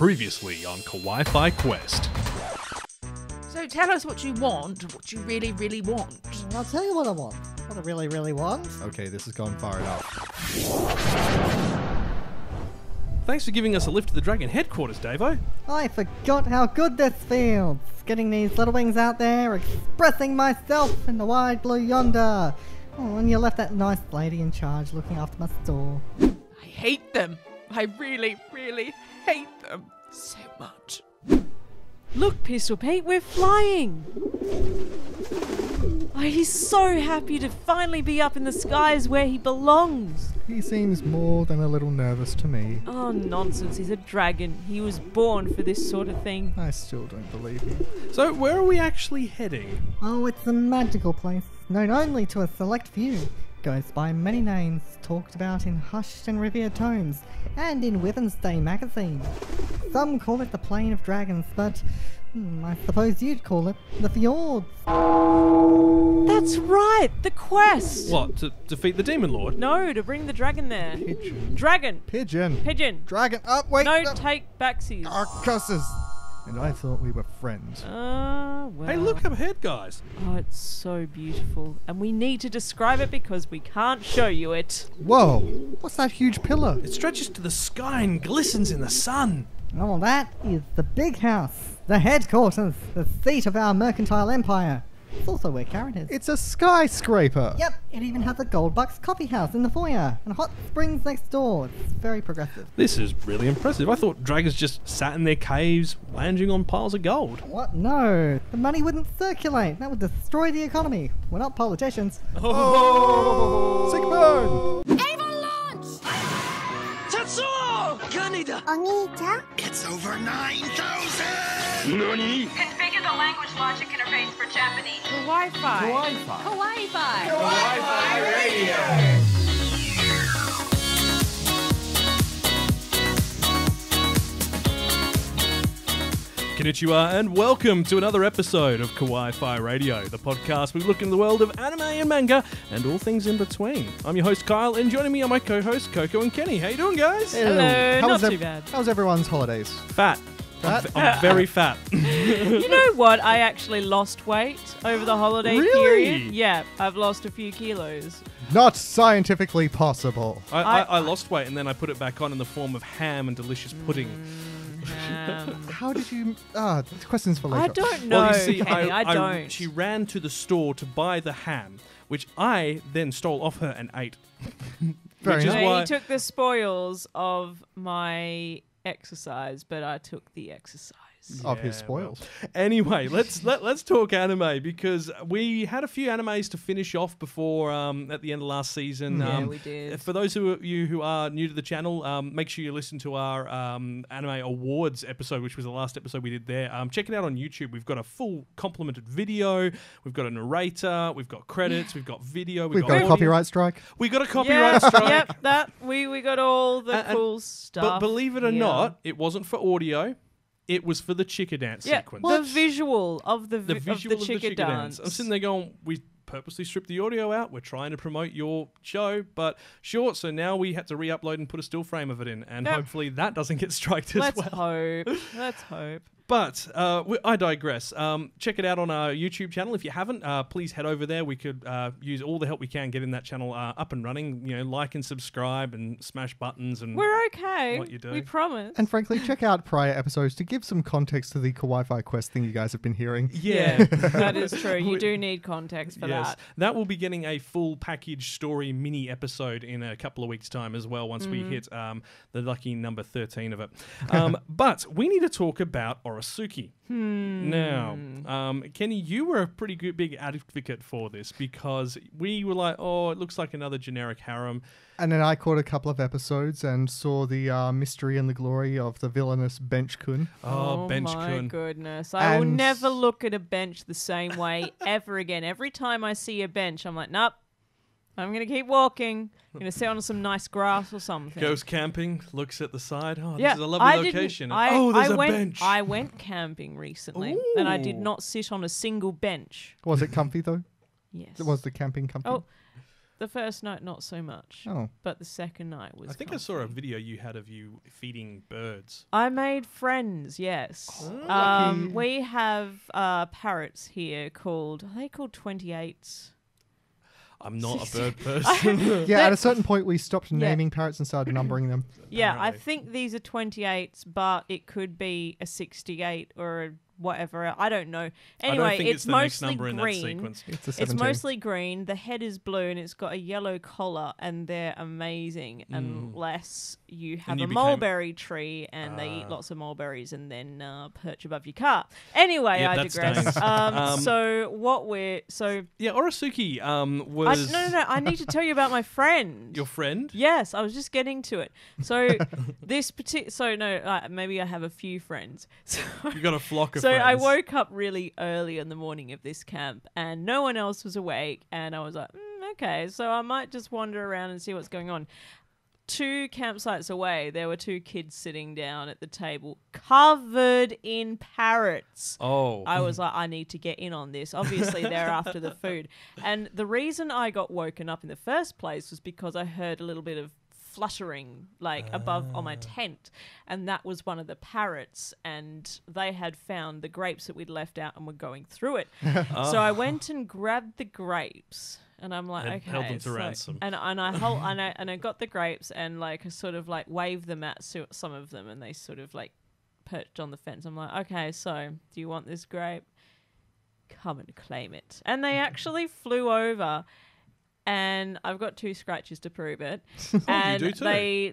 Previously on KAWAII-FI QUEST. So tell us what you want, what you really, really want. I'll tell you what I want. What I really, really want. Okay, this has gone far enough. Thanks for giving us a lift to the Dragon headquarters, Davo. I forgot how good this feels. Getting these little wings out there, expressing myself in the wide blue yonder. Oh, and you left that nice lady in charge looking after my store. I hate them. I really, really hate them so much. Look, Pistol Pete, we're flying! Oh, he's so happy to finally be up in the skies where he belongs. He seems more than a little nervous to me. Oh, nonsense. He's a dragon. He was born for this sort of thing. I still don't believe him. So, where are we actually heading? Oh, it's a magical place, known only to a select few. Goes by many names, talked about in hushed and revered tones, and in Wyvern's Day magazine. Some call it the Plain of Dragons, but I suppose you'd call it the Fjords. That's right! The quest! What, to defeat the Demon Lord? No, to bring the dragon there. Pigeon. Dragon! Pigeon. Pigeon! Dragon. Up, wait. No, take backsies. Cusses. And I thought we were friends. Well. Hey, look up ahead, guys. Oh, it's so beautiful. And we need to describe it because we can't show you it. Whoa. What's that huge pillar? It stretches to the sky and glistens in the sun. Oh, that is the big house, the headquarters, the seat of our mercantile empire. It's also where Karen is. It's a skyscraper. Yep, it even has a Gold Bucks coffee house in the foyer and hot springs next door. It's very progressive. This is really impressive. I thought dragons just sat in their caves, lounging on piles of gold. What? No, the money wouldn't circulate. That would destroy the economy. We're not politicians. Oh! Sick burn! Ava launch! Tetsuo! Kaneda! Onita? It's over 9,000! Nani? Configure the language logic interface for Japanese. Wi-Fi. KAWAII-FI. KAWAII-FI Radio! Konnichiwa and welcome to another episode of KAWAII-FI Radio, the podcast we look into the world of anime and manga and all things in between. I'm your host Kyle, and joining me are my co-hosts Coco and Kenny. How you doing, guys? Hello, not too bad. How's everyone's holidays? Fat. I'm very fat. You know what? I actually lost weight over the holiday Really? period. Yeah, I've lost a few kilos. Not scientifically possible. I lost weight and then I put it back on in the form of ham and delicious pudding. How did you... questions for later. I don't know, Well, you see, Kenny, I don't. She ran to the store to buy the ham, which I then stole off her and ate. Fair Which is enough. why He took the spoils of my exercise, but I took the exercise. Of his Yeah, spoils. well. Anyway, let's talk anime because we had a few animes to finish off before at the end of last season. Yeah, we did. For those of you who are new to the channel, make sure you listen to our anime awards episode, which was the last episode we did there. Check it out on YouTube. We've got a full complemented video. We've got a narrator. We've got credits. We've got video. We've got a audio. copyright strike. We got a copyright strike. Yep, that we got all the cool stuff. But believe it or Yeah. not, it wasn't for audio. It was for the Chica dance Yeah, sequence. the visual of the Visual of the Chica dance. I'm sitting there going, we purposely stripped the audio out. We're trying to promote your show, but sure. So now we had to re-upload and put a still frame of it in, and Yep. hopefully that doesn't get striked as Let's well. hope. Let's hope. But I digress. Check it out on our YouTube channel. If you haven't, please head over there. We could use all the help we can getting that channel up and running. You know, like and subscribe and smash buttons and We're okay. what you do. We promise. And frankly, check out prior episodes to give some context to the KAWAII-FI QUEST thing you guys have been hearing. Yeah, that is true. You do need context for yes, that. that will be getting a full package story mini episode in a couple of weeks' time as well. Once we hit the lucky number 13 of it, but we need to talk about Orisuki. Now, Kenny, you were a pretty good big advocate for this because we were like, oh, it looks like another generic harem. And then I caught a couple of episodes and saw the mystery and the glory of the villainous Bench-kun. Oh, my Bench-kun. goodness. I will And- never look at a bench the same way ever again. Every time I see a bench, I'm like, nope. I'm going to keep walking. I'm going to sit on some nice grass or something. Goes camping, looks at the side. Oh, Yeah, this is a lovely I didn't- location. I- oh, there's I a went, bench. I went camping recently, and I did Ooh. not sit on a single bench. Was it comfy though? Yes. Was the camping comfy? Oh, The first night, not so much. Oh. But the second night was. I think I saw a video you had of you feeding birds. I made friends. Yes. lucky. We have parrots here are they called 28s? I'm not a bird person. Yeah, at a certain point we stopped naming parrots and started numbering them. Yeah, I Apparently. think these are 28s, but it could be a 68 or a whatever. I don't know. Anyway, I don't think it's the next mostly number in that green. sequence. It's a It's 17. mostly green. The head is blue, and it's got a yellow collar, and they're amazing. Unless you have you a became- mulberry tree, and they eat lots of mulberries, and then perch above your car. Anyway, Yeah, I that digress. stains. So Orisuke was no. I need to tell you about my friend. your friend. Yes, I was just getting to it. So maybe I have a few friends. So, You got a flock of so friends. I woke up really early in the morning of this camp, and no one else was awake. And I was like, okay, so I might just wander around and see what's going on. 2 campsites away, there were 2 kids sitting down at the table, covered in parrots. Oh. I was like, I need to get in on this. Obviously, they're after the food. And the reason I got woken up in the first place was because I heard a little bit of fluttering above on my tent, and that was one of the parrots, and they had found the grapes that we'd left out and were going through it. So I went and grabbed the grapes, and I'm like, And okay, held them to ransom. and I got the grapes and I sort of waved them at some of them, and they sort of perched on the fence. I'm like, okay, so do you want this grape? Come and claim it. And they actually flew over. And I've got 2 scratches to prove it. And do too. they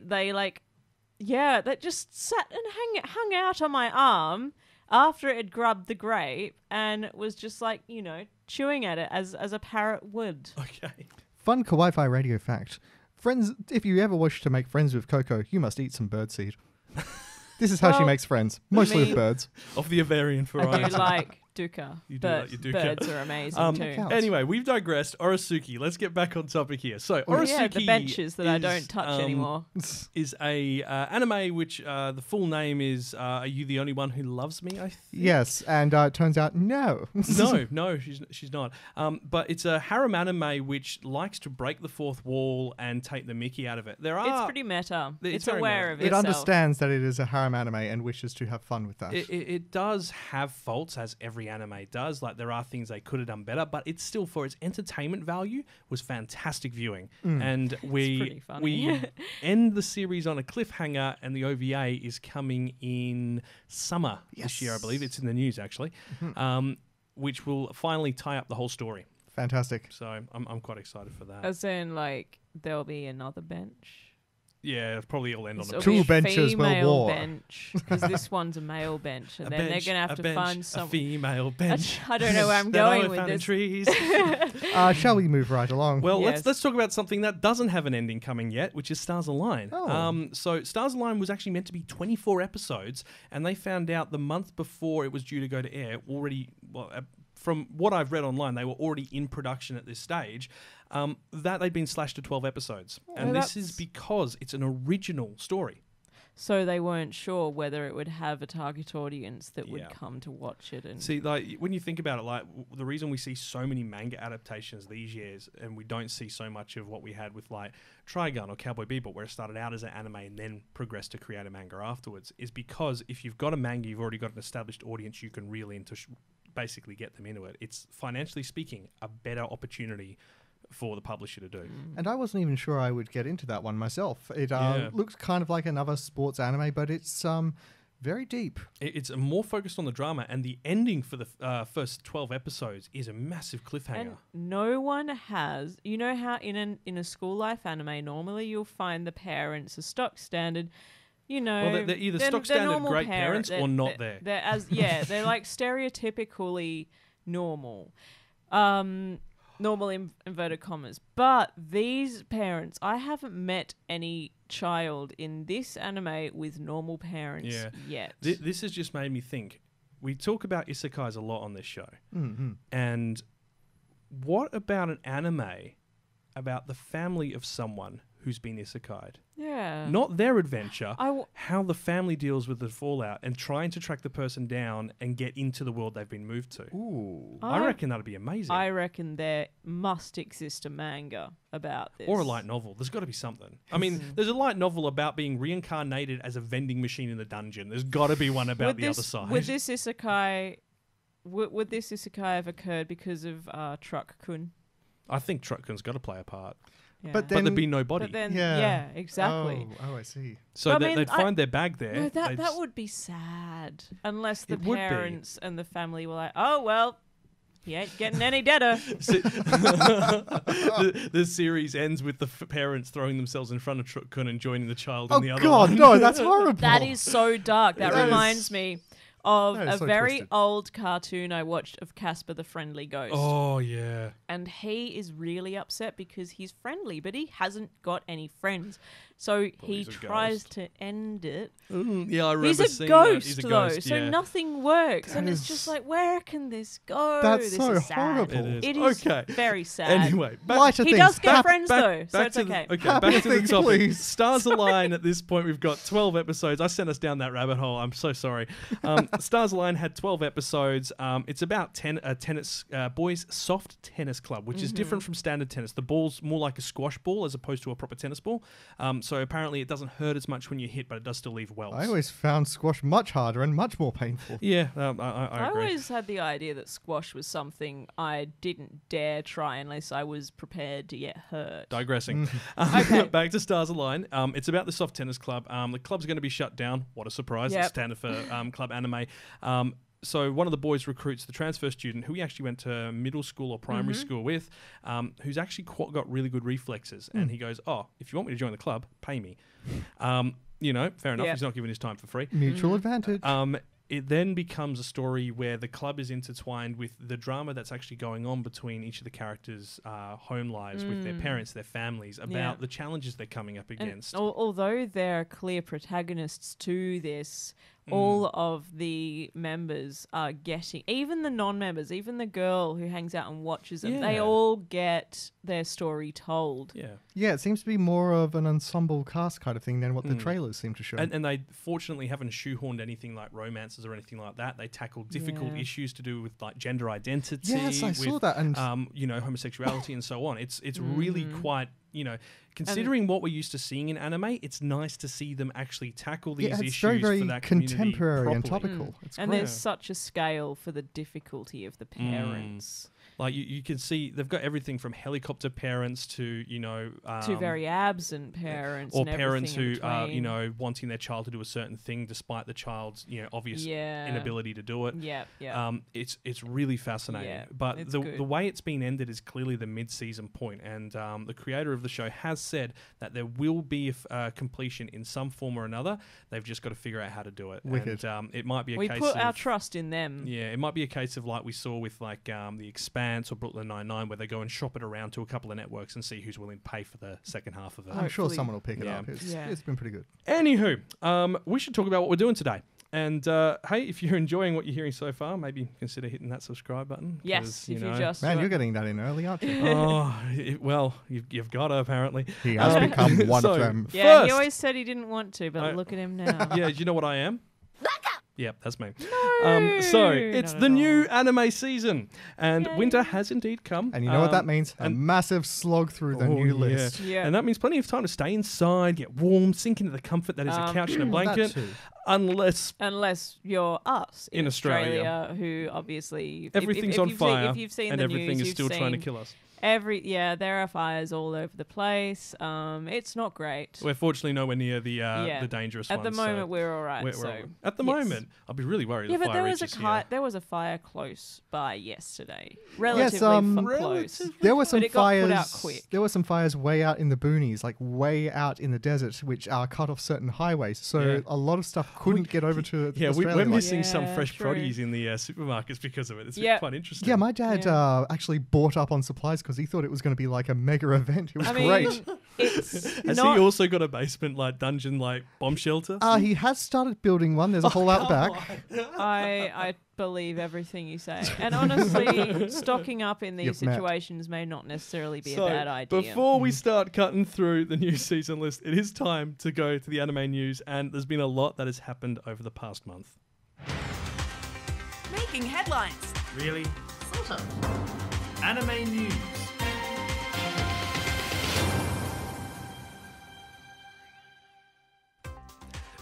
just sat and hung out on my arm after it had grubbed the grape and was just chewing at it as a parrot would. Okay. Fun Kawaii-Fi radio fact. Friends, if you ever wish to make friends with Coco, you must eat some birdseed. This is how she Well, makes friends, mostly with birds. Of the Avarian I variety. do like dukkha. You do like your dukkha. Birds are amazing too. counts. Anyway, we've digressed. Orisuke. Let's get back on topic here. So, Orisuke Yeah, the benches that I is, don't touch anymore. is a anime which the full name is Are You the Only One Who Loves Me? I think. Yes, and it turns out no. No, she's not. But it's a harem anime which likes to break the fourth wall and take the mickey out of it. It's pretty meta. It's It's very aware meta. of It itself. understands that it is a harem anime and wishes to have fun with that. It does have faults, as every anime does. There are things they could have done better, but it's still, for its entertainment value, was fantastic viewing. And pretty we funny. end the series on a cliffhanger, and the OVA is coming in summer this year, I believe. It's in the news, actually, which will finally tie up the whole story. Fantastic. So I'm quite excited for that. As in, there'll be another bench. Yeah, probably it'll end on a It'll Two be a benches will female war. bench, because this one's a male bench, and then they're going to have to find a some. female bench. I don't know where I'm that I going with found in this. trees. Shall we move right along? Well, Yes. let's talk about something that doesn't have an ending coming yet, which is Stars Align. Oh. So Stars Align was actually meant to be 24 episodes, and they found out the month before it was due to go to air already. Well, from what I've read online, they were already in production at this stage. That they'd been slashed to 12 episodes, and this is because it's an original story. So they weren't sure whether it would have a target audience that Yeah. would come to watch it. And See, when you think about it, the reason we see so many manga adaptations these years, and we don't see so much of what we had with Trigun or Cowboy Bebop, where it started out as an anime and then progressed to create a manga afterwards, is because if you've got a manga, you've already got an established audience you can reel into, basically get them into it. It's, financially speaking, a better opportunity for the publisher to do. And I wasn't even sure I would get into that one myself. It looks kind of like another sports anime, but it's very deep. It's more focused on the drama, and the ending for the first 12 episodes is a massive cliffhanger. And no one has, you know how in a school life anime, normally you'll find the parents are stock standard. You know, Well, they're either stock standard normal great parents or not there. They're they're like stereotypically normal. Normal in inverted commas. But these parents, I haven't met any child in this anime with normal parents yet. This has just made me think. We talk about isekais a lot on this show. Mm-hmm. And what about an anime about the family of someone who's been isekai'd. Yeah. Not their adventure, how the family deals with the fallout and trying to track the person down and get into the world they've been moved to. Ooh. I reckon that'd be amazing. I reckon there must exist a manga about this. Or a light novel. There's got to be something. I mean, there's a light novel about being reincarnated as a vending machine in the dungeon. There's got to be one about the other side. Would this isekai have occurred because of Truck-kun? I think Truck-kun's got to play a part. Yeah. But But there'd be no body. But then, Yeah. exactly. Oh, I see. So I mean, they'd find their bag there. No, that they'd that would be sad. Unless the It would be. parents and the family were like, oh, well, he ain't getting any deader. the series ends with the parents throwing themselves in front of Truck-kun and joining the child Oh in the other God, one. no, that's horrible. That is so dark. That That is- reminds me of that a is so very twisted. old cartoon I watched of Casper the Friendly Ghost. Oh, yeah. And he is really upset because he's friendly, but he hasn't got any friends. So he he's a tries ghost. to end it. Yeah, I remember He's a seeing ghost, that. He's a though, ghost, so yeah. nothing works. That and it's is- just like, where can this go? That's This so is sad. horrible. It is. It is Okay. very sad. Anyway, Lighter he things. does get Back- friends, though, so it's to okay. okay, Happy back to the things, topic. please. Stars Align, at this point, we've got 12 episodes. I sent us down that rabbit hole. I'm so sorry. Stars Align had 12 episodes. It's about tennis, boys' soft tennis club, which is different from standard tennis. The ball's more like a squash ball as opposed to a proper tennis ball. So apparently it doesn't hurt as much when you hit, but it does still leave welts. I always found squash much harder and much more painful. Yeah, I I agree. always had the idea that squash was something I didn't dare try unless I was prepared to get hurt. Digressing. Okay. Back to Stars Align. It's about the soft tennis club. The club's going to be shut down. What a surprise. Yep. It's standard for club anime. So one of the boys recruits the transfer student who he actually went to middle school or primary school with, who's actually got really good reflexes. And he goes, oh, if you want me to join the club, pay me. Fair enough. Yep. He's not giving his time for free. Mutual advantage. It then becomes a story where the club is intertwined with the drama that's actually going on between each of the characters' home lives with their parents, their families, about the challenges they're coming up And against. although there are clear protagonists to this, all of the members are getting, even the non-members, even the girl who hangs out and watches them, they Yeah. all get their story told. Yeah. Yeah, it seems to be more of an ensemble cast kind of thing than what the trailers seem to show. And they fortunately haven't shoehorned anything like romances or anything like that. They tackle difficult Yeah. issues to do with like gender identity. Yes, I saw with, that, and- homosexuality and so on. It's really quite, considering what we're used to seeing in anime, it's nice to see them actually tackle these yeah, it's issues very, very for that community contemporary and properly. topical. It's And great. there's such a scale for the difficulty of the parents. Like you can see they've got everything from helicopter parents to To very absent parents. or and parents everything who in between. are wanting their child to do a certain thing despite the child's obvious Yeah. inability to do it. Yeah. It's really fascinating. Yeah, but it's the good. way it's been ended is clearly the mid-season point, and the creator of the show has said that there will be completion in some form or another. They've just got to figure out how to do it. Wicked. And it might be a We case put of our trust in them. yeah, it might be a case of like we saw with like The Expanse or Brooklyn Nine-Nine, where they go and shop it around to a couple of networks and see who's willing to pay for the second half of it. I'm sure hopefully- someone will pick it Yeah. up. Yeah. It's been pretty good. Anywho, we should talk about what we're doing today. And hey, if you're enjoying what you're hearing so far, maybe consider hitting that subscribe button. Yes, 'cause, if you just Man, you're getting that in early, aren't you? well, you've got to apparently. He has become one so- of them. Yeah, he First- always said he didn't want to, but look at him now. Yeah, do you know what I am? Yep, that's me. No, So it's not the at new all. anime season, and winter has indeed come. And you know what that Um, means? A and- massive slog through the Oh, new yeah. list. Yeah. And that means plenty of time to stay inside, get warm, sink into the comfort that is a couch and a That blanket, too. unless Unless you're us In Australia. who obviously everything's if on you've fire if you've seen and the everything news, is you've still trying to seen kill us. there are fires all over the place. It's not great. We're fortunately nowhere near the Yeah. dangerous At the ones. moment, so we're all right. we're so all right. At the yes. moment, I'd be really worried. Yeah, if the but fire there was reaches there was a fire close by yesterday. Relatively close. There were some But it got put out fires. quick. There were some fires way out in the boonies, like way out in the desert, which are cut off certain highways. So Yeah. a lot of stuff couldn't get over to Yeah, Australia. we're like- missing some Yeah, fresh true. produce in the supermarkets because of it. It's Yep. quite interesting. Yeah, my dad Yeah. actually bought up on supplies because he thought it was going to be like a mega event. It was I great. mean, It's Has not. he also got a basement like dungeon like bomb shelter? He has started building one. There's a hole out the back. I believe everything you say. And honestly, stocking up in these You've met. situations may not necessarily be So, a bad idea. before we start cutting through the new season list, it is time to go to the anime news, and there's been a lot that has happened over the past month. Making headlines. Really? Sort of. Anime news.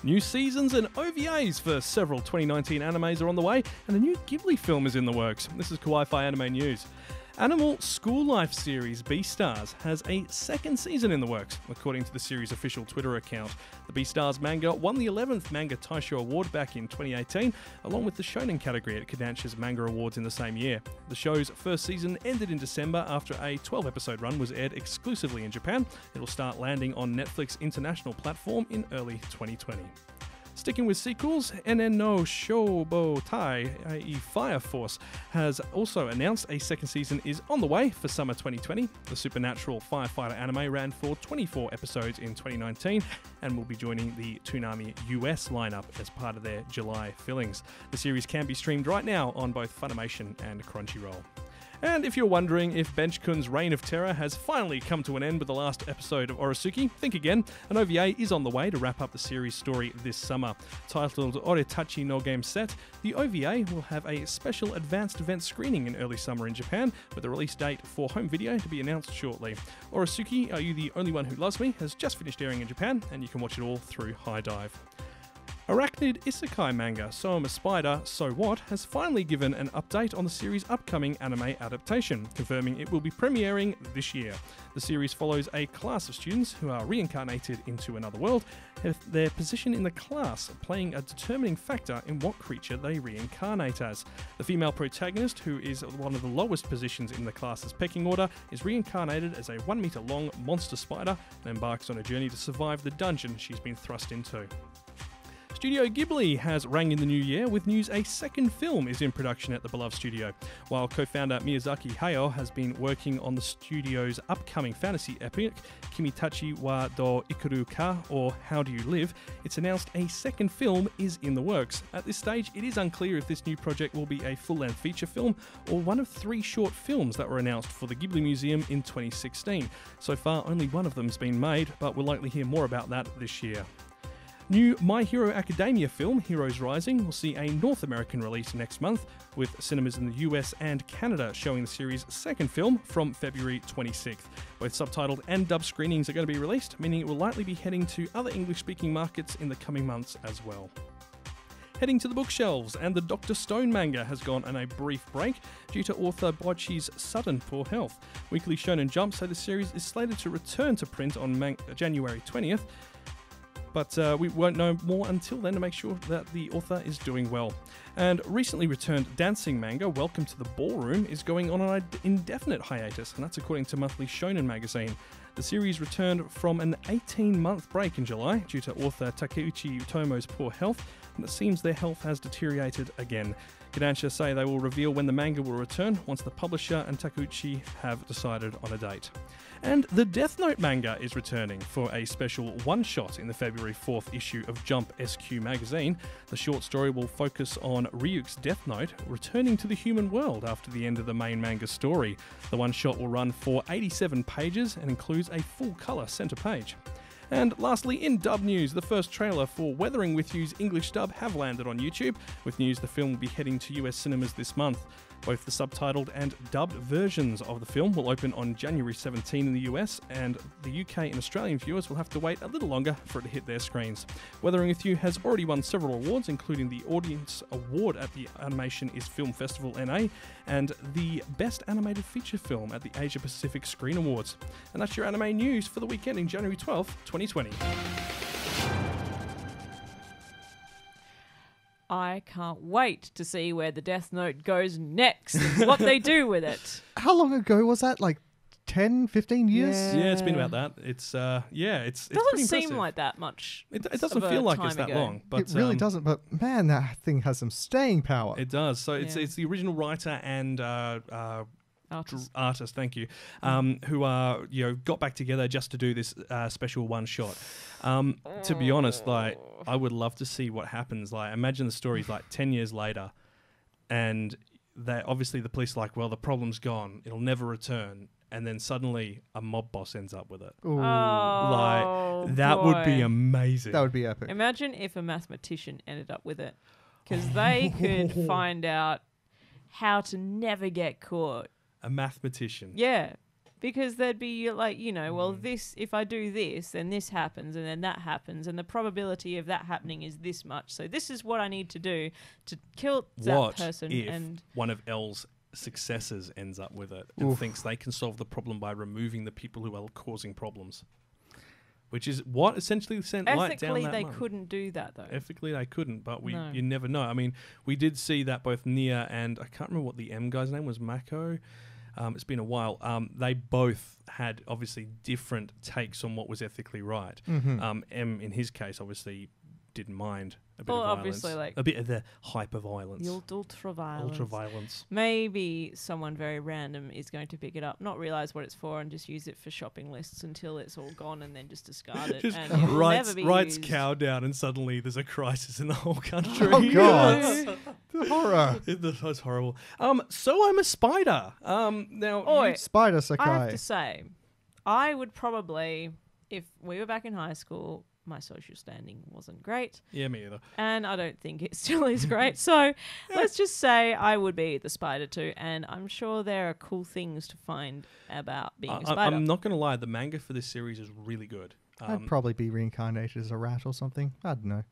New seasons and OVAs for several 2019 animes are on the way, and a new Ghibli film is in the works. This is KAWAII-FI Anime News. Animal School Life series Beastars has a second season in the works, according to the series' official Twitter account. The Beastars manga won the 11th Manga Taisho Award back in 2018, along with the Shonen category at Kodansha's Manga Awards in the same year. The show's first season ended in December after a 12-episode run was aired exclusively in Japan. It will start landing on Netflix international platform in early 2020. Sticking with sequels, NN no Shobotai, i.e. Fire Force, has also announced a second season is on the way for summer 2020. The supernatural firefighter anime ran for 24 episodes in 2019 and will be joining the Toonami US lineup as part of their July fillings. The series can be streamed right now on both Funimation and Crunchyroll. And if you're wondering if Bench-kun's reign of terror has finally come to an end with the last episode of Orosuki, think again. An OVA is on the way to wrap up the series story this summer. Titled Oretachi no Game Set, the OVA will have a special advanced event screening in early summer in Japan, with a release date for home video to be announced shortly. Orosuki, Are You the Only One Who Loves Me? Has just finished airing in Japan, and you can watch it all through High Dive. Arachnid Isekai manga So I'm a Spider, So What has finally given an update on the series' upcoming anime adaptation, confirming it will be premiering this year. The series follows a class of students who are reincarnated into another world, with their position in the class playing a determining factor in what creature they reincarnate as. The female protagonist, who is one of the lowest positions in the class's pecking order, is reincarnated as a 1 meter long monster spider and embarks on a journey to survive the dungeon she's been thrust into. Studio Ghibli has rang in the new year with news a second film is in production at the beloved studio. While co-founder Miyazaki Hayao has been working on the studio's upcoming fantasy epic, Kimitachi wa do Ikuru ka, or How Do You Live, it's announced a second film is in the works. At this stage, it is unclear if this new project will be a full-length feature film or one of 3 short films that were announced for the Ghibli Museum in 2016. So far, only one of them's been made, but we'll likely hear more about that this year. New My Hero Academia film, Heroes Rising, will see a North American release next month, with cinemas in the US and Canada showing the series' second film from February 26th. Both subtitled and dubbed screenings are going to be released, meaning it will likely be heading to other English-speaking markets in the coming months as well. Heading to the bookshelves, and the Dr. Stone manga has gone on a brief break due to author Boichi's sudden poor health. Weekly Shonen Jump say the series is slated to return to print on January 20th, but we won't know more until then to make sure that the author is doing well. And recently returned dancing manga, Welcome to the Ballroom, is going on an indefinite hiatus, and that's according to Monthly Shonen magazine. The series returned from an 18-month break in July due to author Takeuchi Utomo's poor health, and it seems their health has deteriorated again. Kodansha say they will reveal when the manga will return once the publisher and Takeuchi have decided on a date. And the Death Note manga is returning for a special one-shot in the February 4th issue of Jump SQ magazine. The short story will focus on Ryuk's Death Note returning to the human world after the end of the main manga story. The one-shot will run for 87 pages and includes a full-colour centre page. And lastly, in dub news, the first trailer for Weathering With You's English dub have landed on YouTube, with news the film will be heading to US cinemas this month. Both the subtitled and dubbed versions of the film will open on January 17 in the US, and the UK and Australian viewers will have to wait a little longer for it to hit their screens. Weathering With You has already won several awards, including the Audience Award at the Animation is Film Festival NA, and the Best Animated Feature Film at the Asia Pacific Screen Awards. And that's your anime news for the weekend in January 12th, 2020. I can't wait to see where the Death Note goes next and what they do with it. How long ago was that? Like 10, 15 years? Yeah, it's been about that. It's it's doesn't pretty seem impressive. like that much. It doesn't feel like it's that long, but It really doesn't, but man, that thing has some staying power. It does. So it's the original writer and artists, thank you, who are got back together just to do this special one shot. To be honest, like I would love to see what happens. Like imagine the story's like 10 years later, and obviously the police are like, well, the problem's gone, it'll never return, and then suddenly a mob boss ends up with it. Ooh. Like that would be amazing. That would be epic. Imagine if a mathematician ended up with it, because they could find out how to never get caught. A mathematician. Yeah, because they'd be like, well, this, if I do this, then this happens, and then that happens, and the probability of that happening is this much. So this is what I need to do to kill that person. If and one of L's successors ends up with it and thinks they can solve the problem by removing the people who are causing problems? Which is what essentially sent light down that ethically, they month. Couldn't do that, though. Ethically, they couldn't, but No. you never know. I mean, we did see that both Nia and I can't remember what the M guy's name was, Mako. It's been a while. They both had obviously different takes on what was ethically right. M, in his case, obviously didn't mind a bit of violence. Obviously, like a bit of the hyper-violence. The ultra-violence. Ultra-violence. Maybe someone very random is going to pick it up, not realise what it's for, and just use it for shopping lists until it's all gone, and then just discard it. Just and it will never be writes used. cow down, and suddenly there's a crisis in the whole country. Oh God, the horror! That's horrible. So I'm a spider. Now, Spider I Sakai. have to say, I would probably, if we were back in high school, my social standing wasn't great. Yeah, me either. And I don't think it still is great. So let's just say I would be the spider too. And I'm sure there are cool things to find about being a spider. I'm not going to lie. The manga for this series is really good. I'd probably be reincarnated as a rat or something. I don't know.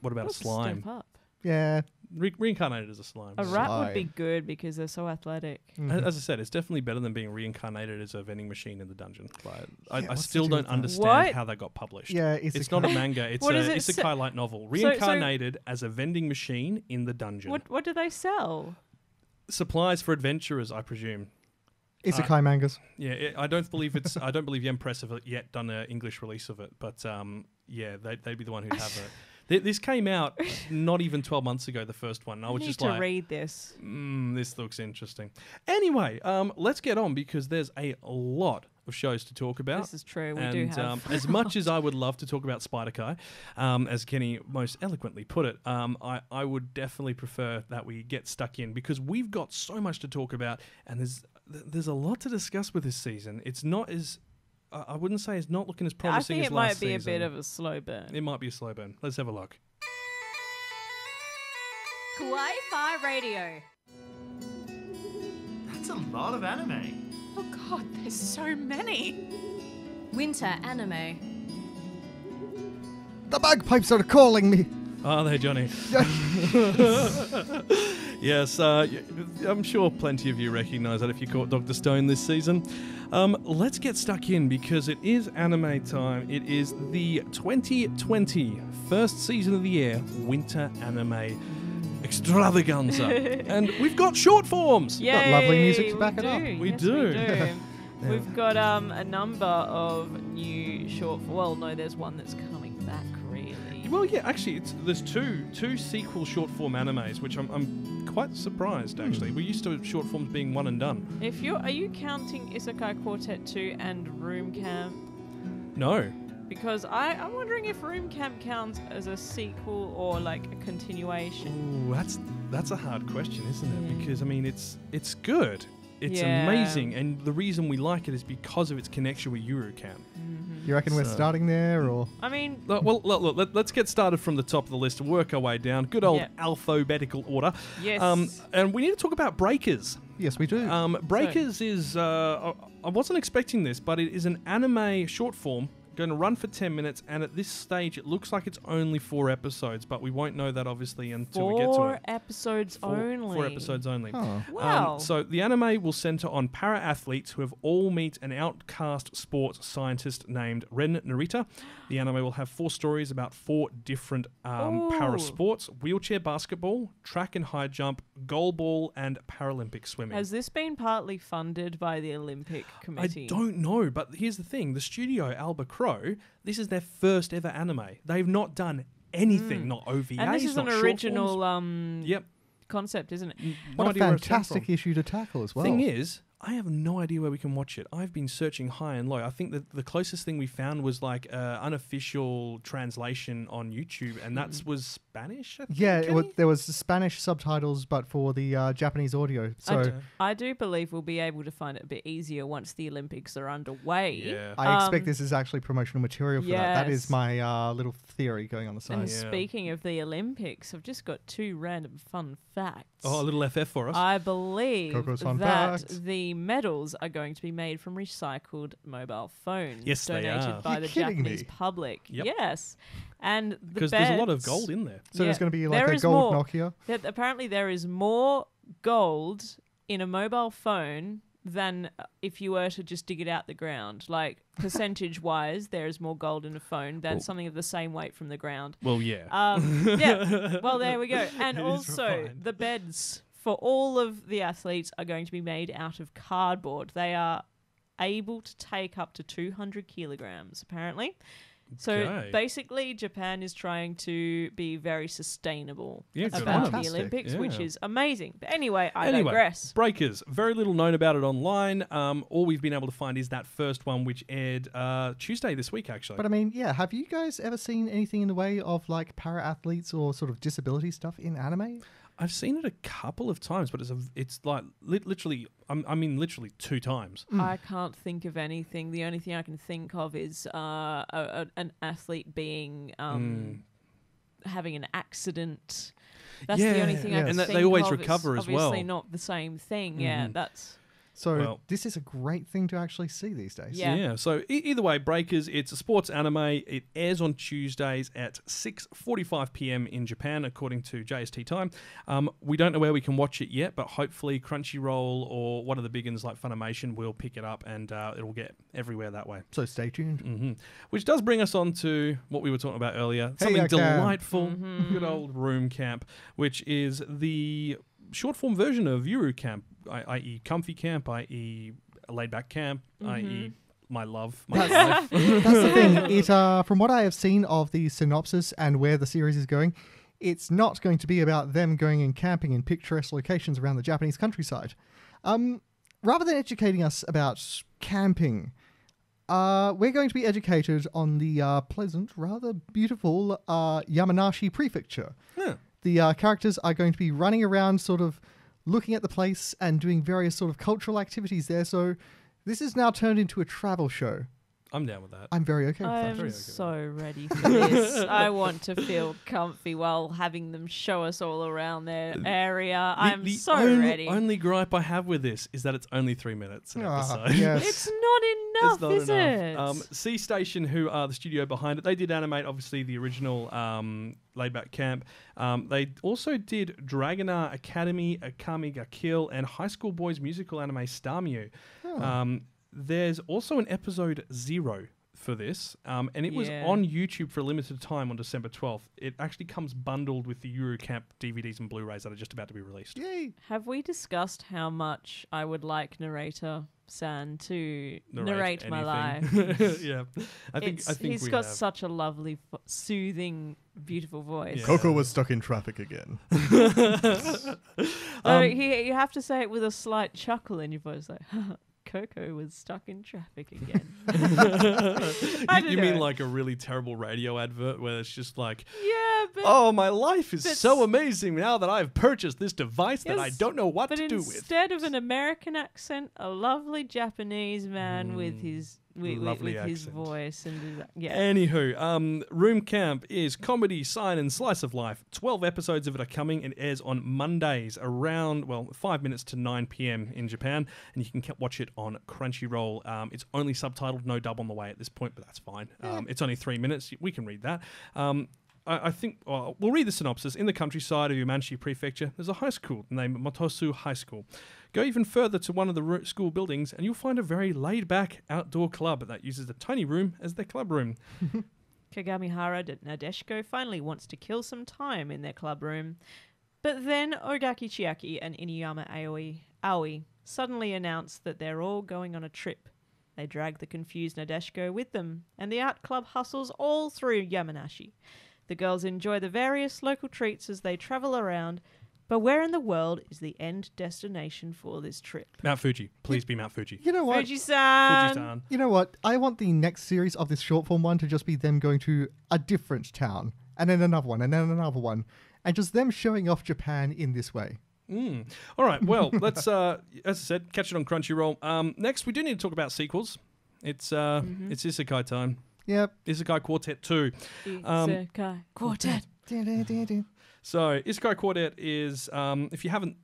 What about Let's a slime? step up. Yeah. Reincarnated as a slime. A rat would Slime. be good because they're so athletic. As I said, it's definitely better than being reincarnated as a vending machine in the dungeon. Like, I what's still to do don't with that? understand What? how that got published. Yeah, It's not a manga. It's What a is it? isekai light novel. so- Reincarnated as a vending machine in the dungeon. What do they sell? Supplies for adventurers, I presume. Isekai mangas. Yeah, I don't believe it's. I don't believe Yen Press have yet done an English release of it, but yeah, they'd be the one who'd have it. This came out not even 12 months ago. The first one. I was need just to like, read this. this looks interesting. Anyway, let's get on because there's a lot of shows to talk about. This is true. We and, do have. as much as I would love to talk about Spider Kai, as Kenny most eloquently put it, I would definitely prefer that we get stuck in because we've got so much to talk about, and there's a lot to discuss with this season. It's not as I wouldn't say it's not looking as promising as last season. I think it might be a bit of a slow burn. It might be a slow burn. Let's have a look. KAWAII-FI Radio. That's a lot of anime. Oh God, there's so many. Winter anime. The bagpipes are calling me. Oh, there, Johnny. Yes, I'm sure plenty of you recognise that if you caught Dr. Stone this season. Let's get stuck in because it is anime time. It is the 2020 first season of the year winter anime extravaganza. And we've got short forms. Yay, Got lovely music to back it up. We Yes, do. We do. We've got a number of new short. Well, no, there's one that's coming back. Really. Well, yeah, actually, there's two sequel short form animes, which I'm quite surprised. Actually, we're used to short forms being one and done. Are you counting Isekai Quartet 2 and Room Camp? No. Because I'm wondering if Room Camp counts as a sequel or like a continuation. Ooh, that's a hard question, isn't it? Yeah. Because I mean, it's good. It's amazing, and the reason we like it is because of its connection with Yuru-Camp. You reckon we're starting there, or? I mean, Well, look, let's get started from the top of the list and work our way down. Good old alphabetical order. yes. And we need to talk about Breakers. Yes, we do. Breakers is, I wasn't expecting this, but it is an anime short form, going to run for 10 minutes, and at this stage it looks like it's only 4 episodes, but we won't know that obviously until we get to it. 4 episodes only. 4 episodes only. Oh. Wow. So the anime will center on para-athletes who have all meet an outcast sports scientist named Ren Narita. The anime will have 4 stories about 4 different para sports: wheelchair basketball, track and high jump, goalball, and Paralympic swimming. Has this been partly funded by the Olympic Committee? I don't know, but here's the thing. The studio, Alba Crow, this is their first ever anime. They've not done anything, not OVAs, And this is not an short original forms. Yep. concept, isn't it? What a idea where it came fantastic from. issue to tackle as well. Thing is, I have no idea where we can watch it. I've been searching high and low. I think that the closest thing we found was like unofficial translation on YouTube, and that was Spanish. I think, Yeah, there was Spanish subtitles, but for the Japanese audio. So I do believe we'll be able to find it a bit easier once the Olympics are underway. Yeah. I expect this is actually promotional material for that. That is yes. my little theory going on the side. And speaking of the Olympics, I've just got 2 random fun facts. Oh, a little FF for us. I believe Coco's fun that facts. the medals are going to be made from recycled mobile phones. Yes, they donated are. by You're the kidding Japanese me. public. Yep. Yes. And the Because there's a lot of beds- gold in there. So there's going to be like There a is gold more. Nokia. Apparently there is more gold in a mobile phone than if you were to just dig it out the ground. Like, percentage-wise, there is more gold in a phone than something of the same weight from the ground. Well, yeah. Yeah. Well, there we go. And It is also, refined. the beds for all of the athletes are going to be made out of cardboard. They are able to take up to 200 kilograms, apparently. So Okay. basically, Japan is trying to be very sustainable Yeah, good about on the 'em. Fantastic. Olympics, which Yeah. is amazing. But anyway, I Anyway, digress. Breakers. Very little known about it online. All we've been able to find is that first one, which aired Tuesday this week, actually. But I mean, yeah, have you guys ever seen anything in the way of like para athletes or sort of disability stuff in anime? I've seen it a couple of times, but it's like literally, I mean, literally 2 times. I can't think of anything. The only thing I can think of is an athlete being having an accident. That's the only thing I yes. can And that think they always of. recover It's as well. obviously not the same thing. Yeah, that's So Well- this is a great thing to actually see these days. Yeah. So either way, Breakers, it's a sports anime. It airs on Tuesdays at 6:45 p.m. in Japan, according to JST time. We don't know where we can watch it yet, but hopefully Crunchyroll or one of the big ones like Funimation will pick it up, and it'll get everywhere that way. So stay tuned. Which does bring us on to what we were talking about earlier. Something Camp. delightful, good old Room Camp, which is the short form version of Yuru Camp, i.e. comfy camp, i.e. laid back camp, i.e. my love, my life. That's the thing. It, from what I have seen of the synopsis and where the series is going, it's not going to be about them going and camping in picturesque locations around the Japanese countryside. Rather than educating us about camping, we're going to be educated on the pleasant, rather beautiful Yamanashi Prefecture. Yeah. The characters are going to be running around sort of looking at the place and doing various sort of cultural activities there. So this is now turned into a travel show. I'm down with that. I'm very okay with that. I'm Very okay. so ready for this. I want to feel comfy while having them show us all around their area. I'm so ready. Only gripe I have with this is that it's only 3 minutes an episode. Yes. It's not enough, It's not is enough. it? C Station, who are the studio behind it, they did animate obviously the original Laid Back Camp. They also did Dragonar Academy, Akame ga Kill, and High School Boys musical anime Starmie. There's also an episode 0 for this, and it was Yeah. on YouTube for a limited time on December 12th. It actually comes bundled with the Yuru Camp DVDs and Blu-rays that are just about to be released. Yay. Have we discussed how much I would like narrator San to narrate my life? life. Yeah, I think He's we got have. such a lovely, soothing, beautiful voice. Yeah. Coco was stuck in traffic again. You have to say it with a slight chuckle in your voice, like, Coco was stuck in traffic again. I don't You mean know. like a really terrible radio advert where it's just like, Yeah, but oh, my life is That's- so amazing now that I've purchased this device that I Yes, don't know what but to do with. instead of an American accent, a lovely Japanese man with his Lovely with his accent. voice and yeah. Anywho, Room Camp is comedy, sign, and slice of life. 12 episodes of it are coming and airs on Mondays around, 5 minutes to 9 p.m. in Japan, and you can watch it on Crunchyroll. It's only subtitled, no dub on the way at this point, but that's fine. It's only 3 minutes. We can read that. I think we'll read the synopsis. In the countryside of Yamanashi Prefecture, there's a high school named Motosu High School. Go even further to one of the school buildings, and you'll find a very laid-back outdoor club that uses the tiny room as their club room. Kagamihara Nadeshiko finally wants to kill some time in their club room. But then Ogaki Chiaki and Inuyama Aoi suddenly announce that they're all going on a trip. They drag the confused Nadeshiko with them, and the art club hustles all through Yamanashi. The girls enjoy the various local treats as they travel around, But where in the world is the end destination for this trip? Mount Fuji. Please be Mount Fuji. You know what? Fuji-san. Fuji-san. You know what? I want the next series of this short form one to just be them going to a different town, and then another one, and then another one, and just them showing off Japan in this way. All right. Well, let's, as I said, catch it on Crunchyroll. Next, we do need to talk about sequels. It's Isekai time. Yep. Isekai Quartet 2. Isekai Quartet. So, Isekai Quartet is, if you haven't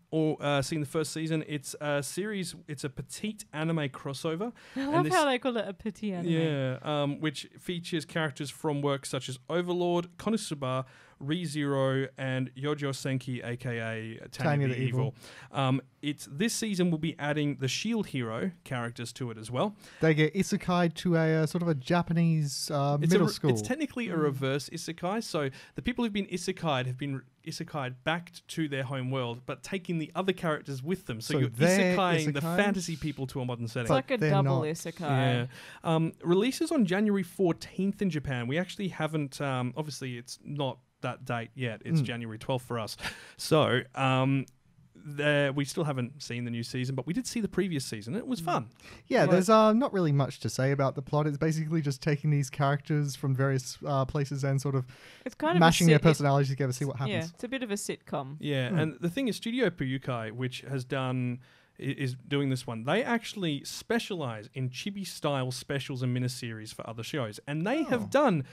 seen the first season, it's a series, it's a petite anime crossover. I love how they call it a petite anime. Yeah, which features characters from works such as Overlord, Konosuba, ReZero, and Yojo Senki, aka Tanya the Evil. This season will be adding the Shield Hero characters to it as well. They get isekai to a sort of a Japanese middle school. It's technically a reverse isekai. So the people who've been isekai'd have been isekai'd back to their home world, but taking the other characters with them. So you're isekai'ing the fantasy people to a modern setting. It's like a double isekai. Yeah. Releases on January 14th in Japan. We actually haven't, obviously it's not that date yet. It's January 12th for us. So we still haven't seen the new season, but we did see the previous season. It was fun. Yeah, there's not really much to say about the plot. It's basically just taking these characters from various places and sort of it's kind mashing their personalities together, see what happens. Yeah, it's a bit of a sitcom. Yeah, and the thing is, Studio Puyukai, which has done... is doing this one. They actually specialize in chibi-style specials and miniseries for other shows, and they have done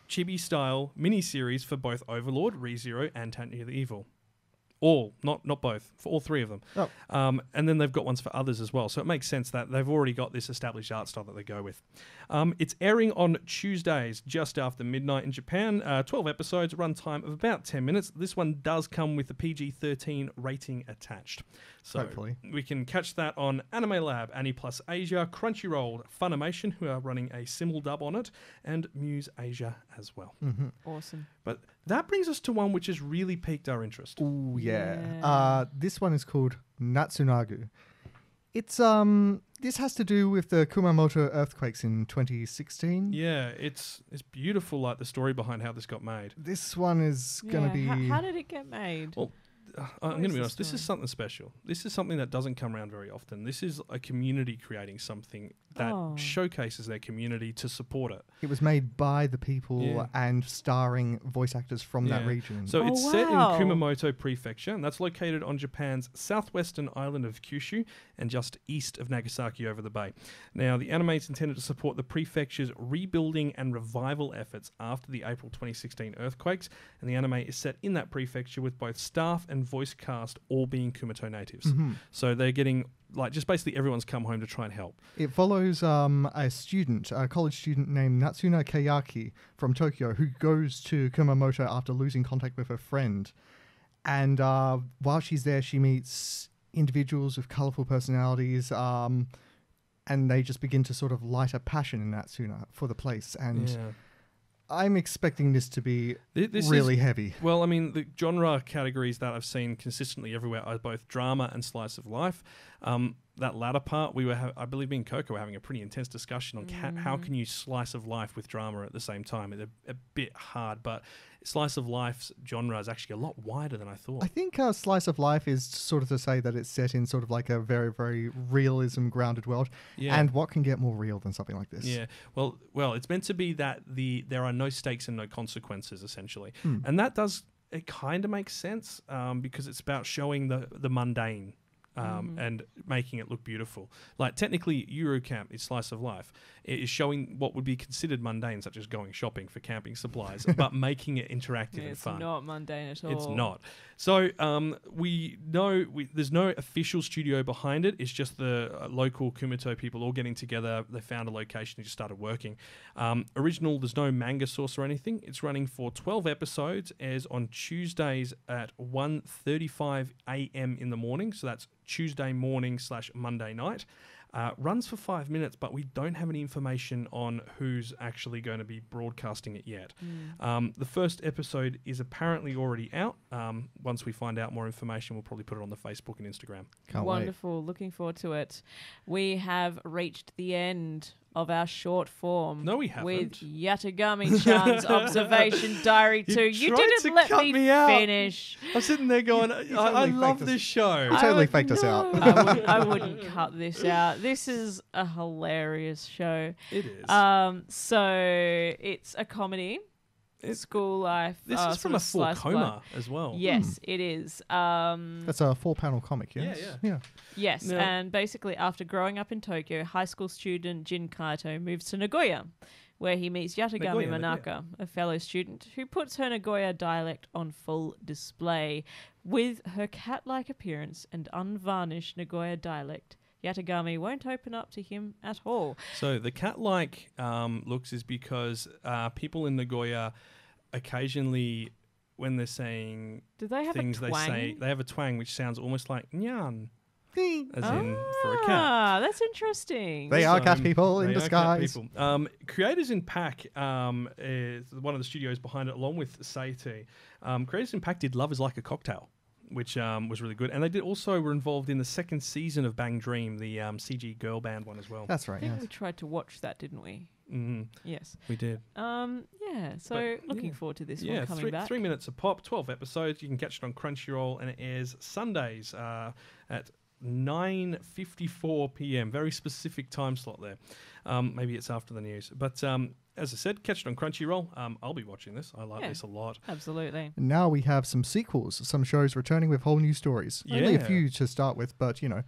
chibi-style miniseries for both Overlord, ReZero, and Tanya the Evil. All, not both, for all three of them. And then they've got ones for others as well. So it makes sense that they've already got this established art style that they go with. It's airing on Tuesdays just after midnight in Japan. 12 episodes, runtime of about 10 minutes. This one does come with the PG-13 rating attached. So hopefully we can catch that on Anime Lab, Annie Plus Asia, Crunchyroll, Funimation, who are running a simul dub on it, and Muse Asia as well. Awesome. But that brings us to one which has really piqued our interest. Ooh, yeah. This one is called Natsunagu. It's this has to do with the Kumamoto earthquakes in 2016. Yeah, it's beautiful, like the story behind how this got made. This one is going to be... How did it get made? Well, I'm going to be honest, this is something special. This is something that doesn't come around very often. This is a community creating something that showcases their community to support it. It was made by the people and starring voice actors from that region. So it's set in Kumamoto Prefecture, and that's located on Japan's southwestern island of Kyushu and just east of Nagasaki over the bay. Now, the anime is intended to support the prefecture's rebuilding and revival efforts after the April 2016 earthquakes, and the anime is set in that prefecture with both staff and voice cast all being Kumamoto natives. So they're getting, like, just basically everyone's come home to try and help. It follows a college student named Natsuna Kayaki from Tokyo who goes to Kumamoto after losing contact with her friend. And while she's there, she meets individuals with colourful personalities, and they just begin to sort of light a passion in Natsuna for the place. And I'm expecting this to be really heavy. Well, I mean, the genre categories that I've seen consistently everywhere are both drama and slice of life. That latter part, I believe me and Coco were having a pretty intense discussion on how can you slice of life with drama at the same time. It's a bit hard, but slice of life's genre is actually a lot wider than I thought. I think slice of life is sort of to say that it's set in sort of like a very, very realism grounded world. Yeah. And what can get more real than something like this? Yeah. Well, it's meant to be that there are no stakes and no consequences, essentially. And that it kind of makes sense because it's about showing the mundane. And making it look beautiful. Like, technically, Eurocamp is slice of life. It is showing what would be considered mundane, such as going shopping for camping supplies, but making it interactive and fun. It's not mundane at all. It's not. So we know there's no official studio behind it. It's just the local Kumamoto people all getting together. They found a location and just started working. There's no manga source or anything. It's running for 12 episodes, airs on Tuesdays at 1:35 a.m. in the morning. So that's Tuesday morning / Monday night. Runs for 5 minutes, but we don't have any information on who's actually going to be broadcasting it yet. The first episode is apparently already out. Once we find out more information, we'll probably put it on the Facebook and Instagram. Wonderful. Looking forward to it. We have reached the end. of our short form. No, we haven't. With Yatogame-chan's observation diary 2. You tried didn't to let cut me out. finish. I'm sitting there going, I totally love faked this show. You totally faked us out. I wouldn't cut this out. This is a hilarious show. It is. So it's a comedy. School life. This is from a Forcoma as well. Yes, it is. That's a 4-panel comic, yes? Yeah. Yes, Now- and basically after growing up in Tokyo, high school student Jin Kaito moves to Nagoya, where he meets Yatogame Manaka, a fellow student, who puts her Nagoya dialect on full display. With her cat-like appearance and unvarnished Nagoya dialect, Yatogame won't open up to him at all. So the cat-like looks is because people in Nagoya occasionally, when they're saying Do they have things, a twang? they have a twang which sounds almost like nyan, as Ah, in for a cat. that's interesting. They are cat people in They are cat disguise. people. Creators in Pack is one of the studios behind it, along with Saiti. Creators in Pack did Love is Like a Cocktail, which was really good. And they were involved in the second season of Bang Dream, the CG girl band one as well. That's I right, think yes. we tried to watch that, didn't we? Yes. We did. Yeah. So looking forward to this one coming back. 3 minutes a pop, 12 episodes. You can catch it on Crunchyroll, and it airs Sundays at 9:54 p.m. Very specific time slot there. Maybe it's after the news. But as I said, catch it on Crunchyroll. I'll be watching this. I like this a lot. Absolutely. Now we have some sequels, some shows returning with whole new stories. Only a Yeah. few to start with, but you know.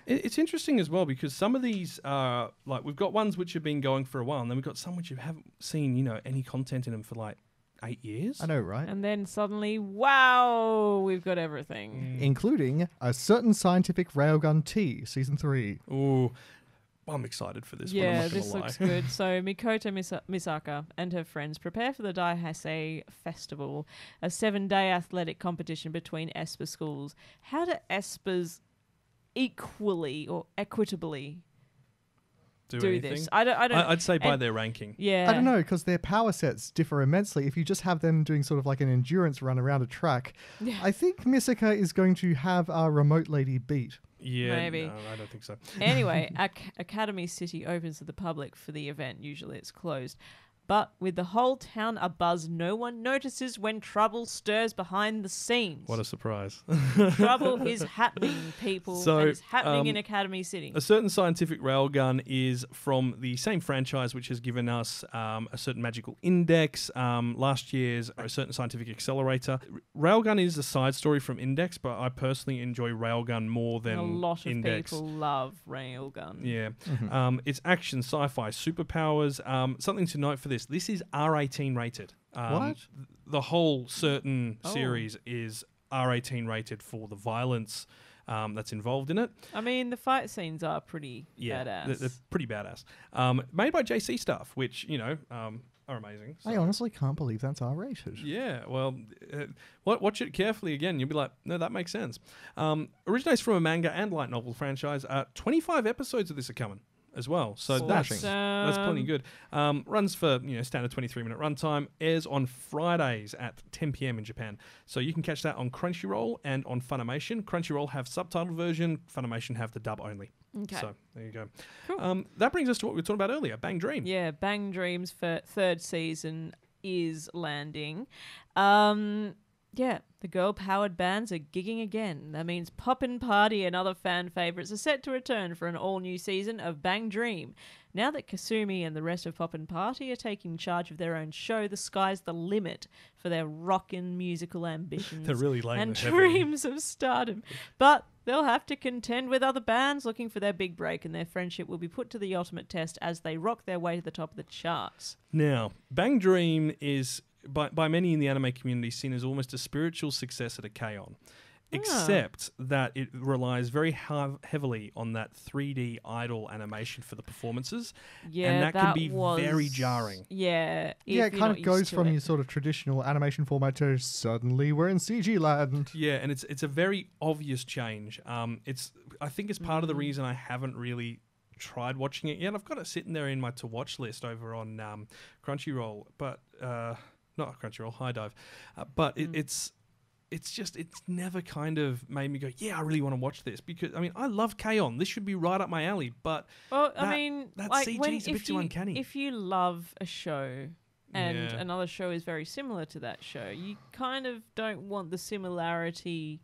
It's interesting as well because some of these are like we've got ones which have been going for a while, and then we've got some which you haven't seen, any content in them for like 8 years. I know, right? And then suddenly, wow, we've got everything. Including a certain scientific Railgun T, Season 3. Ooh, I'm excited for this one. I'm Yeah, not gonna this lie. looks good. So Mikoto Misaka and her friends prepare for the Daihasei Festival, a 7-day athletic competition between Esper schools. How do Espers equally or equitably do anything? this? I don't. I'd say by and- their ranking. Yeah, I don't know, because their power sets differ immensely. If you just have them doing sort of like an endurance run around a track, Yeah. I think Misaka is going to have our remote lady beat. Yeah, Maybe. No, I don't think so. Anyway, Academy City opens to the public for the event. Usually it's closed. But with the whole town abuzz, no one notices when trouble stirs behind the scenes. What a surprise. Trouble is happening, people. So, and it's happening in Academy City. A certain scientific railgun is from the same franchise which has given us a certain magical index, last year's a certain scientific accelerator. Railgun is a side story from Index, but I personally enjoy Railgun more than A lot of Index. people love Railgun. Yeah. It's action, sci-fi, superpowers. Something to note for this. This is R18 rated. What? The whole certain series is R18 rated for the violence that's involved in it. I mean, the fight scenes are pretty badass. They're pretty badass. Made by JC Stuff, which, are amazing. I honestly can't believe that's R-rated. Yeah, well, watch it carefully again. You'll be like, no, that makes sense. Originates from a manga and light novel franchise. 25 episodes of this are coming as well. So that's plenty good. Runs for standard 23-minute runtime. Airs on Fridays at 10 p.m. in Japan. So you can catch that on Crunchyroll and on Funimation. Crunchyroll have subtitled version. Funimation have the dub only. Okay. So there you go. Cool. That brings us to what we were talking about earlier, Bang Dream. Yeah, Bang Dreams for third season is landing. Yeah, the girl-powered bands are gigging again. That means Poppin' Party and other fan favourites are set to return for an all-new season of Bang Dream. Now that Kasumi and the rest of Poppin' Party are taking charge of their own show, the sky's the limit for their rockin' musical ambitions They're really laying and the heavy. dreams of stardom. But they'll have to contend with other bands looking for their big break, and their friendship will be put to the ultimate test as they rock their way to the top of the charts. Now, Bang Dream is, by many in the anime community, seen as almost a spiritual successor to K-On!, except that it relies very heavily on that 3D idol animation for the performances, Yeah, and that can be was very jarring. Yeah, Yeah, if it you're kind not of goes used to from it. your sort of traditional animation format to suddenly we're in CG land. Yeah, and it's a very obvious change. I think it's part of the reason I haven't really tried watching it yet. I've got it sitting there in my to watch list over on Crunchyroll, but not Crunchyroll, High Dive. But it's it's never kind of made me go, yeah, I really want to watch this, because I mean, I love K-On! This should be right up my alley, but well, I mean, that like CG's a bit too uncanny. If you love a show and another show is very similar to that show, you kind of don't want the similarity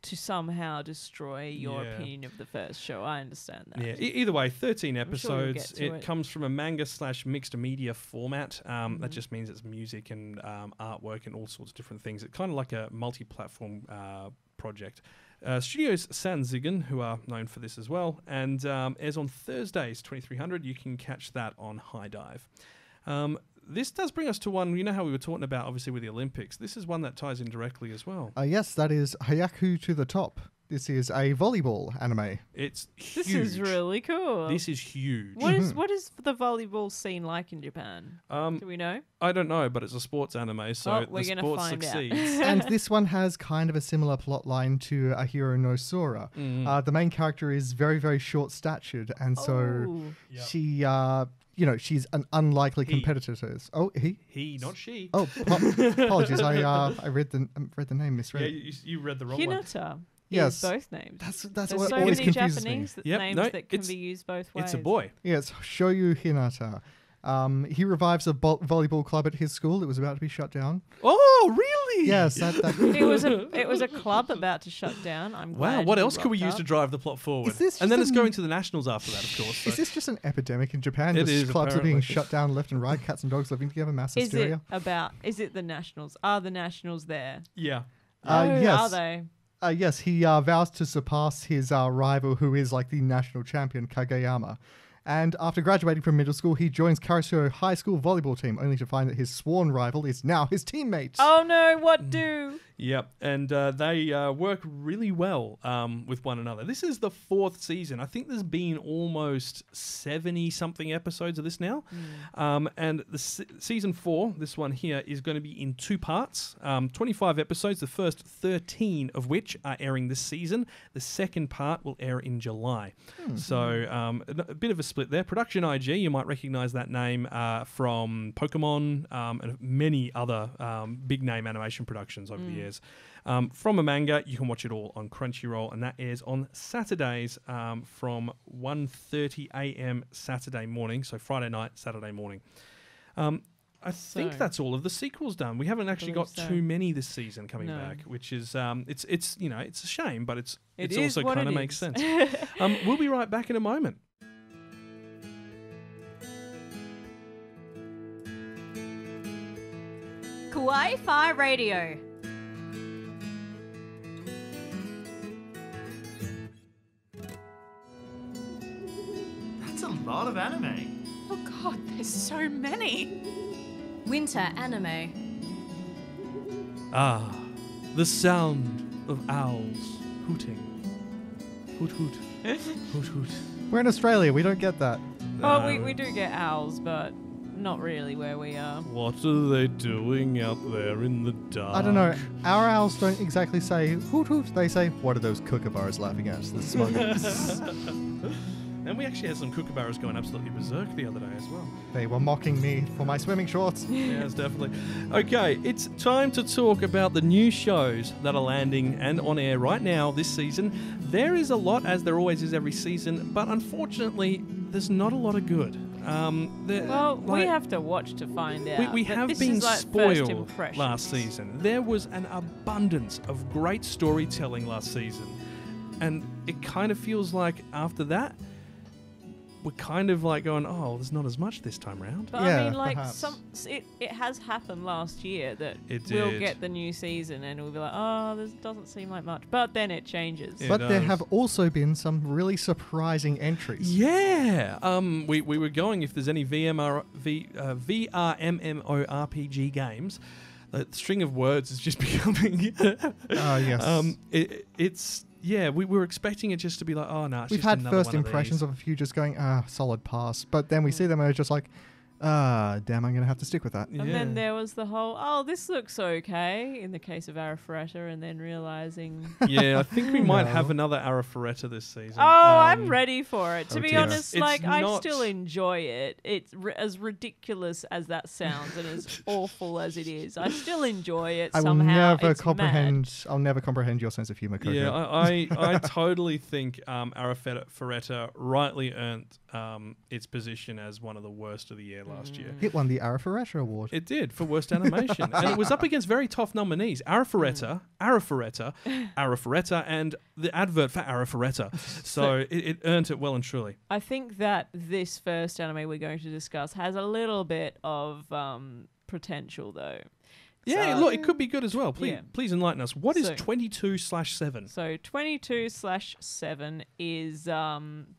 to somehow destroy your opinion of the first show. I understand that. Yeah. Either way, 13 episodes. Sure it comes from a manga/mixed media format. That just means it's music and artwork and all sorts of different things. It's kind of like a multi-platform project. Studios Sanzigen, who are known for this as well, and airs on Thursdays, 2300. You can catch that on High Dive. This does bring us to one, you know how we were talking about, obviously, with the Olympics. This is one that ties in directly as well. Yes, that is Haikyuu to the Top. This is a volleyball anime. It's huge. This is really cool. This is huge. What is the volleyball scene like in Japan? Do we know? I don't know, but it's a sports anime, so we're the gonna sport find out. succeeds. And this one has kind of a similar plot line to Ahiro no Sora. The main character is very, very short-statured, and so she... she's an unlikely competitor to us. Oh, He, not she. Oh, apologies. I read the name misread. Yeah, you read the wrong Hinata. one. Yes, both names. That's There's what so always many confuses Japanese me. names that can be used both ways. It's a boy. Yes, Shoyu Hinata. He revives a volleyball club at his school that was about to be shut down. Oh, really? Yes, it was a club about to shut down. I'm glad. Wow, what you else could we rocked use up. to drive the plot forward? this And then just it's going to the Nationals after that, of course. So. Is this just an epidemic in Japan? It Just is, clubs are being apparently. shut down left and right, cats and dogs living together, mass hysteria. Is it the Nationals? Are the Nationals there? Yeah. Yes. Are they? Yes, he vows to surpass his rival, who is like the national champion, Kageyama. And after graduating from middle school, he joins Karasuo High School volleyball team, only to find that his sworn rival is now his teammate. Oh no, what do? Yep, and they work really well with one another. This is the 4th season. I think there's been almost 70-something episodes of this now. And the season 4, this one here, is going to be in 2 parts. 25 episodes, the first 13 of which are airing this season. The second part will air in July. So a bit of a split there. Production IG, you might recognize that name from Pokemon and many other big-name animation productions over the years. From a manga, you can watch it all on Crunchyroll, and that airs on Saturdays from 1:30 a.m. Saturday morning, so Friday night, Saturday morning. I think that's all of the sequels done. We haven't actually got too many this season coming back, which is it's it's a shame, but it's also kind of makes sense. We'll be right back in a moment. KAWAII-FI Radio. That's a lot of anime. Oh god, there's so many. Winter anime. Ah, the sound of owls hooting. Hoot hoot. Hoot hoot. We're in Australia, we don't get that. Oh, we do get owls, but not really where we are. What are they doing out there in the dark? I don't know. Our owls don't exactly say hoot hoot. They say, what are those kookaburras laughing at? The smugglers. And we actually had some kookaburras going absolutely berserk the other day as well. They were mocking me for my swimming shorts. Yes, definitely. Okay, it's time to talk about the new shows that are landing and on air right now this season. There is a lot, as there always is every season, but unfortunately, there's not a lot of good. We have to watch to find out. We but have this been is like first spoiled impressions. last season. There was an abundance of great storytelling last season. And it kind of feels like after that, we're kind of like going, oh, there's not as much this time around. But Yeah, I mean, like, perhaps. it has happened last year that It we'll did. get the new season and we'll be like, oh, this doesn't seem like much. But then it changes. It But there does. have also been some really surprising entries. Yeah. We were going, if there's any VR MMORPG games, the string of words is just becoming... Yes. It's... Yeah, we were expecting it just to be like, oh, no, it's We've just had another first one impressions of of a few just going, solid pass. But then we see them and it's just like, Damn, I'm going to have to stick with that. And then there was the whole, oh, this looks okay, in the case of Arifureta, and then realizing... Yeah, I think we might have another Arifureta this season. Oh, I'm ready for it. To be dear. honest, It's like, I not- still enjoy it. It's as ridiculous as that sounds and as awful as it is. I still enjoy it I will somehow. never It's comprehend. mad. I'll never comprehend your sense of humor, Coco. Yeah, I totally think Arifureta rightly earned its position as one of the worst of the year last year. It won the Arifureta Award. It did for worst animation, and it was up against very tough nominees: Arifureta, and the advert for Arifureta. So it earned it well and truly. I think that this first anime we're going to discuss has a little bit of potential, though. Yeah, So- look, it could be good as well. Please, Yeah. please enlighten us. What is So- 22/7? So 22/7 is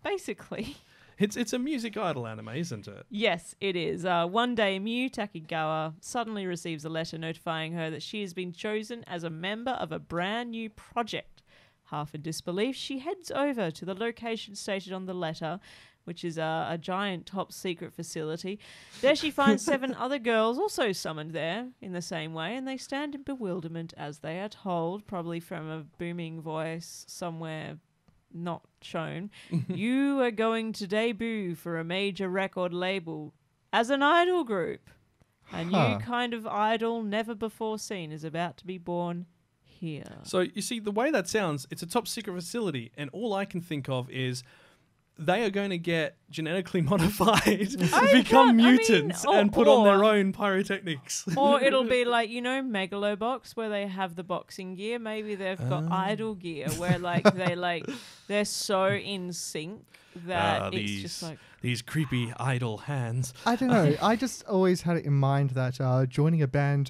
basically... It's a music idol anime, isn't it? Yes, it is. One day, Miyu Takigawa suddenly receives a letter notifying her that she has been chosen as a member of a brand new project. Half in disbelief, she heads over to the location stated on the letter, which is a giant top-secret facility. There she finds 7 other girls also summoned there in the same way, and they stand in bewilderment as they are told, probably from a booming voice somewhere not shown, you are going to debut for a major record label as an idol group. A new kind of idol never before seen is about to be born here. So you see, the way that sounds, it's a top secret facility, and all I can think of is they are going to get genetically modified to become mutants and put on their own pyrotechnics. Or it'll be like, you know, Megalobox, where they have the boxing gear. Maybe they've got idol gear, where they're so in sync that it's just like these creepy idol hands. I don't know. I just always had it in mind that joining a band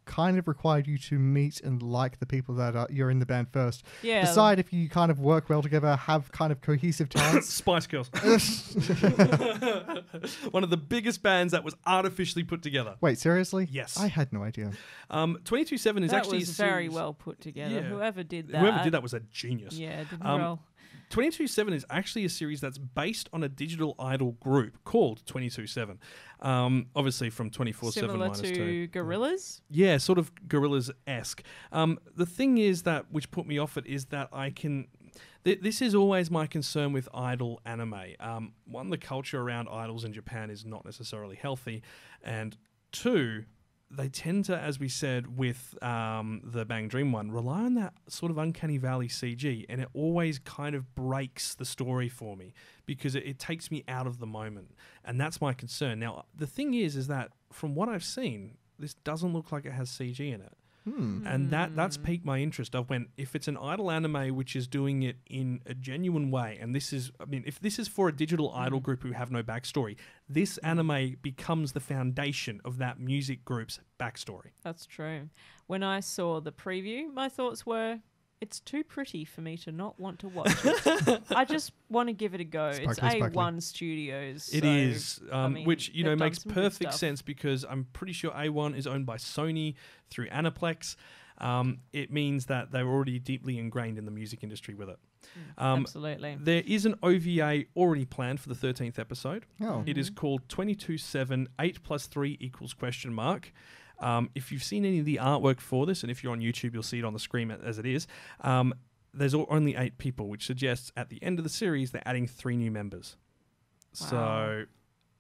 kind of required you to meet and like the people that you're in the band first. Yeah. Decide if you kind of work well together, have kind of cohesive talents. Spice Girls. One of the biggest bands that was artificially put together. Wait, seriously? Yes. I had no idea. 22/7 is that actually was a very series- well put together. Yeah. Whoever did that. Whoever did that was a genius. Yeah, didn't Um, roll. 22/7 is actually a series that's based on a digital idol group called 22/7. Obviously from 24/7 Similar minus to 2. Gorillas. Yeah, sort of Gorillas-esque. The thing is that, which put me off it, is that I can... this is always my concern with idol anime. One, the culture around idols in Japan is not necessarily healthy. And 2, they tend to, as we said with the Bang Dream one, rely on that sort of uncanny valley CG, and it always kind of breaks the story for me because it takes me out of the moment, and that's my concern. Now, the thing is that from what I've seen, this doesn't look like it has CG in it. And that's piqued my interest. I've went, if it's an idol anime which is doing it in a genuine way, and this is, I mean, if this is for a digital idol group who have no backstory, this anime becomes the foundation of that music group's backstory. That's true. When I saw the preview, my thoughts were, it's too pretty for me to not want to watch it. I just want to give it a go. It's Sparkly. A1 Studios. It so, is, I mean, which, you know, they've done makes some good perfect stuff. sense because I'm pretty sure A1 is owned by Sony through Aniplex. It means that they're already deeply ingrained in the music industry with it. Absolutely. There is an OVA already planned for the 13th episode. Oh. It is called 22/7 8 + 3 =? If you've seen any of the artwork for this, and if you're on YouTube, you'll see it on the screen as it is. There's only 8 people, which suggests at the end of the series they're adding 3 new members. Wow. So,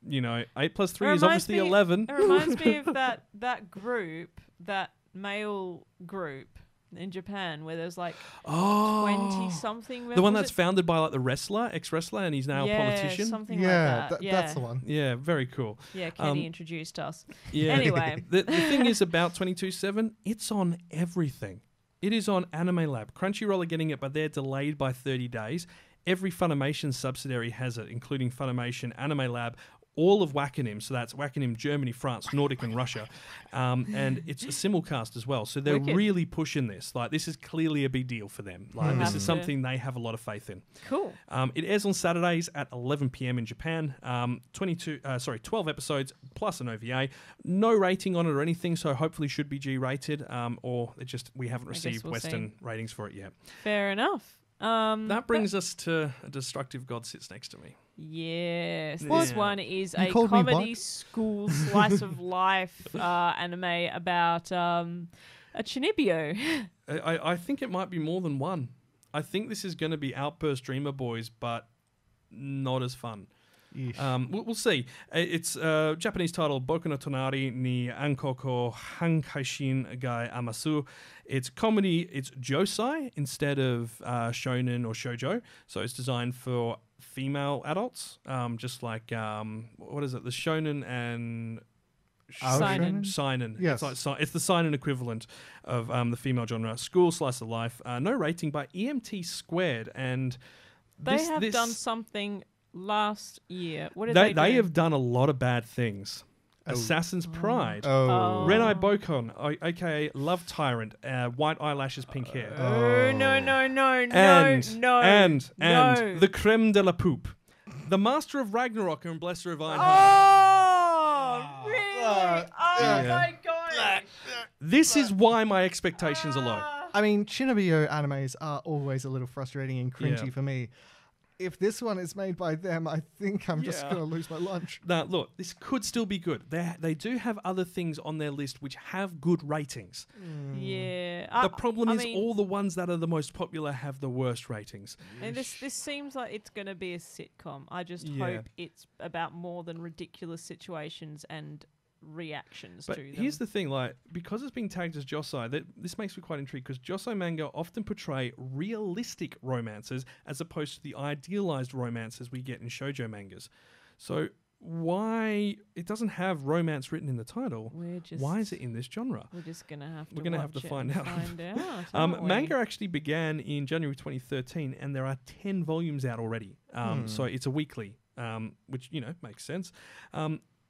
you know, 8 + 3 It is reminds obviously me- 11. It reminds me of that group, that male group in Japan where there's like 20-something. The one that's founded by like the wrestler, ex-wrestler, and he's now a politician. Something Yeah, like that. that's the one. Yeah, very cool. Yeah, Kenny introduced us. Yeah. Anyway. the thing is about 22/7, it's on everything. It is on Anime Lab. Crunchyroll are getting it, but they're delayed by 30 days. Every Funimation subsidiary has it, including Funimation, Anime Lab, all of Wakanim. So that's Wakanim, Germany, France, Nordic, and Russia. And it's a simulcast as well. So they're Wicked. really pushing this. Like, this is clearly a big deal for them. Like, this is something they have a lot of faith in. Cool. It airs on Saturdays at 11 p.m. in Japan. 12 episodes plus an OVA. No rating on it or anything, so hopefully should be G-rated. Or we haven't received we'll Western ratings for it yet. Fair enough. That brings us to A Destructive God Sits Next to Me. Yes, What? this one is You a called me comedy what? school slice of life anime about a Chinibyo. I think it might be more than one. I think this is going to be Outburst Dreamer Boys, but not as fun. We'll see. It's Japanese title Boku no Tonari ni Ankoko Hankaishin Gai Amasu. It's comedy. It's josei instead of shonen or shoujo. So it's designed for female adults. Just like what is it? The shonen and seinen. Yes. It's the seinen equivalent of the female genre. School slice of life. No rating by EMT Squared, and They have done something last year. What did they do? have done a lot of bad things. Assassin's Pride. Oh. Renai Bokon, aka Love Tyrant, white eyelashes, pink hair. Oh, no. And no. the creme de la poop. The Master of Ragnarok and Blesser of Iron Oh, really? Oh, Yeah. my God. This is why my expectations are low. I mean, Chinibyo animes are always a little frustrating and cringy Yeah. for me. If this one is made by them, I think I'm just Yeah. going to lose my lunch. Now, look, this could still be good. They do have other things on their list which have good ratings. Yeah. The problem I is mean, all the ones that are the most popular have the worst ratings. and this seems like it's going to be a sitcom. I just Yeah. hope it's about more than ridiculous situations and reactions But to them. here's the thing, like, because it's being tagged as josei, this makes me quite intrigued because josei manga often portray realistic romances as opposed to the idealized romances we get in shoujo mangas. So why it doesn't have romance written in the title? Why is it in this genre? We're just going to have to We're gonna have to watch it find and out. Find out aren't we? Manga actually began in January 2013, and there are 10 volumes out already. So it's a weekly, which makes sense.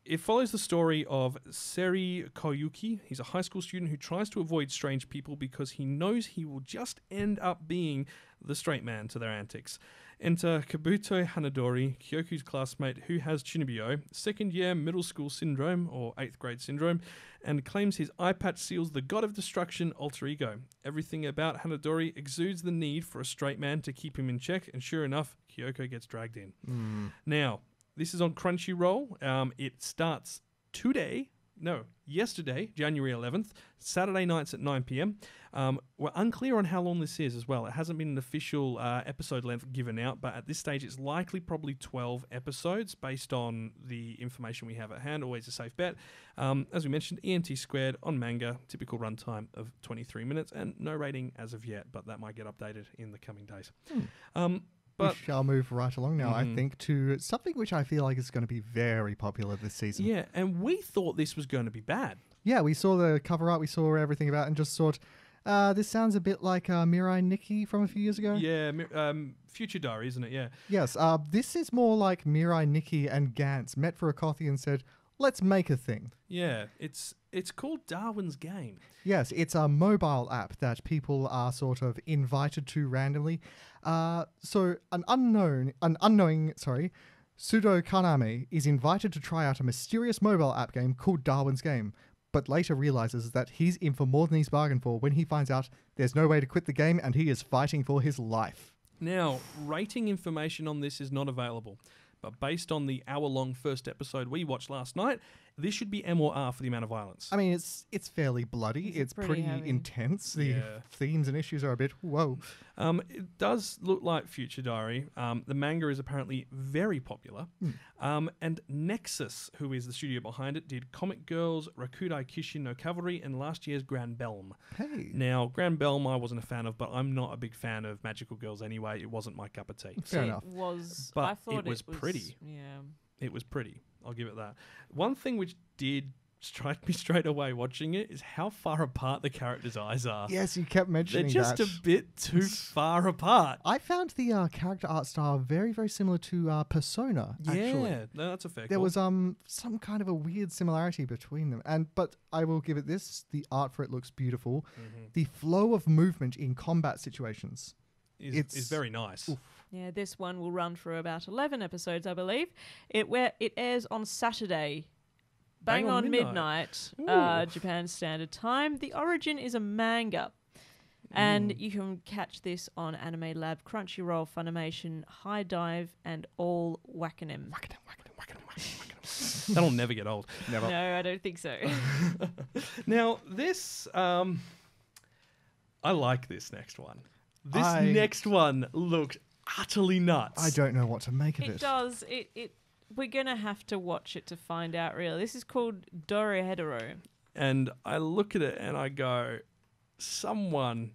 It follows the story of Seri Koyuki. He's a high school student who tries to avoid strange people because he knows he will just end up being the straight man to their antics. Enter Kabuto Hanadori, Kyoku's classmate who has Chinibyo, second year middle school syndrome or 8th grade syndrome, and claims his eye patch seals the god of destruction alter ego. Everything about Hanadori exudes the need for a straight man to keep him in check, and sure enough, Kyoko gets dragged in. Now, this is on Crunchyroll. It starts yesterday, January 11th, Saturday nights at 9 p.m. We're unclear on how long this is as well. It hasn't been an official episode length given out, but at this stage it's likely probably 12 episodes based on the information we have at hand. Always a safe bet. As we mentioned, EMT Squared on manga, typical runtime of 23 minutes, and no rating as of yet, but that might get updated in the coming days. We shall move right along now, I think, to something which I feel like is going to be very popular this season. Yeah, and we thought this was going to be bad. Yeah, we saw the cover art, we saw everything about it, and just thought, this sounds a bit like Mirai Nikki from a few years ago. Yeah, Future Diary, isn't it? Yeah. Yes, this is more like Mirai Nikki and Gantz met for a coffee and said, let's make a thing. Yeah, it's called Darwin's Game. Yes, it's a mobile app that people are sort of invited to randomly. So an unknowing Pseudo Kaname is invited to try out a mysterious mobile app game called Darwin's Game, but later realizes that he's in for more than he's bargained for when he finds out there's no way to quit the game and he is fighting for his life. Now, rating information on this is not available, but based on the hour-long first episode we watched last night, this should be M or R for the amount of violence. I mean, it's fairly bloody. It's pretty heavy. intense. The Yeah. themes and issues are a bit whoa. It does look like Future Diary. The manga is apparently very popular. And Nexus, who is the studio behind it, did Comic Girls, Rakudai Kishin no Cavalry, and last year's Grand Belm. Hey. Now, Grand Belm I wasn't a fan of, but I'm not a big fan of magical girls anyway. It wasn't my cup of tea. Fair enough. But I thought it was pretty. Yeah. It was pretty. I'll give it that. One thing which did strike me straight away watching it is how far apart the characters' eyes are. Yes, you kept They're mentioning just that. a bit too far apart. I found the character art style very, very similar to Persona, actually. Yeah, no, that's a fair There call. was some kind of a weird similarity between them. But I will give it this, the art for it looks beautiful. The flow of movement in combat situations. is very nice. Yeah, this one will run for about 11 episodes, I believe. It airs on Saturday. Bang on midnight, Ooh. Japan Standard Time. The origin is a manga. And you can catch this on Anime Lab, Crunchyroll, Funimation, High Dive, and all Wakanim. That'll never get old. Never. No, I don't think so. Now, this... I like this next one. This I- next one looked utterly nuts. I don't know what to make of it. It does. We're going to have to watch it to find out, really. This is called Dorohedoro. And I look at it and I go, someone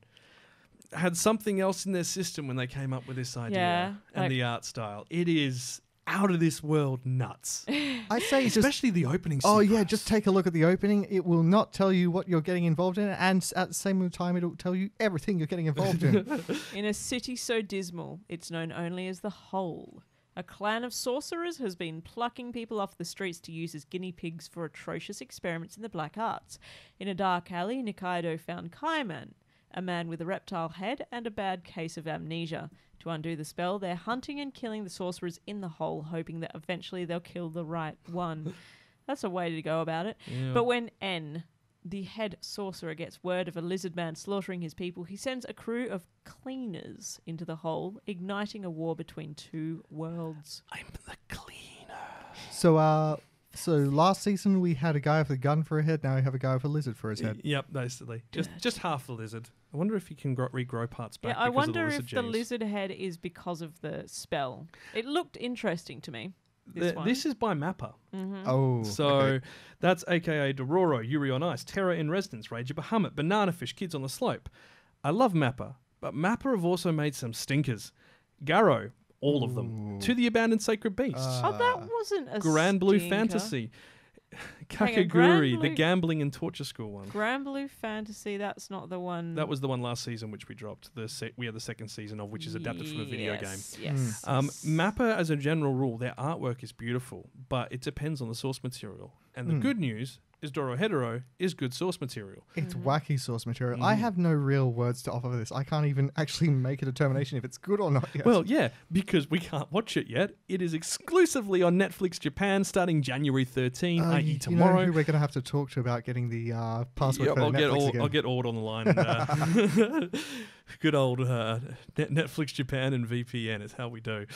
had something else in their system when they came up with this idea Yeah, and like- the art style. It is out of this world nuts. I say just... Especially the opening Oh sequence. yeah, just take a look at the opening. It will not tell you what you're getting involved in, and at the same time, it'll tell you everything you're getting involved in. In a city so dismal, it's known only as the Hole. A clan of sorcerers has been plucking people off the streets to use as guinea pigs for atrocious experiments in the black arts. In a dark alley, Nikaido found Kaiman, a man with a reptile head and a bad case of amnesia. To undo the spell, they're hunting and killing the sorcerers in the Hole, hoping that eventually they'll kill the right one. That's a way to go about it. Yeah. But when N, the head sorcerer, gets word of a lizard man slaughtering his people, he sends a crew of cleaners into the Hole, igniting a war between two worlds. I'm the cleaner. So last season we had a guy with a gun for a head. Now we have a guy with a lizard for his head. Yep, basically. Just half the lizard. I wonder if he can regrow parts back. Yeah, I because of the wonder lizard if the genes. lizard head is because of the spell. It looked interesting to me. This is by Mappa. Oh, So okay. that's aka Dororo, Yuri on Ice, Terror in Residence, Rage of Bahamut, Banana Fish, Kids on the Slope. I love Mappa, but Mappa have also made some stinkers. Garo, all of them. To the Abandoned Sacred Beast. Oh, that wasn't a Grand Blue stinker. Fantasy. Hang on, Kakaguri, Grand the Blue- gambling and torture school one. Grand Blue Fantasy, that's not the one. That was the one last season which we dropped. We had the second season of, which is adapted from a video game. Yes. Mappa, as a general rule, their artwork is beautiful, but it depends on the source material. And the good news is Dorohedoro is good source material. It's wacky source material. I have no real words to offer for this. I can't even actually make a determination if it's good or not yet. Well, yeah, because we can't watch it yet. It is exclusively on Netflix Japan starting January 13, i.e. you tomorrow. know who we're going to have to talk to about getting the password Yep, for Netflix again. I'll get Ord on the line. And, good old Netflix Japan and VPN is how we do.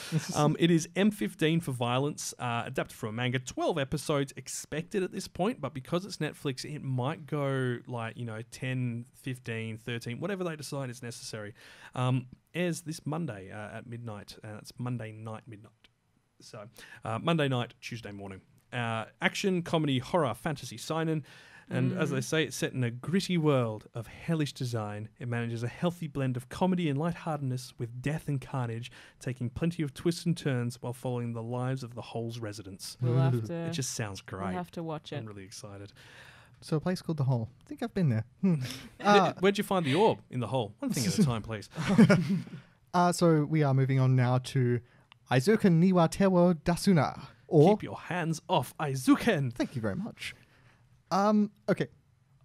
It is M15 for violence, adapted from a manga. 12 episodes expected at this point, but because it's Netflix, it might go 10, 15, 13, whatever they decide is necessary. Airs this Monday at midnight. It's Monday night midnight. So Monday night, Tuesday morning. Action, comedy, horror, fantasy, seinen. And as they say, it's set in a gritty world of hellish design. It manages a healthy blend of comedy and lightheartedness with death and carnage, taking plenty of twists and turns while following the lives of the Hole's residents. We'll have to. It just sounds great. We'll have to watch it. I'm really excited. So a place called The Hole. I think I've been there. Where'd you find the orb in the hole? One thing at a time, please. So we are moving on now to Eizouken niwa tewo dasuna. Or, Keep your hands off Eizouken. thank you very much. Okay,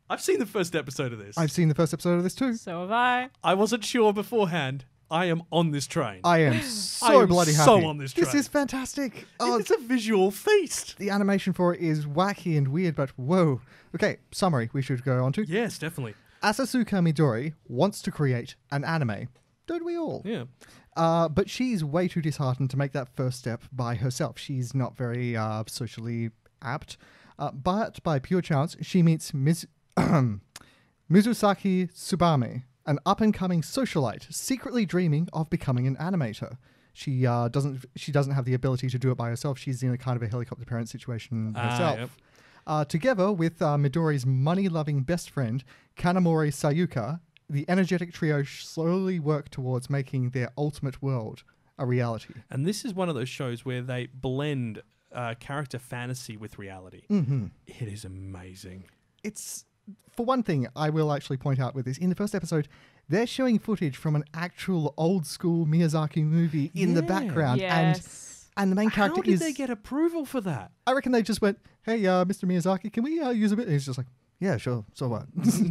I've seen the first episode of this. I've seen the first episode of this too. So have I. I wasn't sure beforehand. I am on this train. I am so am bloody so happy. on this This train. is fantastic. Oh, It's a visual feast. the animation for it is wacky and weird, but whoa. Okay, summary we should go on to. Yes, definitely. Asasuka Midori wants to create an anime. Don't we all? Yeah. But she's way too disheartened to make that first step by herself. She's not very socially apt. But by pure chance, she meets Mizusaki Tsubame, an up-and-coming socialite secretly dreaming of becoming an animator. She doesn't have the ability to do it by herself. She's in a kind of a helicopter parent situation herself. Yep. Together with Midori's money-loving best friend, Kanamori Sayuka, the energetic trio slowly work towards making their ultimate world a reality. And this is one of those shows where they blend character fantasy with reality. Mm-hmm. It is amazing. It's, for one thing, I will actually point out with this, in the first episode, they're showing footage from an actual old-school Miyazaki movie in the Yeah. background. Yes. And the main character How did is... they get approval for that? I reckon they just went, hey, Mr. Miyazaki, can we use a bit? And he's just like, yeah, sure, so what? He's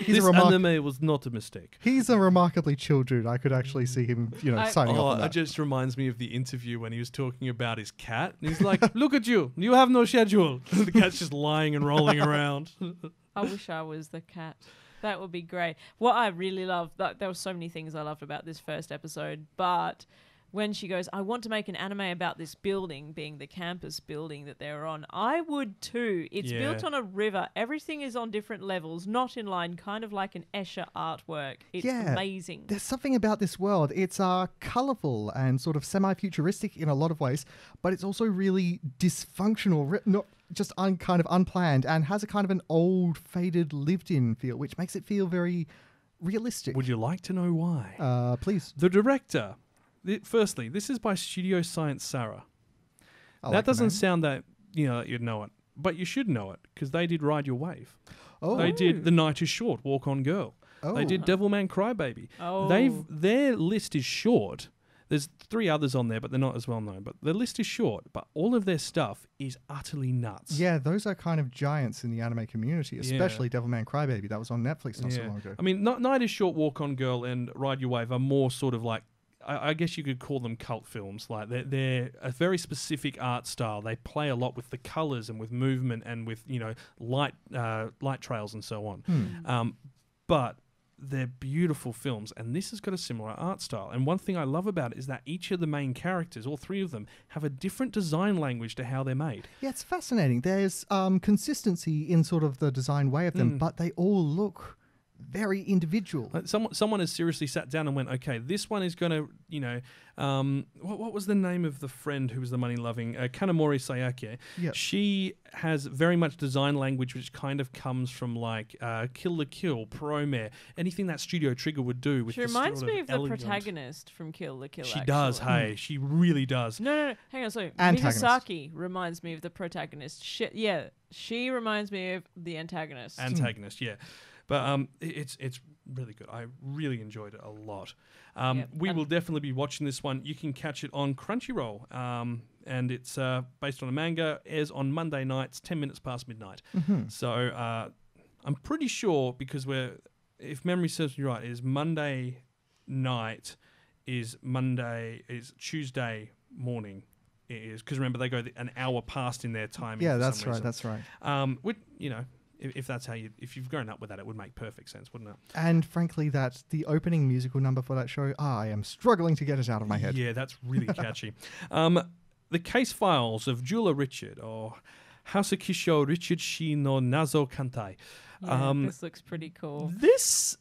This anime was not a mistake. He's a remarkably chill dude. I could actually see him, signing off on It that. just reminds me of the interview when he was talking about his cat. And he's like, look at you. You have no schedule. The cat's just lying and rolling around. I wish I was the cat. That would be great. What I really loved, there were so many things I loved about this first episode, but when she goes, I want to make an anime about this building, being the campus building that they're on, I would too. It's built on a river. Everything is on different levels, not in line, kind of like an Escher artwork. It's amazing. There's something about this world. It's colourful and sort of semi-futuristic in a lot of ways, but it's also really dysfunctional, not just kind of unplanned, and has a kind of an old, faded, lived-in feel, which makes it feel very realistic. Would you like to know why? Please. The director... Firstly, this is by Studio Science Sarah. That doesn't sound that you'd know it, but you should know it because they did Ride Your Wave. Oh, they did The Night Is Short, Walk On Girl. Oh. They did Devilman Crybaby. Oh, their list is short. There's 3 others on there, but they're not as well known. But the list is short, but all of their stuff is utterly nuts. Yeah, those are kind of giants in the anime community, especially Devilman Crybaby. That was on Netflix not so long ago. I mean, Night Is Short, Walk On Girl, and Ride Your Wave are more sort of like, I guess you could call them cult films. Like they're a very specific art style. They play a lot with the colors and with movement and with light trails and so on. But they're beautiful films, and this has got a similar art style. And one thing I love about it is that each of the main characters, all 3 of them, have a different design language to how they're made. Yeah, it's fascinating. There's consistency in sort of the design way of them, but they all look very individual. Someone has seriously sat down and went, okay, this one is going to, what was the name of the friend who was the money-loving? Kanamori Sayake. Yep. She has very much design language which kind of comes from like Kill the Kill, Promare, anything that Studio Trigger would do. With she reminds me of the protagonist from Kill the Kill, She does, hey. She really does. No. Hang on, sorry. Migasaki reminds me of the protagonist. She reminds me of the antagonist. Yeah. But it's really good. I really enjoyed it a lot. We will definitely be watching this one. You can catch it on Crunchyroll, and it's based on a manga. Airs on Monday nights, 10 minutes past midnight. So I'm pretty sure, because if memory serves me right, is Monday night is Tuesday morning. It is, because remember they go an hour past in their time. Yeah, that's right. That's right. If that's how if you've grown up with that, it would make perfect sense, wouldn't it? And frankly, that's the opening musical number for that show. I am struggling to get it out of my head. Yeah, that's really catchy. The Case Files of Jula Richard, or Hasukisho Richard Shi no Nazo Kantai. This looks pretty cool. This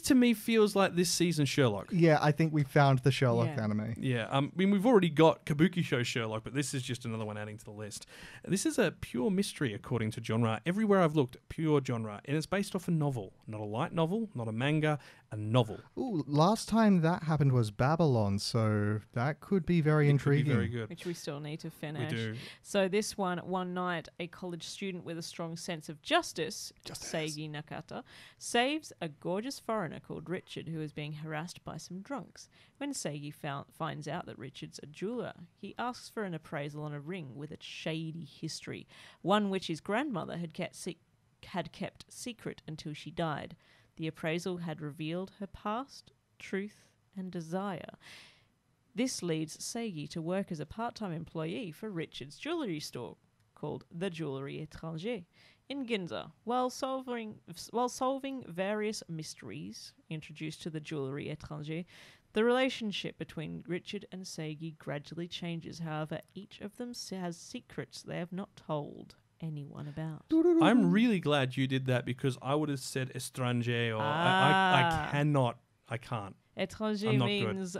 to me feels like this season Sherlock. Yeah, I think we found the Sherlock anime. Yeah, I mean, we've already got Kabuki Show Sherlock, but this is just another one adding to the list. This is a pure mystery according to genre. Everywhere I've looked, pure genre. And it's based off a novel. Not a light novel, not a manga, a novel. Ooh, last time that happened was Babylon, so that could be very intriguing. Could be very good. Which we still need to finish. We do. So this one night, a college student with a strong sense of justice. Seigi Nakata, saves a gorgeous foreigner called Richard who is being harassed by some drunks. When Seigi finds out that Richard's a jeweler, he asks for an appraisal on a ring with a shady history, one which his grandmother had kept secret until she died. The appraisal had revealed her past, truth, and desire. This leads Seigi to work as a part-time employee for Richard's jewellery store, called the Jewellery Étranger, in Ginza, while solving various mysteries introduced to the Jewellery Étranger. The relationship between Richard and Seigi gradually changes. However, each of them has secrets they have not told anyone about. I'm really glad you did that, because I would have said étranger, or I can't. Étranger means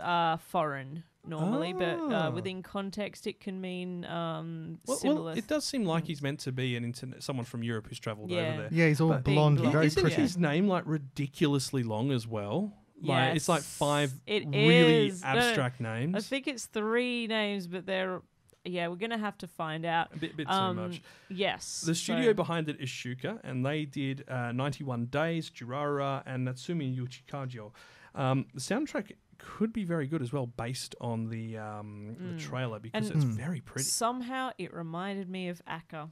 foreign normally, but within context it can mean similar. Well, it does seem like he's meant to be someone from Europe who's travelled over there. Yeah, he's all blonde and very pretty. Isn't his name like ridiculously long as well? Like, yes, it's like 5 it really is. abstract names. I think it's 3 names, but they're... Yeah, we're going to have to find out. A bit too much. Yes. The studio behind it is Shuka, and they did 91 Days, Jurara, and Natsumi Yuchikajo. The soundtrack could be very good as well, based on the trailer, because it's very pretty. Somehow it reminded me of Akka.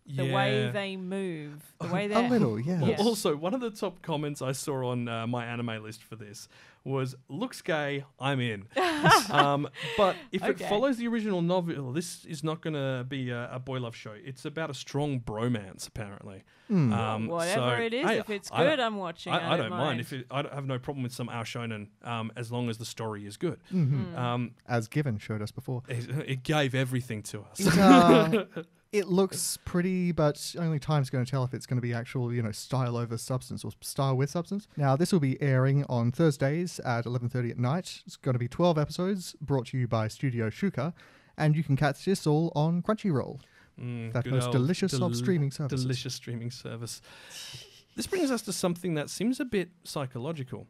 The way they move, the way A they little, yeah. Yes. Also, one of the top comments I saw on my anime list for this was, looks gay, I'm in. But if it Okay. follows the original novel, this is not going to be a boy love show. It's about a strong bromance, apparently. Whatever it is, if it's good, I'm watching. I don't mind. I don't have no problem with some Ao Shonen as long as the story is good. As Given showed us before. It gave everything to us. It looks pretty, but only time's going to tell if it's going to be actual, style over substance or style with substance. Now, this will be airing on Thursdays at 11:30 at night. It's going to be 12 episodes brought to you by Studio Shuka, and you can catch this all on Crunchyroll. That Good most old delicious of streaming services. Delicious streaming service. This brings us to something that seems a bit psychological.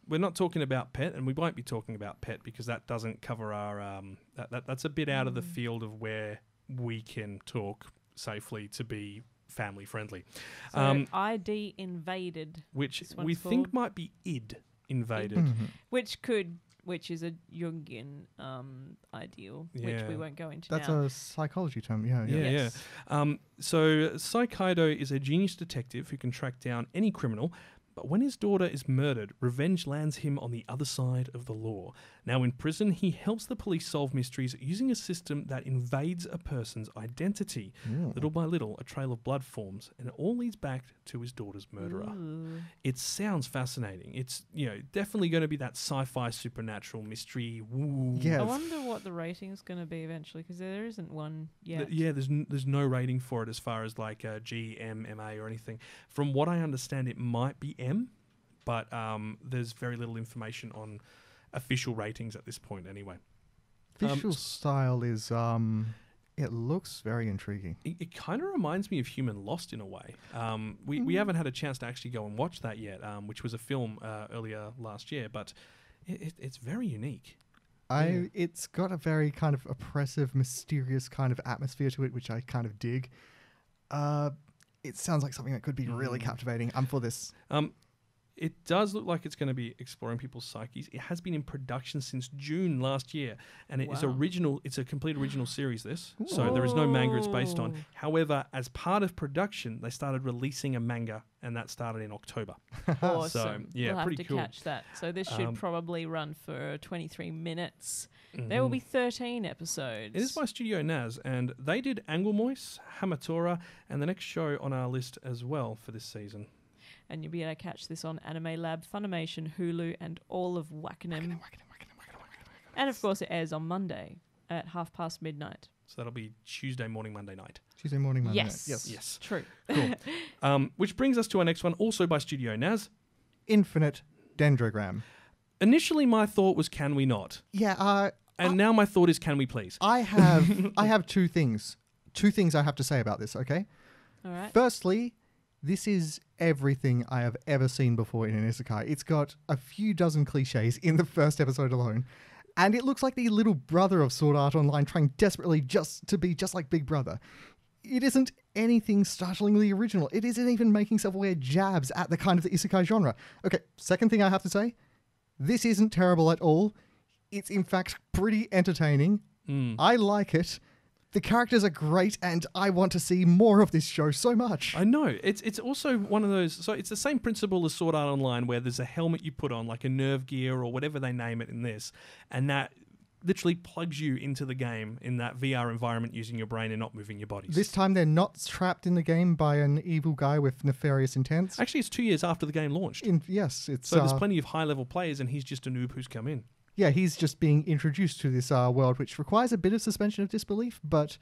We're not talking about pet, and we won't be talking about pet because that doesn't cover our... that's a bit out of the field of where we can talk safely to be family friendly. So ID invaded, Which this one's we think called. might be id invaded. which is a Jungian ideal, which we Yeah. won't go into That's now. a psychology term, yeah. Yes. So Saikaido is a genius detective who can track down any criminal, but when his daughter is murdered, revenge lands him on the other side of the law. Now in prison, he helps the police solve mysteries using a system that invades a person's identity. Little by little, a trail of blood forms, and it all leads back to his daughter's murderer. Ooh. It sounds fascinating. It's definitely going to be that sci-fi supernatural mystery. Woo. Yeah. I wonder what the rating is going to be eventually, because there isn't one yet. There's no rating for it as far as like G, M, MA or anything. From what I understand, it might be M, but there's very little information on official ratings at this point anyway. Visual style is, it looks very intriguing. It kind of reminds me of Human Lost in a way. We haven't had a chance to actually go and watch that yet, which was a film earlier last year, but it's very unique. It's got a very kind of oppressive, mysterious kind of atmosphere to it, which I kind of dig. It sounds like something that could be really captivating. I'm for this. It does look like it's going to be exploring people's psyches. It has been in production since June last year, and it is original. It's a complete original series, this. So there is no manga it's based on. However, as part of production, they started releasing a manga, and that started in October. Awesome. So, yeah, we'll pretty have to cool. catch that. So this should probably run for 23 minutes. There will be 13 episodes. It is by Studio Naz, and they did Anglemois, Hamatora, and the next show on our list as well for this season. And you'll be able to catch this on Anime Lab, Funimation, Hulu, and all of Wakanim. And of course, it airs on Monday at midnight. So that'll be Tuesday morning, Monday night. Tuesday morning, Monday night. Yes. Yes. True. Cool. Which brings us to our next one, also by Studio Naz. Infinite Dendrogram. Initially, my thought was, can we not? Yeah, And now my thought is, can we please? I have two things. Two things I have to say about this, okay? All right. Firstly, this is everything I have ever seen before in an isekai. It's got a few dozen cliches in the first episode alone. And it looks like the little brother of Sword Art Online trying desperately just to be just like Big Brother. It isn't anything startlingly original. It isn't even making self-aware jabs at the kind of the isekai genre. Okay, second thing I have to say, this isn't terrible at all. It's in fact pretty entertaining. I like it. The characters are great, and I want to see more of this show so much. I know. It's also one of those... So it's the same principle as Sword Art Online, where there's a helmet you put on, like a nerve gear or whatever they name it in this, and that literally plugs you into the game in that VR environment using your brain and not moving your bodies. This time they're not trapped in the game by an evil guy with nefarious intents. Actually, it's 2 years after the game launched. Yes, it's... So there's plenty of high-level players, and he's just a noob who's come in. Yeah, he's just being introduced to this world, which requires a bit of suspension of disbelief, but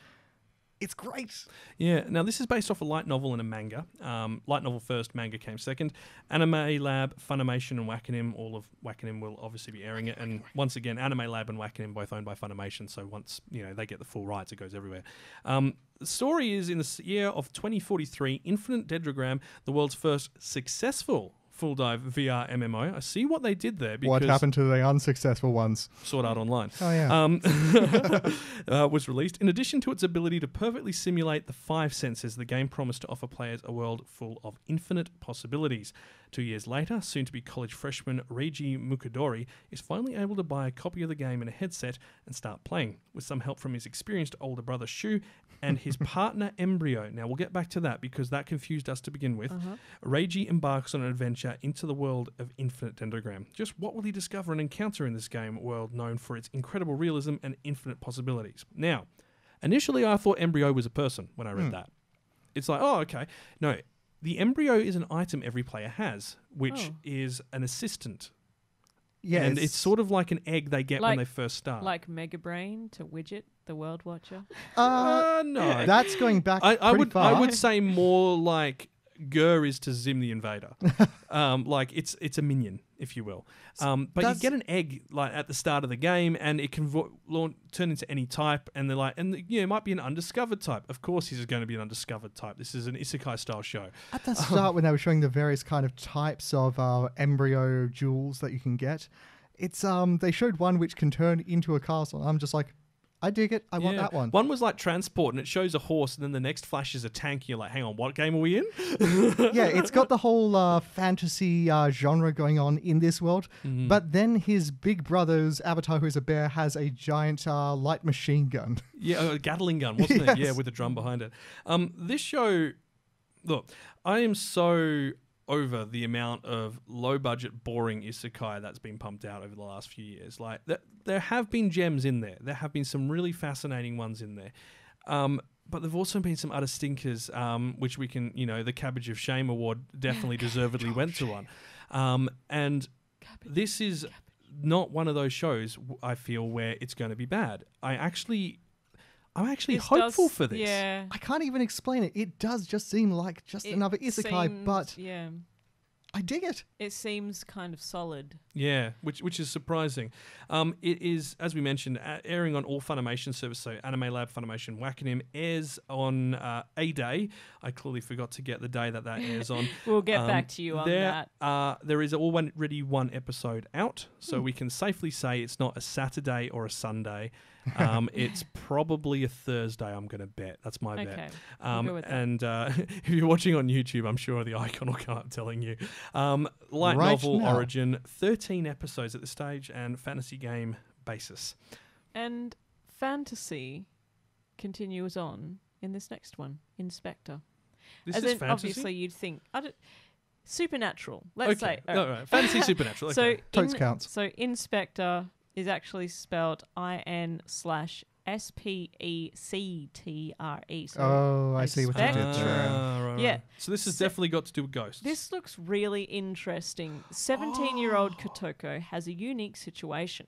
it's great. Yeah, now this is based off a light novel and a manga. Light novel first, manga came second. Anime Lab, Funimation, and Wakanim, all of Wakanim will obviously be airing it. And once again, Anime Lab and Wakanim both owned by Funimation, so once they get the full rights, it goes everywhere. The story is in the year of 2043, Infinite Dendrogram, the world's first successful full dive VR MMO. I see what they did there. Because What happened to the unsuccessful ones? Sword Art Online. Oh, yeah. Was released. In addition to its ability to perfectly simulate the 5 senses, the game promised to offer players a world full of infinite possibilities. 2 years later, soon-to-be college freshman Reiji Mukadori is finally able to buy a copy of the game and a headset and start playing, with some help from his experienced older brother Shu and his partner Embryo. Now, we'll get back to that because that confused us to begin with. Reiji embarks on an adventure into the world of infinite Dendrogram. Just what will he discover and encounter in this game world known for its incredible realism and infinite possibilities? Now, initially I thought Embryo was a person when I read that. It's like, oh, okay. No, the Embryo is an item every player has, which is an assistant. Yes. And it's sort of like an egg they get when they first start. Like Mega Brain to Widget, the World Watcher? No. That's going back pretty far. I would say more like Gur is to Zim the Invader. Like it's a minion, if you will. But you get an egg like at the start of the game, and it can turn into any type. And they're like, it might be an undiscovered type. Of course, he's going to be an undiscovered type. This is an isekai style show. At the start, when they were showing the various kind of types of embryo jewels that you can get, it's they showed one which can turn into a castle. I'm just like, I dig it. I want that one. One was like transport, and it shows a horse, and then the next flash is a tank. You're like, hang on, what game are we in? Yeah, it's got the whole fantasy genre going on in this world. But then his big brother's avatar, who is a bear, has a giant light machine gun. Yeah, a Gatling gun, wasn't it? Yeah, with a drum behind it. This show, look, I am so over the amount of low-budget, boring isekai that's been pumped out over the last few years. Like, there have been gems in there. There have been some really fascinating ones in there. But there've also been some utter stinkers, which we can, the Cabbage of Shame Award definitely deservedly went to one. And this is not one of those shows, I feel, where it's going to be bad. I'm actually hopeful for this. Yeah. I can't even explain it. It does just seem like another isekai, but I dig it. It seems kind of solid. Yeah, which is surprising. It is, as we mentioned, airing on all Funimation services, so Anime Lab, Funimation, Wakanim, airs on a day. I clearly forgot to get the day that airs on. We'll get back to you on that. There is already one episode out, so we can safely say it's not a Saturday or a Sunday. It's probably a Thursday, I'm going to bet. That's my bet. We'll go with that. And if you're watching on YouTube, I'm sure the icon will come up telling you. Light Right novel now. origin, 13 episodes at this stage, and fantasy game basis. And fantasy continues on in this next one, in Spectre. This As is in, fantasy? obviously, you'd think supernatural. Let's say. No, right. Fantasy supernatural. Okay. Totes counts. So Inspector is actually spelled IN/SPECTRE. So Oh, I see what you did Spectre. there. Right. Yeah. So this has definitely got to do with ghosts. This looks really interesting. 17-year-old Kotoko has a unique situation.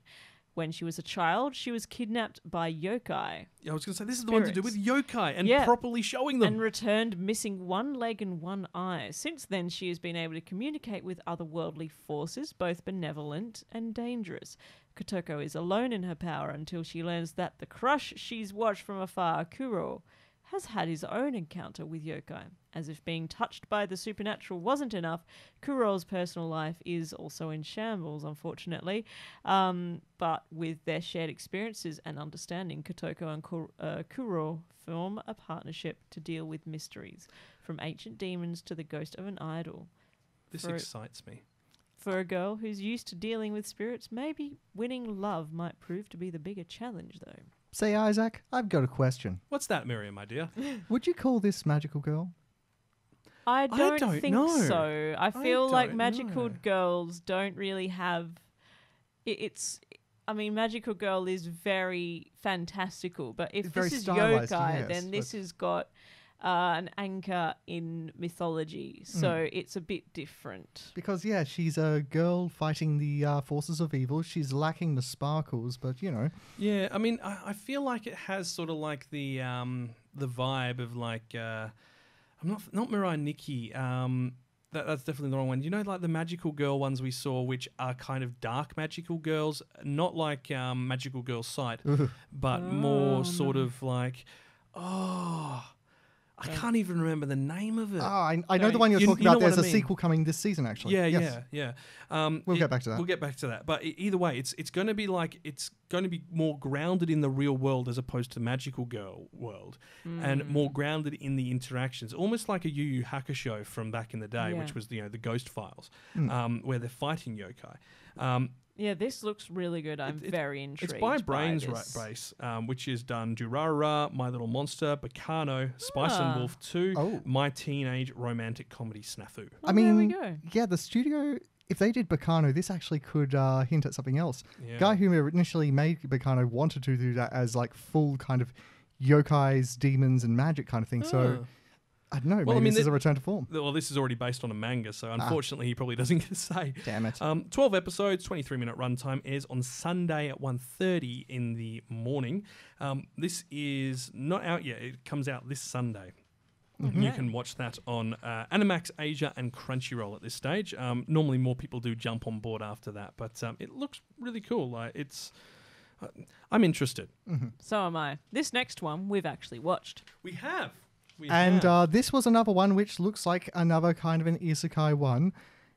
When she was a child, she was kidnapped by yokai I was going to say, this is the one to do with Spirits. yokai and Yeah. properly showing them. and returned missing one leg and one eye. Since then, she has been able to communicate with otherworldly forces, both benevolent and dangerous. Kotoko is alone in her power until she learns that the crush she's watched from afar, Kuro, has had his own encounter with yokai. As if being touched by the supernatural wasn't enough, Kuro's personal life is also in shambles, unfortunately. But with their shared experiences and understanding, Kotoko and Kuro form a partnership to deal with mysteries, from ancient demons to the ghost of an idol. This For- excites me. For a girl who's used to dealing with spirits, maybe winning love might prove to be the bigger challenge, though. Say, Isaac, I've got a question. What's that, Miriam, my dear? Would you call this Magical Girl? I don't think know. so. I feel like don't magical know. girls don't really have. I mean, magical girl is very fantastical, but if It's very this is stylized, yokai, yes, then this has got an anchor in mythology, so it's a bit different. Because, yeah, she's a girl fighting the forces of evil. She's lacking the sparkles, but, Yeah, I mean, I feel like it has sort of like the vibe of like I'm not Mirai Nikki. That's definitely the wrong one. You know, like the magical girl ones we saw, which are kind of dark magical girls, not like Magical Girl Sight, but more sort of like I can't even remember the name of it. Oh, I know the one you're talking you about. know There's what a I mean. sequel coming this season, actually. Yeah. We'll get back to that. We'll get back to that. But either way, it's going to be more grounded in the real world as opposed to the magical girl world, and more grounded in the interactions, almost like a Yu Yu Hakusho from back in the day, which was the Ghost Files, where they're fighting yokai. Yeah, this looks really good. I'm very intrigued. It's by Brains Base, which has done Durarara, My Little Monster, Bacano, Spice and Wolf 2, My Teenage Romantic Comedy Snafu. I mean, there we go. yeah, the studio, if they did Bacano, this actually could hint at something else. Yeah. Guy who initially made Bacano wanted to do that as like full kind of yokais, demons, and magic kind of thing. So I don't know. Well, maybe this is a return to form. Well, this is already based on a manga, so unfortunately he probably doesn't get a say. Damn it. 12 episodes, 23-minute runtime, airs on Sunday at 1:30 in the morning. This is not out yet. It comes out this Sunday. You can watch that on Animax Asia and Crunchyroll at this stage. Normally more people do jump on board after that, but it looks really cool. I'm interested. So am I. This next one we've actually watched. We have. This was another one which looks like another kind of an isekai one.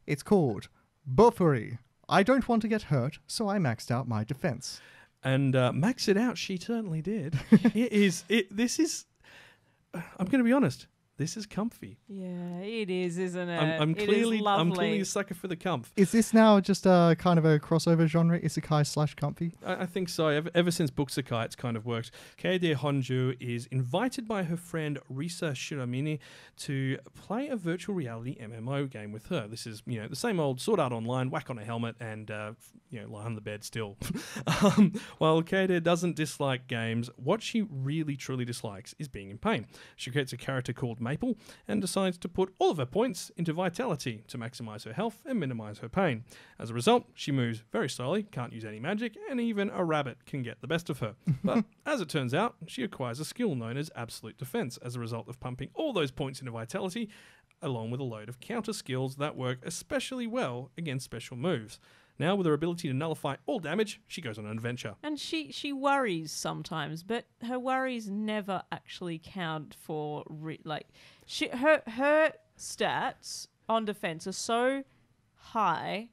It's called BOFURI. I don't want to get hurt, so I maxed out my defense. And max it out, she certainly did. This is, I'm going to be honest, this is comfy. Yeah, it is, isn't it? I'm clearly lovely. a sucker for the comf. Is this now just a kind of a crossover genre, isekai / comfy? I think so. Ever since Booksekai, it's kind of worked. Keide Honju is invited by her friend Risa Shiramini to play a virtual reality MMO game with her. This is, the same old Sword Art Online, whack on a helmet and, lie on the bed still. While Keide doesn't dislike games, what she really truly dislikes is being in pain. She creates a character called Maple and decides to put all of her points into vitality to maximize her health and minimize her pain. As a result, she moves very slowly, can't use any magic, and even a rabbit can get the best of her. But as it turns out, she acquires a skill known as Absolute Defense as a result of pumping all those points into vitality, along with a load of counter skills that work especially well against special moves. Now, with her ability to nullify all damage, she goes on an adventure. And she worries sometimes, but her worries never actually count for her stats on defense are so high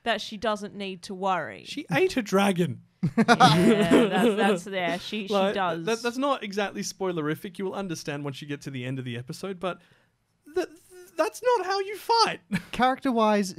that she doesn't need to worry. She ate a dragon. Yeah, that's there. She does. That's not exactly spoilerific. You will understand once you get to the end of the episode, but that's not how you fight. Character-wise,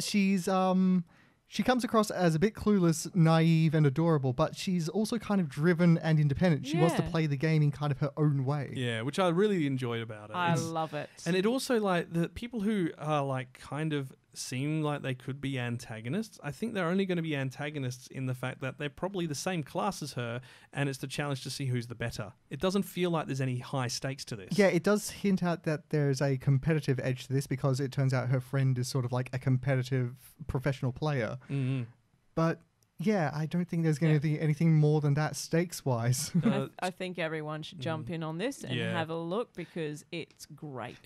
she comes across as a bit clueless, naive, and adorable, but she's also kind of driven and independent. She wants to play the game in kind of her own way. Yeah, which I really enjoyed about it. I love it. And it also, the people who are, kind of seem like they could be antagonists, I think they're only going to be antagonists in the fact that they're probably the same class as her, and it's the challenge to see who's the better. It doesn't feel like there's any high stakes to this. Yeah, it does hint at that there's a competitive edge to this because it turns out her friend is sort of like a competitive professional player. Mm-hmm. But yeah, I don't think there's going to be anything more than that stakes-wise. I think everyone should jump in on this and have a look because it's great.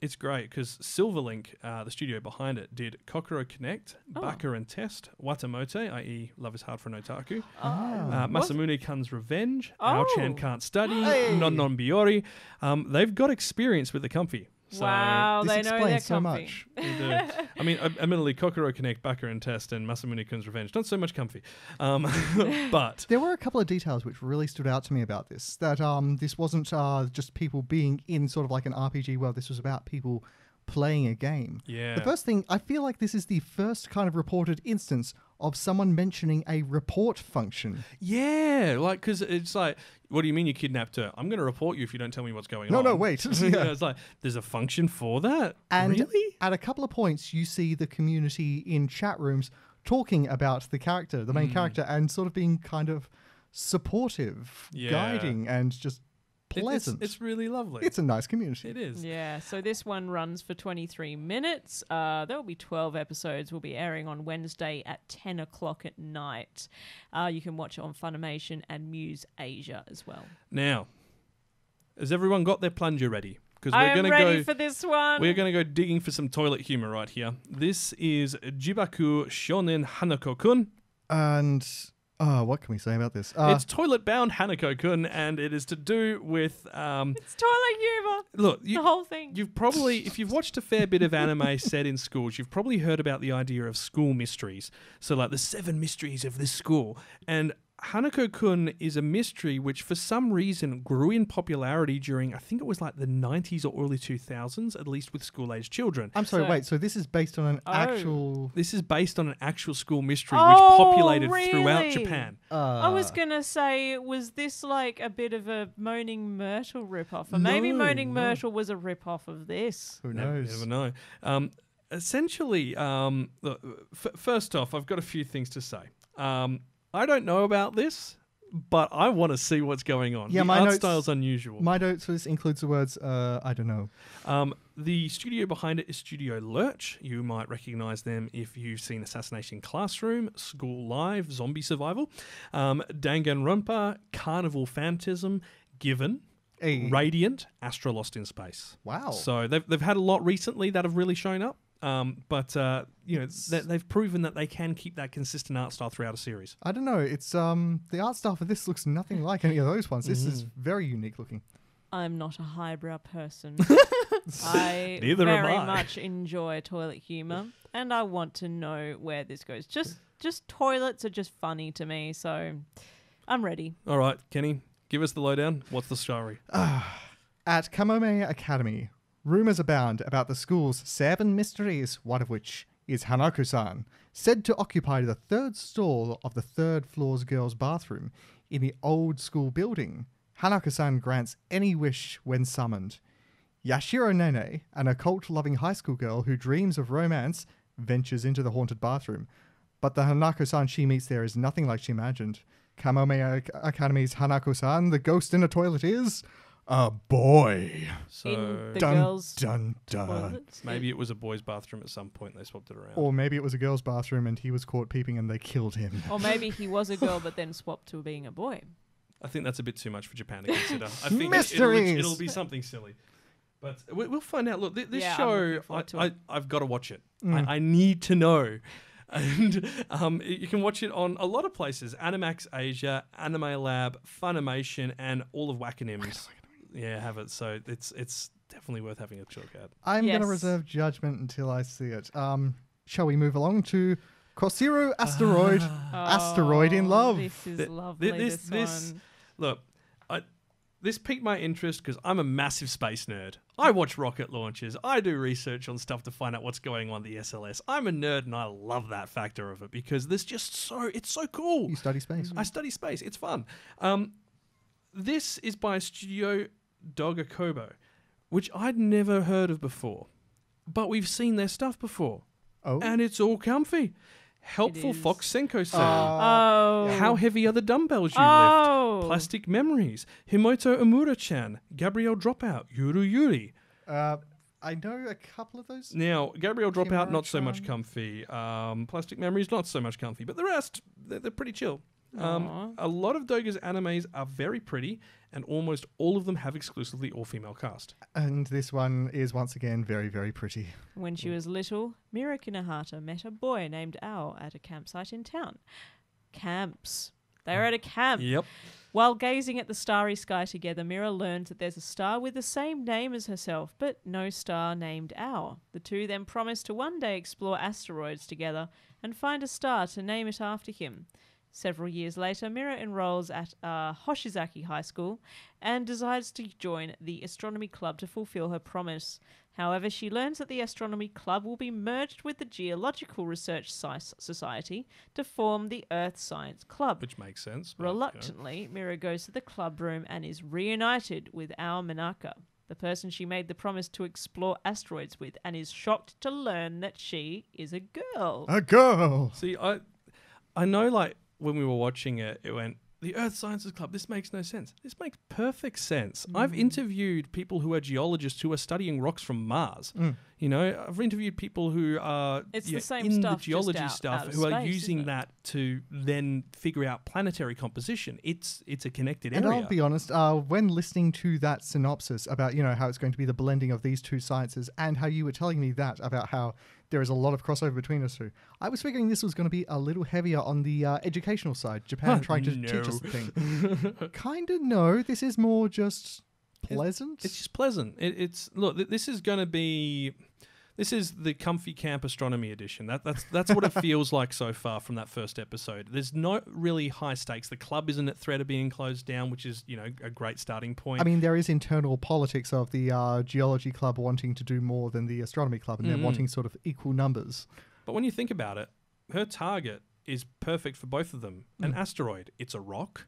It's great because Silverlink, the studio behind it, did Kokoro Connect, Baka and Test, Watamote, i.e. Love is Hard for an Otaku, Masamune-kun's Revenge, Ao-chan Can't Study, Non Non Biori. They've got experience with the comfy. So wow, this they know they're explains so comfy. much. I mean, admittedly, Kokoro Connect, Baka and Test, and Masamune-kun's Revenge, not so much comfy. But there were a couple of details which really stood out to me about this. That this wasn't just people being in sort of like an RPG world. This was about people playing a game. Yeah. The first thing, I feel like this is the first kind of reported instance of someone mentioning a report function. Yeah, because it's like, what do you mean you kidnapped her? I'm going to report you if you don't tell me what's going on. No, wait. Yeah, it's like, there's a function for that? And really? At a couple of points, you see the community in chat rooms talking about the character, the main character, and sort of being kind of supportive, guiding, and just pleasant. It's really lovely. It's a nice community. It is. Yeah, so this one runs for 23 minutes. There will be 12 episodes. Will be airing on Wednesday at 10 o'clock at night. You can watch it on Funimation and Muse Asia as well. Now, has everyone got their plunger ready? Because I'm ready for this one. We're going to go digging for some toilet humor right here. This is Jibaku Shonen Hanako-kun. And What can we say about this? It's toilet-bound Hanako-kun, and it is to do with... It's toilet humor. Look, The whole thing. You've probably, if you've watched a fair bit of anime set in schools, you've probably heard about the idea of school mysteries. So like the 7 mysteries of this school. And Hanako-kun is a mystery which for some reason grew in popularity during, I think it was like the 90s or early 2000s, at least with school-aged children. I'm sorry, wait, so this is based on an actual... This is based on an actual school mystery which populated really? throughout Japan. I was going to say, was this like a bit of a Moaning Myrtle ripoff? Or maybe Moaning Myrtle was a ripoff of this. Who knows? You never know. Essentially, look, first off, I've got a few things to say. I don't know about this, but I want to see what's going on. Yeah, the art style's unusual. My notes for this includes the words, I don't know. The studio behind it is Studio Lurch. You might recognize them if you've seen Assassination Classroom, School Live, Zombie Survival, Danganronpa, Carnival Phantasm, Given, Radiant, Astro Lost in Space. Wow. So they've had a lot recently that have really shown up. But you know, they've proven that they can keep that consistent art style throughout a series. I don't know. It's the art style for this looks nothing like any of those ones. This is very unique looking. I'm not a highbrow person. I Neither am very I. much enjoy toilet humor, and I want to know where this goes. Just toilets are just funny to me, so I'm ready. All right, Kenny, give us the lowdown. What's the story? At Kamome Academy, rumors abound about the school's 7 mysteries, one of which is Hanako-san, said to occupy the 3rd stall of the 3rd floor's girls' bathroom in the old school building. Hanako-san grants any wish when summoned. Yashiro Nene, an occult-loving high school girl who dreams of romance, ventures into the haunted bathroom. But the Hanako-san she meets there is nothing like she imagined. Kamome Academy's Hanako-san, the ghost in a toilet, is... a boy. So In the dun, girls' dun, dun. toilets. maybe it was a boy's bathroom at some point. They swapped it around. Or maybe it was a girl's bathroom and he was caught peeping and they killed him. Or maybe he was a girl but then swapped to being a boy. I think that's a bit too much for Japan to consider. I think Mysteries! it'll be something silly. But we'll find out. Look, this Yeah, I'm show, looking forward to it. I've got to watch it. I need to know. And you can watch it on a lot of places. Animax Asia, Anime Lab, Funimation, and all of Wackanim's. Yeah, have it. So it's definitely worth having a look at. I'm going to Yes. reserve judgment until I see it. Shall we move along to Corsairo Asteroid? Asteroid in Love. This is Th- lovely, this- this one. Look, this piqued my interest because I'm a massive space nerd. I watch rocket launches. I do research on stuff to find out what's going on the SLS. I'm a nerd and I love that factor of it because there's just it's so cool. You study space. I study space. It's fun. This is by Studio Dogakobo, which I'd never heard of before. But we've seen their stuff before. Oh. And it's all comfy. Helpful is. Fox Senko-san. Oh. How heavy are the dumbbells you Oh. lift? Plastic Memories. Himoto Amura-chan. Gabrielle Dropout. Yuru Yuri. I know a couple of those. Now, Gabrielle Dropout, not so much Himura-chan. comfy. Plastic Memories, not so much comfy. But the rest, they're pretty chill. Aw. A lot of Doga's animes are very pretty, and almost all of them have exclusively all-female cast. And this one is once again very, very pretty. When she was little, Mira Kinahata met a boy named Ao at a campsite in town. Camps. They were at a camp. Yep. While gazing at the starry sky together, Mira learns that there's a star with the same name as herself, but no star named Ao. The two then promise to one day explore asteroids together and find a star to name it after him. Several years later, Mira enrolls at Hoshizaki High School and decides to join the astronomy club to fulfill her promise. However, she learns that the astronomy club will be merged with the Geological Research Society to form the Earth Science Club. Which makes sense. but, you know. Reluctantly, Mira goes to the club room and is reunited with Ao Manaka, the person she made the promise to explore asteroids with, and is shocked to learn that she is a girl. A girl! See, I know, like, when we were watching it, it went, the Earth Sciences Club, this makes no sense. This makes perfect sense. I've interviewed people who are geologists who are studying rocks from Mars. You know, I've interviewed people who are It's the same in stuff, the geology just stuff out of who are space, using isn't it? that to then figure out planetary composition. It's a connected And area. I'll be honest, when listening to that synopsis about, how it's going to be the blending of these two sciences and how you were telling me that about how there is a lot of crossover between us two. I was figuring this was going to be a little heavier on the educational side. Japan trying to teach us the thing. Kind of no. This is more just pleasant. It's just pleasant. Look. This is going to be. This is the Comfy Camp Astronomy edition. That's what it feels like so far from that first episode. There's no really high stakes. The club isn't at threat of being closed down, which is, you know, a great starting point. I mean, there is internal politics of the geology club wanting to do more than the astronomy club, and they're wanting sort of equal numbers. But when you think about it, her target is perfect for both of them. An asteroid, it's a rock,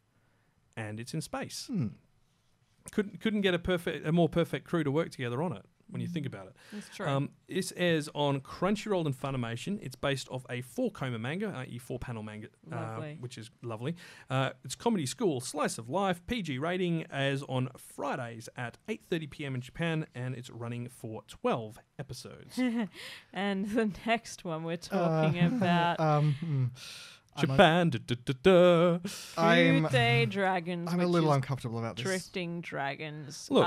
and it's in space. Couldn't get a more perfect crew to work together on it. When you think about it. That's true. This airs on Crunchyroll and Funimation. It's based off a 4-koma manga, i.e. 4-panel manga, which is lovely. It's comedy school, slice of life, PG rating, airs on Fridays at 8:30 p.m. in Japan, and it's running for 12 episodes. And the next one we're talking about... Japan. Two-day dragons. I'm a little uncomfortable about this. Drifting dragons. Look,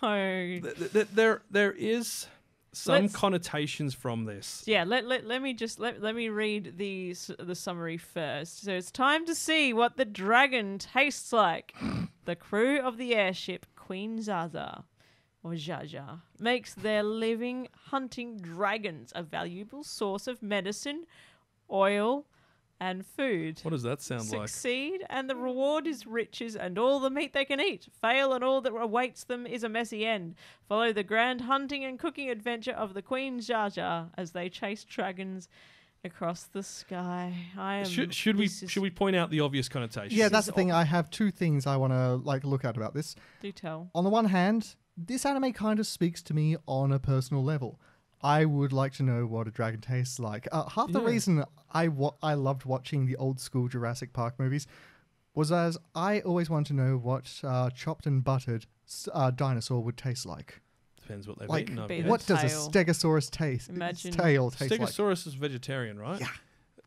there is some connotations from this. Yeah, let me read the summary first. So it's time to see what the dragon tastes like. The crew of the airship Queen Zaza, or Jaja, makes their living hunting dragons a valuable source of medicine, oil, and food. What does that sound like? Succeed, and the reward is riches and all the meat they can eat. Fail, and all that awaits them is a messy end. Follow the grand hunting and cooking adventure of the Queen Jaja as they chase dragons across the sky. Should we point out the obvious connotations? Yeah, that's the thing. I have two things I want to look at about this. Do tell. On the one hand, this anime kind of speaks to me on a personal level. I would like to know what a dragon tastes like. Half the reason I loved watching the old school Jurassic Park movies was as I always wanted to know what chopped and buttered dinosaur would taste like. Depends what they've like, eaten. What does a stegosaurus taste? Imagine tail taste like? Stegosaurus is vegetarian, right? Yeah.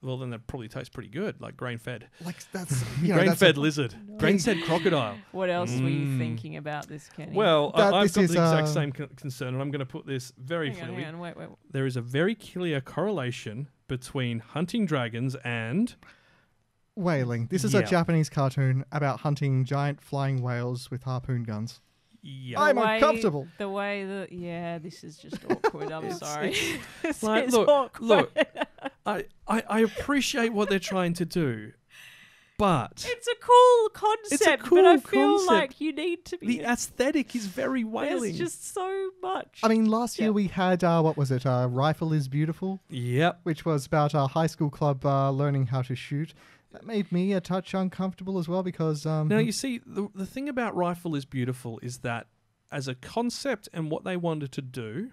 Well, then that probably tastes pretty good, like grain-fed. Like that's grain-fed lizard, grain-fed crocodile. What else were you thinking about this, Kenny? Well, I've got the exact same concern, and I'm going to put this very clearly. Hang on, wait. There is a very clear correlation between hunting dragons and whaling. This is a Japanese cartoon about hunting giant flying whales with harpoon guns. Yeah. I'm uncomfortable. The way that, this is just awkward. I'm sorry. It's look, I appreciate what they're trying to do, but it's a cool concept. But I feel like you need to be. The aesthetic is very whaling. There's just so much. I mean, last year we had what was it? Rifle is Beautiful. Yep. Which was about a high school club learning how to shoot. That made me a touch uncomfortable as well because... now, you see, the thing about Rifle is Beautiful is that as a concept and what they wanted to do,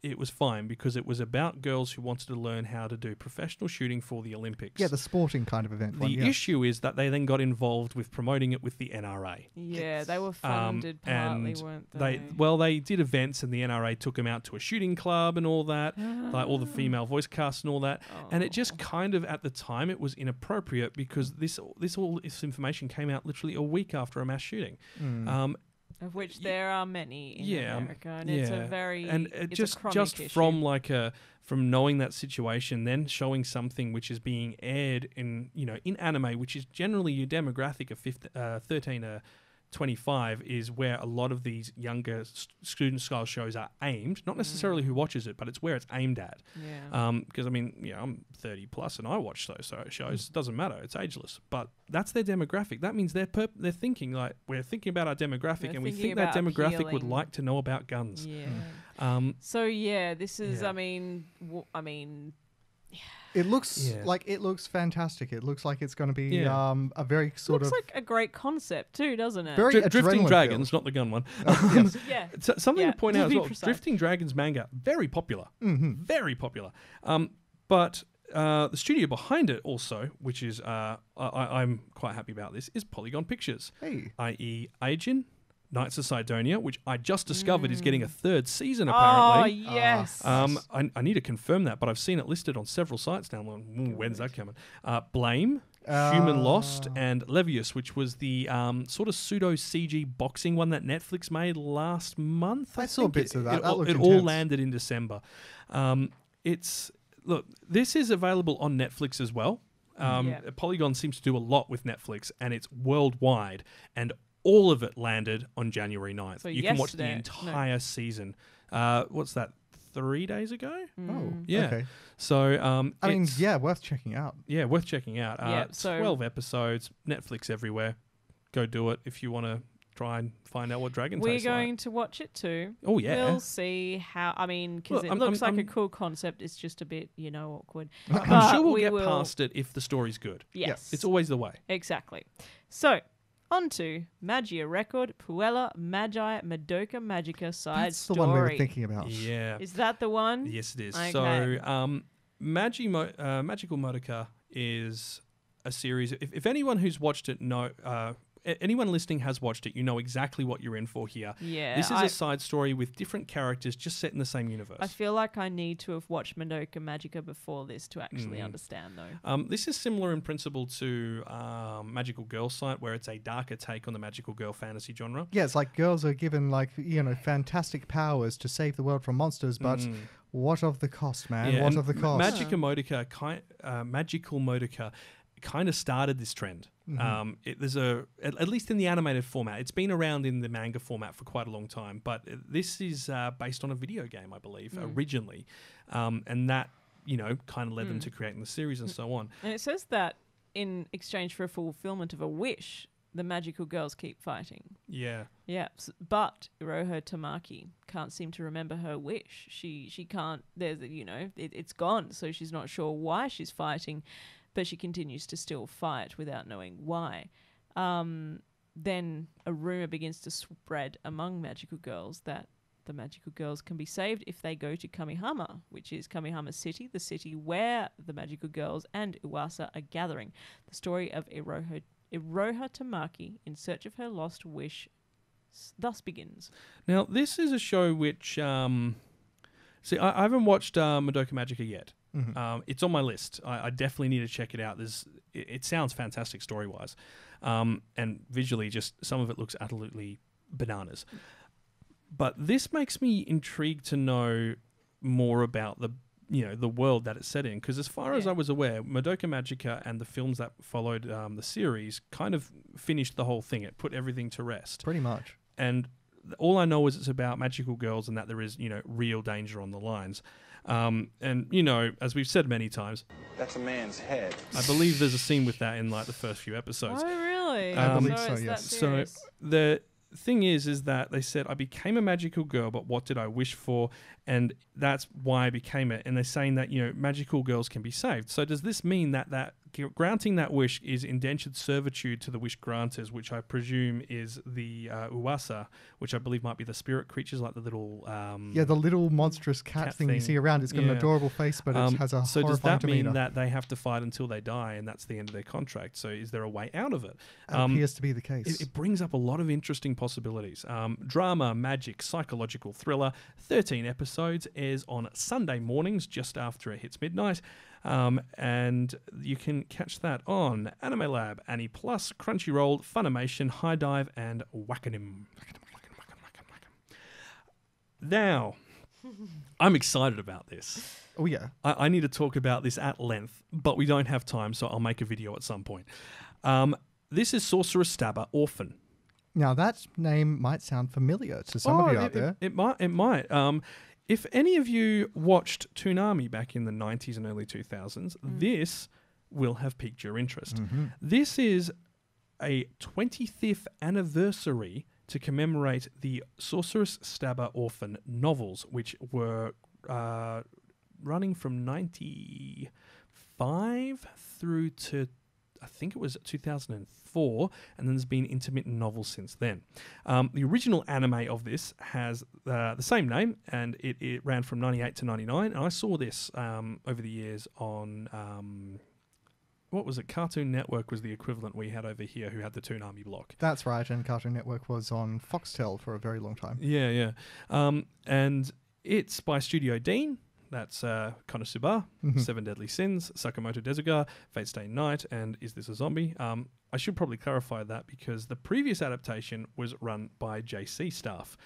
it was fine because it was about girls who wanted to learn how to do professional shooting for the Olympics. Yeah, the sporting kind of event. The issue is that they then got involved with promoting it with the NRA. Yeah, they were funded partly, weren't they? They did events and the NRA took them out to a shooting club and all that, like all the female voice casts and all that. And it just kind of, at the time, it was inappropriate because this information came out literally a week after a mass shooting. Of which there are many in America, and it's a very just issue. from knowing that situation, then showing something which is being aired in anime, which is generally your demographic of 13 to 25, is where a lot of these younger student style shows are aimed. Not necessarily who watches it, but it's where it's aimed at. Yeah. Because I'm 30 plus and I watch those shows. It doesn't matter. It's ageless. But that's their demographic. That means they're thinking like we're thinking about our demographic, and we think that demographic would like to know about guns. Yeah. This is. Yeah. I mean. It looks it looks fantastic. It looks like it's going to be a very sort of... Looks like a great concept too, doesn't it? Very Drifting Dragons, not the gun one. Yeah. Something to point out as well. Precise. Drifting Dragons manga, very popular. Very popular. But the studio behind it also, which is I'm quite happy about this, is Polygon Pictures. Hey. I.e. Aijin, Knights of Sidonia, which I just discovered is getting a third season, apparently. Oh, yes. I need to confirm that, but I've seen it listed on several sites now. When's that coming? Blame Human Lost, and Levius, which was the sort of pseudo CG boxing one that Netflix made last month. I saw think bits of that. That looked it all intense. landed in December. Look, this is available on Netflix as well. Polygon seems to do a lot with Netflix, and it's worldwide, and all of it landed on January 9th. So you can watch the entire season. What's that? 3 days ago? Oh, yeah. okay. So, I mean, yeah, worth checking out. Yeah, worth checking out. So 12 episodes, Netflix everywhere. Go do it if you want to try and find out what Dragon tastes We're like. going to watch it too. Oh, yeah. We'll see how, I mean, because it looks like a cool concept. It's just a bit, awkward. I'm sure we'll get past it if the story's good. Yes. It's always the way. Exactly. So, on to Magia record, Puella, Magi, Madoka, Magica side That's story. the one we were thinking about. Yeah. Is that the one? Yes, it is. Okay. So, Magical Madoka is a series. If anyone who's watched it anyone listening has watched it, you know exactly what you're in for here. Yeah. This is a side story with different characters just set in the same universe. I feel like I need to have watched Madoka Magica before this to actually understand, though. This is similar in principle to Magical Girl Site, where it's a darker take on the magical girl fantasy genre. Yeah, it's like girls are given fantastic powers to save the world from monsters, but what of the cost, man? Yeah, what of the cost? Magical Madoka kind of started this trend. There's at least in the animated format. It's been around in the manga format for quite a long time, but this is based on a video game, I believe, originally, and that kind of led them to creating the series and so on. And it says that in exchange for a fulfillment of a wish, the magical girls keep fighting. Yeah. Yeah, but Iroha Tamaki can't seem to remember her wish. She can't. It's gone, so she's not sure why she's fighting. But she continues to still fight without knowing why. Then a rumor begins to spread among magical girls that the magical girls can be saved if they go to Kamihama, which is Kamihama City, the city where the magical girls and Uwasa are gathering. The story of Iroha Tamaki in search of her lost wish thus begins. Now, this is a show which... I haven't watched Madoka Magica yet. It's on my list. I definitely need to check it out. It sounds fantastic story-wise, and visually, just some of it looks absolutely bananas. But this makes me intrigued to know more about the world that it's set in. Because as far as I was aware, Madoka Magica and the films that followed the series kind of finished the whole thing. It put everything to rest. Pretty much. And all I know is it's about magical girls and that there is, real danger on the lines. And, as we've said many times... That's a man's head. I believe there's a scene with that in, the first few episodes. Oh, really? I believe so, it's yes. that serious. So the thing is that they said, I became a magical girl, but what did I wish for? And that's why I became it. And they're saying that, magical girls can be saved. So does this mean that granting that wish is indentured servitude to the wish granters, which I presume is the Uwasa, which I believe might be the spirit creatures, like the little... the little monstrous cat thing you see around. It's got an adorable face, but it has a so horrifying does that demeanor. mean that they have to fight until they die, and that's the end of their contract? So is there a way out of it? Appears to be the case. It brings up a lot of interesting possibilities. Drama, magic, psychological thriller, 13 episodes, airs on Sunday mornings just after it hits midnight. And you can catch that on Anime Lab, Annie Plus, Crunchyroll, Funimation, High Dive, and Wakanim. Now, I'm excited about this. Oh, yeah. I need to talk about this at length, but we don't have time, so I'll make a video at some point. This is Sorcerous Stabber Orphen. Now, that name might sound familiar to some of you out there. It might. If any of you watched Toonami back in the 90s and early 2000s, this will have piqued your interest. This is a 25th anniversary to commemorate the Sorcerous Stabber Orphen novels, which were running from 95 through to, I think it was 2004, and then there's been intermittent novels since then. The original anime of this has the same name, and it ran from 98 to 99, and I saw this over the years on... what was it? Cartoon Network was the equivalent we had over here, who had the Toonami block. That's right, and Cartoon Network was on Foxtel for a very long time. Yeah. And it's by Studio Dean. That's Konosuba, Seven Deadly Sins, Sakamoto Desuga, Fate Stay Night, and Is This a Zombie? I should probably clarify that because the previous adaptation was run by JC staff.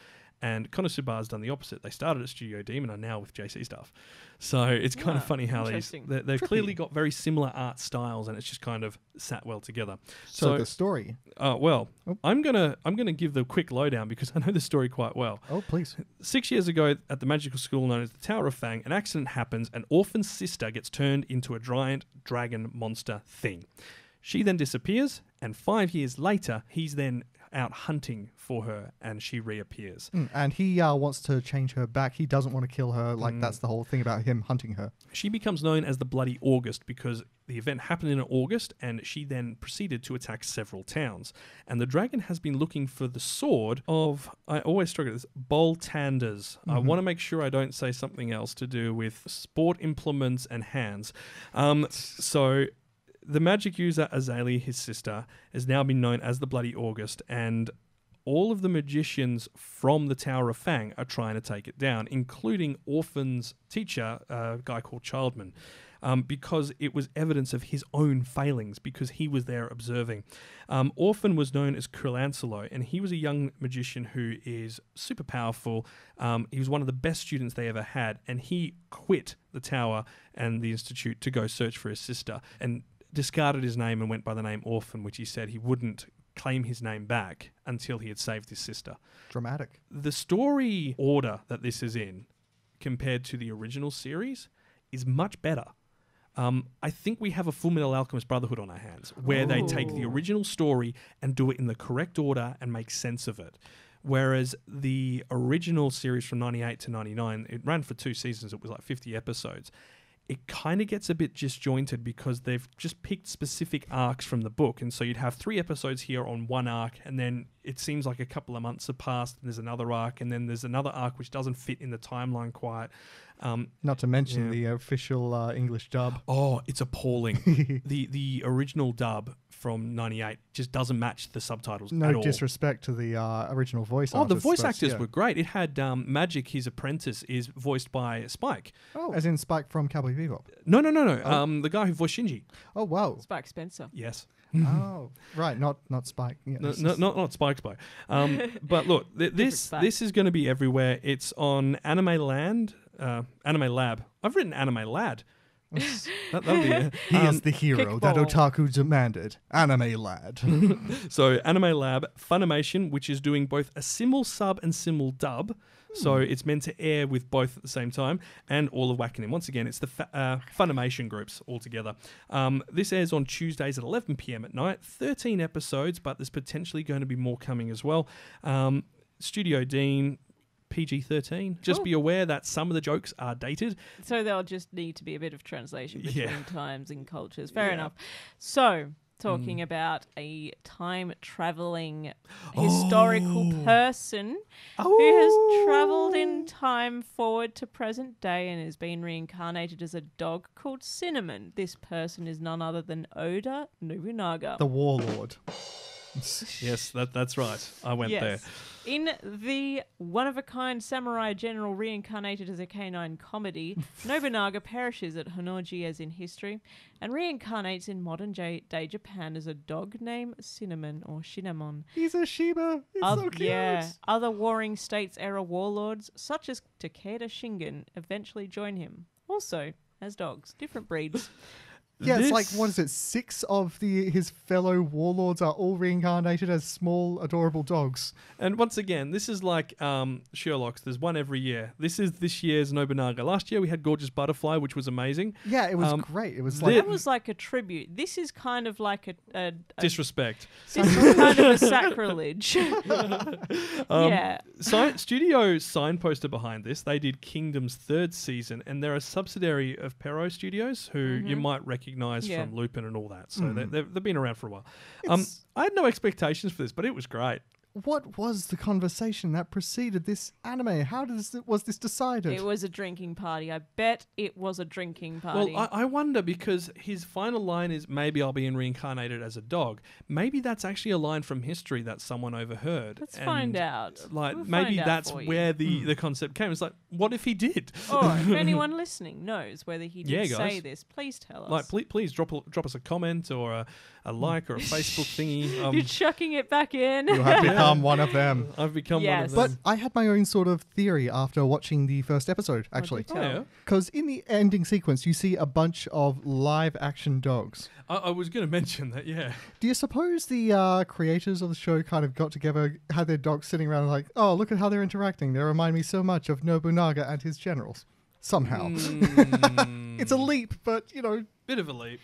And Konosuba has done the opposite. They started at Studio Deem and are now with JC staff. So it's kind of funny how they've clearly got very similar art styles, and it's just kind of sat well together. So the story. I'm gonna give the quick lowdown because I know the story quite well. Oh, please. 6 years ago, at the magical school known as the Tower of Fang, an accident happens. An orphan sister gets turned into a giant dragon monster thing. She then disappears, and 5 years later, he's then out hunting for her, and she reappears. And he wants to change her back. He doesn't want to kill her. That's the whole thing about him hunting her. She becomes known as the Bloody August because the event happened in August, and she then proceeded to attack several towns. And the dragon has been looking for the sword of, I always struggle with this, Boltanders. I want to make sure I don't say something else to do with sport implements and hands. So the magic user Azalea, his sister, has now been known as the Bloody August, and all of the magicians from the Tower of Fang are trying to take it down, including Orphen's teacher, a guy called Childman, because it was evidence of his own failings, because he was there observing. Orphen was known as Kurlanselo, and he was a young magician who is super powerful. He was one of the best students they ever had, and he quit the Tower and the Institute to go search for his sister, and discarded his name and went by the name Orphen, which he said he wouldn't claim his name back until he had saved his sister. Dramatic. The story order that this is in, compared to the original series, is much better. I think we have a Full Metal Alchemist Brotherhood on our hands, where they take the original story and do it in the correct order and make sense of it. Whereas the original series from 98 to 99, it ran for 2 seasons, it was like 50 episodes. It kind of gets a bit disjointed because they've just picked specific arcs from the book. And so you'd have 3 episodes here on one arc, and then it seems like a couple of months have passed, and there's another arc, and then there's another arc which doesn't fit in the timeline quite. Not to mention the official English dub. Oh, it's appalling. The original dub from 98 just doesn't match the subtitles at all. No disrespect to the original voice artists. Oh, the voice actors were great. It had Magic, his apprentice, is voiced by Spike. Oh, as in Spike from Cowboy Bebop? No. Oh. The guy who voiced Shinji. Oh, wow. Spike Spencer. Yes. Oh, right. Not Spike. Yeah, not Spike. But look, this is going to be everywhere. It's on Anime Land, Anime Lab. I've written Anime Lad. That'll be it. He is the hero that Otaku demanded. Anime Lad. So Anime Lab, Funimation, which is doing both a simul sub and simul dub. So it's meant to air with both at the same time, and all of Wakanim. Once again, it's the Funimation groups all together. This airs on Tuesdays at 11 p.m. at night. 13 episodes, but there's potentially going to be more coming as well. Studio Dean, PG-13. Just be aware that some of the jokes are dated. So there'll just need to be a bit of translation between times and cultures. Fair enough. So, talking about a time-traveling historical person who has travelled in time forward to present day and has been reincarnated as a dog called Cinnamon. This person is none other than Oda Nobunaga. The warlord. Yes, that's right. I went there. In the one-of-a-kind samurai general reincarnated as a canine comedy, Nobunaga perishes at Honnoji as in history and reincarnates in modern-day Japan as a dog named Cinnamon or Cinnamon. He's a Shiba. He's so cute. Yeah. Other Warring States-era warlords, such as Takeda Shingen, eventually join him. Also, as dogs. Different breeds. Yeah, it's like, what is it, 6 of his fellow warlords are all reincarnated as small, adorable dogs. And once again, this is like Sherlock's. There's one every year. This is this year's Nobunaga. Last year we had Gorgeous Butterfly, which was amazing. Yeah, it was great. It was like... That was like a tribute. This is kind of like a disrespect. This is kind of a sacrilege. Studio signposted behind this. They did Kingdom's 3rd season, and they're a subsidiary of Pero Studios, who you might recognize from Lupin and all that. So they've been around for a while. I had no expectations for this, but it was great. what was the conversation that preceded this anime? How was this decided? It was a drinking party. I bet it was a drinking party. Well, I wonder, because his final line is, maybe I'll be reincarnated as a dog. Maybe that's actually a line from history that someone overheard. Let's find out. Like, We'll maybe find out that's for you. where the concept came. It's like, what if he did? Or if anyone listening knows whether he did Yeah, say guys. this, please tell us. Like, please drop us a comment or a like or a Facebook thingy. You're chucking it back in. You have become one of them. I've become one Yes. of But them. I had my own sort of theory after watching the first episode, actually. What did you tell? Yeah. Because in the ending sequence, you see a bunch of live action dogs. I was going to mention that, yeah. Do you suppose the creators of the show kind of got together, had their dogs sitting around like, oh, look at how they're interacting. They remind me so much of Nobunaga and his generals. Somehow. It's a leap, but, you know. Bit of a leap.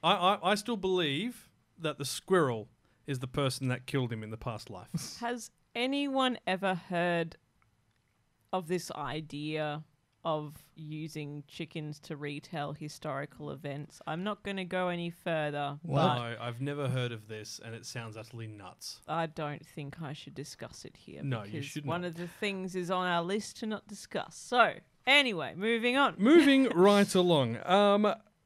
I still believe that the squirrel is the person that killed him in the past life. Has anyone ever heard of this idea of using chickens to retell historical events? I'm not going to go any further, but No, I've never heard of this, and it sounds utterly nuts. I don't think I should discuss it here. No, you because should one not. of the things is on our list to not discuss. So, anyway, moving on. Moving right along.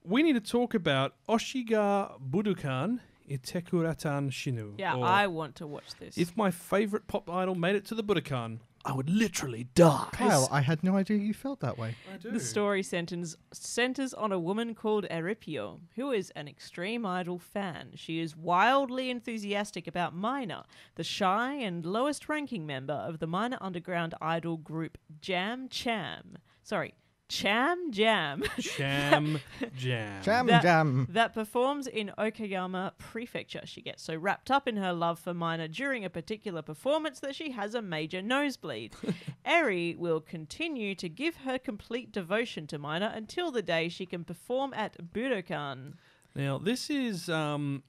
We need to talk about Oshiga Budokan Itekuratan Shinu. Yeah, or I want to watch this. if my favourite pop idol made it to the Budokan, I would literally die. Kyle, I had no idea you felt that way. I do. The story centers on a woman called Eripio, who is an extreme idol fan. She is wildly enthusiastic about Minor, the shy and lowest ranking member of the minor underground idol group Cham Jam. Cham Jam. Jam. That performs in Okayama Prefecture. She gets so wrapped up in her love for Minor during a particular performance that she has a major nosebleed. Eri will continue to give her complete devotion to Minor until the day she can perform at Budokan. Now, this is, and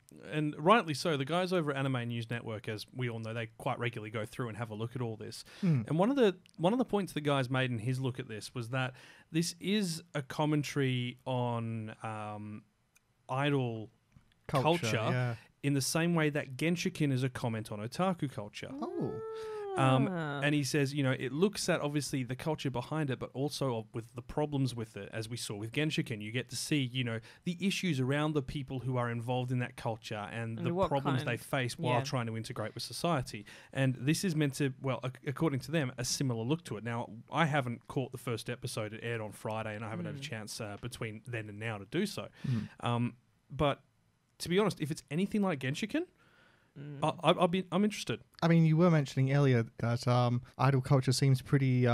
rightly so, the guys over at Anime News Network, as we all know, they quite regularly go through and have a look at all this. And one of the points the guys made in his look at this was that this is a commentary on idol culture Yeah. in the same way that Genshiken is a comment on otaku culture. Oh. And he says, you know, it looks at obviously the culture behind it, but also with the problems with it, as we saw with Genshiken. You get to see, you know, the issues around the people who are involved in that culture and the what problems kind they of- face while yeah. trying to integrate with society. And this is meant to, well, according to them, a similar look to it. Now, I haven't caught the first episode. It aired on Friday, and I haven't had a chance between then and now to do so. But to be honest, if it's anything like Genshiken, I'm interested. I mean, you were mentioning earlier that idol culture seems pretty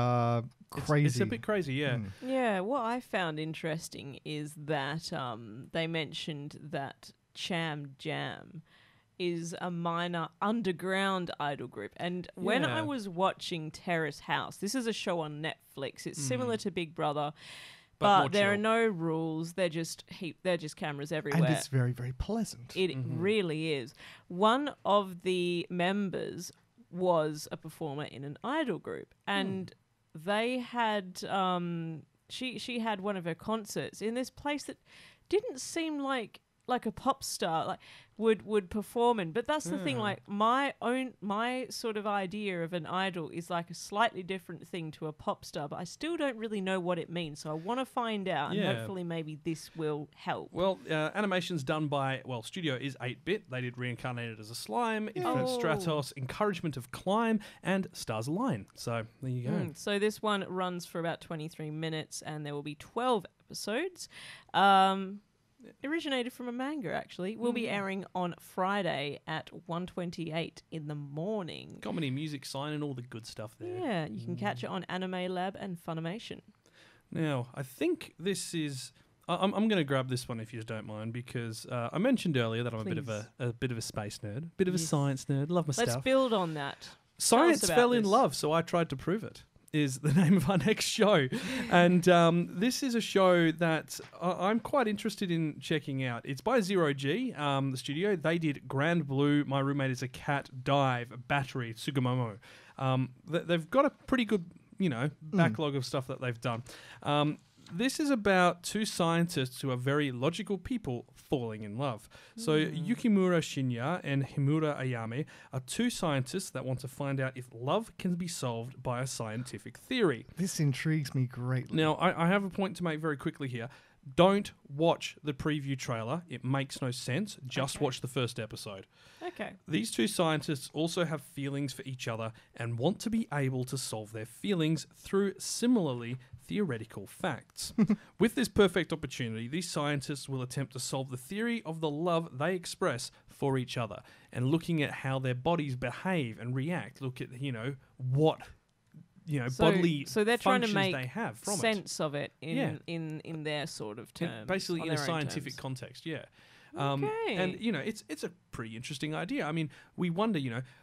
crazy. It's a bit crazy, yeah. Yeah, what I found interesting is that they mentioned that Cham Jam is a minor underground idol group. And when I Yeah. was watching Terrace House, this is a show on Netflix. It's similar to Big Brother, But more but there are chill. no rules. They're just cameras everywhere. And it's very, very pleasant. It really is. One of the members was a performer in an idol group, and they had she had one of her concerts in this place that didn't seem like a pop star would perform in. But that's the thing, like my sort of idea of an idol is like a slightly different thing to a pop star, but I still don't really know what it means, so I want to find out, and Yeah. hopefully maybe this will help. Well, animation's done by, studio is 8-bit. They did Reincarnated as a Slime, Infinite Oh. Stratos, Encouragement of Climb, and Stars Align. So, there you go. So this one runs for about 23 minutes, and there will be 12 episodes. Originated from a manga, actually. Will be airing on Friday at 1:28 in the morning. Comedy, music, sign, and all the good stuff there. Yeah, you can catch it on Anime Lab and Funimation. Now, I think this is... I'm going to grab this one if you don't mind, because I mentioned earlier that I'm a bit of a space nerd, bit of a Yes. science nerd, love my Let's stuff. build on that. Science about fell in this. love, so I tried to prove it, is the name of our next show. And this is a show that I'm quite interested in checking out. It's by Zero G, the studio. They did Grand Blue, My Roommate is a Cat, Dive, Battery, Tsugumomo. They've got a pretty good, backlog of stuff that they've done. this is about two scientists who are very logical people falling in love. So Yukimura Shinya and Himura Ayame are two scientists that want to find out if love can be solved by a scientific theory. This intrigues me greatly. Now, I have a point to make very quickly here. Don't watch the preview trailer. It makes no sense. Just watch the first episode. Okay. These two scientists also have feelings for each other and want to be able to solve their feelings through similarly theoretical facts. With this perfect opportunity, these scientists will attempt to solve the theory of the love they express for each other and looking at how their bodies behave and react. Look at, what bodily so they're trying to functions make they have from sense of it Yeah. in their sort of terms. Basically on in a their own scientific terms. context, yeah. Okay. And it's a pretty interesting idea. I mean, we wonder,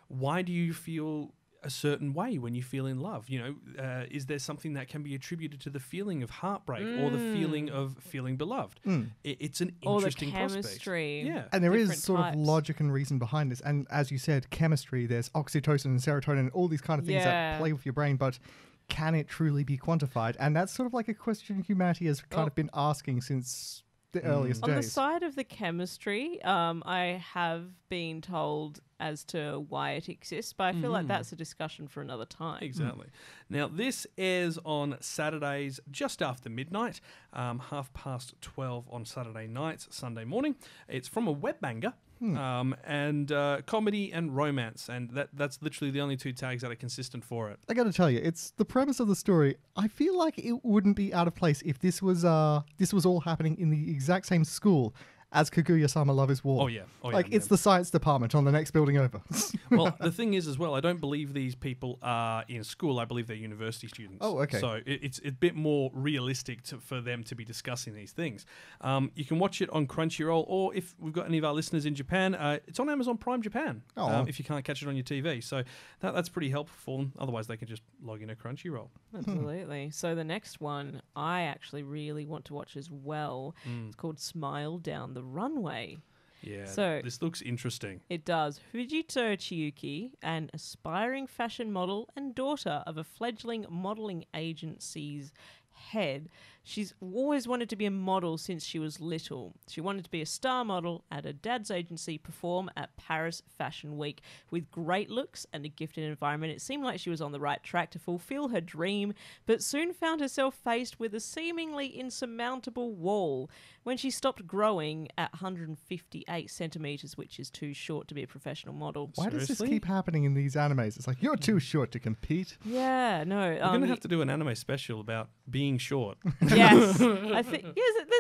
why do you feel a certain way when you feel in love? Is there something that can be attributed to the feeling of heartbreak or the feeling of feeling beloved? It's an Or the interesting prospect. chemistry. Yeah. And there is different sort types. of logic and reason behind this. And as you said, chemistry, there's oxytocin and serotonin and all these kind of things Yeah. that play with your brain, but can it truly be quantified? And that's sort of like a question humanity has kind of been asking since the earliest On the days. side of the chemistry, I have been told as to why it exists, but I feel like that's a discussion for another time. Exactly. Now, this airs on Saturdays just after midnight, 12:30 on Saturday nights, Sunday morning. It's from a web manga. And comedy and romance, and that's literally the only two tags that are consistent for it. I got to tell you, it's the premise of the story. I feel like it wouldn't be out of place if this was all happening in the exact same school as Kaguya-sama Love is War. Oh yeah, It's the science department on the next building over. Well, the thing is as well, I don't believe these people are in school. I believe they're university students. Oh, okay. So it's a bit more realistic for them to be discussing these things. You can watch it on Crunchyroll, or if we've got any of our listeners in Japan, it's on Amazon Prime Japan. If you can't catch it on your TV, so that's pretty helpful for them. Otherwise, they can just log in a Crunchyroll. Absolutely. So the next one I actually really want to watch as well. It's called Smile Down the Runway. Yeah. So this looks interesting. It does. Fujito Chiyuki, an aspiring fashion model and daughter of a fledgling modeling agency's head. She's always wanted to be a model since she was little. She wanted to be a star model at her dad's agency, perform at Paris Fashion Week. With great looks and a gifted environment, it seemed like she was on the right track to fulfill her dream, but soon found herself faced with a seemingly insurmountable wall when she stopped growing at 158 centimeters, which is too short to be a professional model. Why does this Seriously? keep happening in these animes? It's like, you're too short to compete. Yeah, no. We're going to have to do an anime special about being short. Yes, I think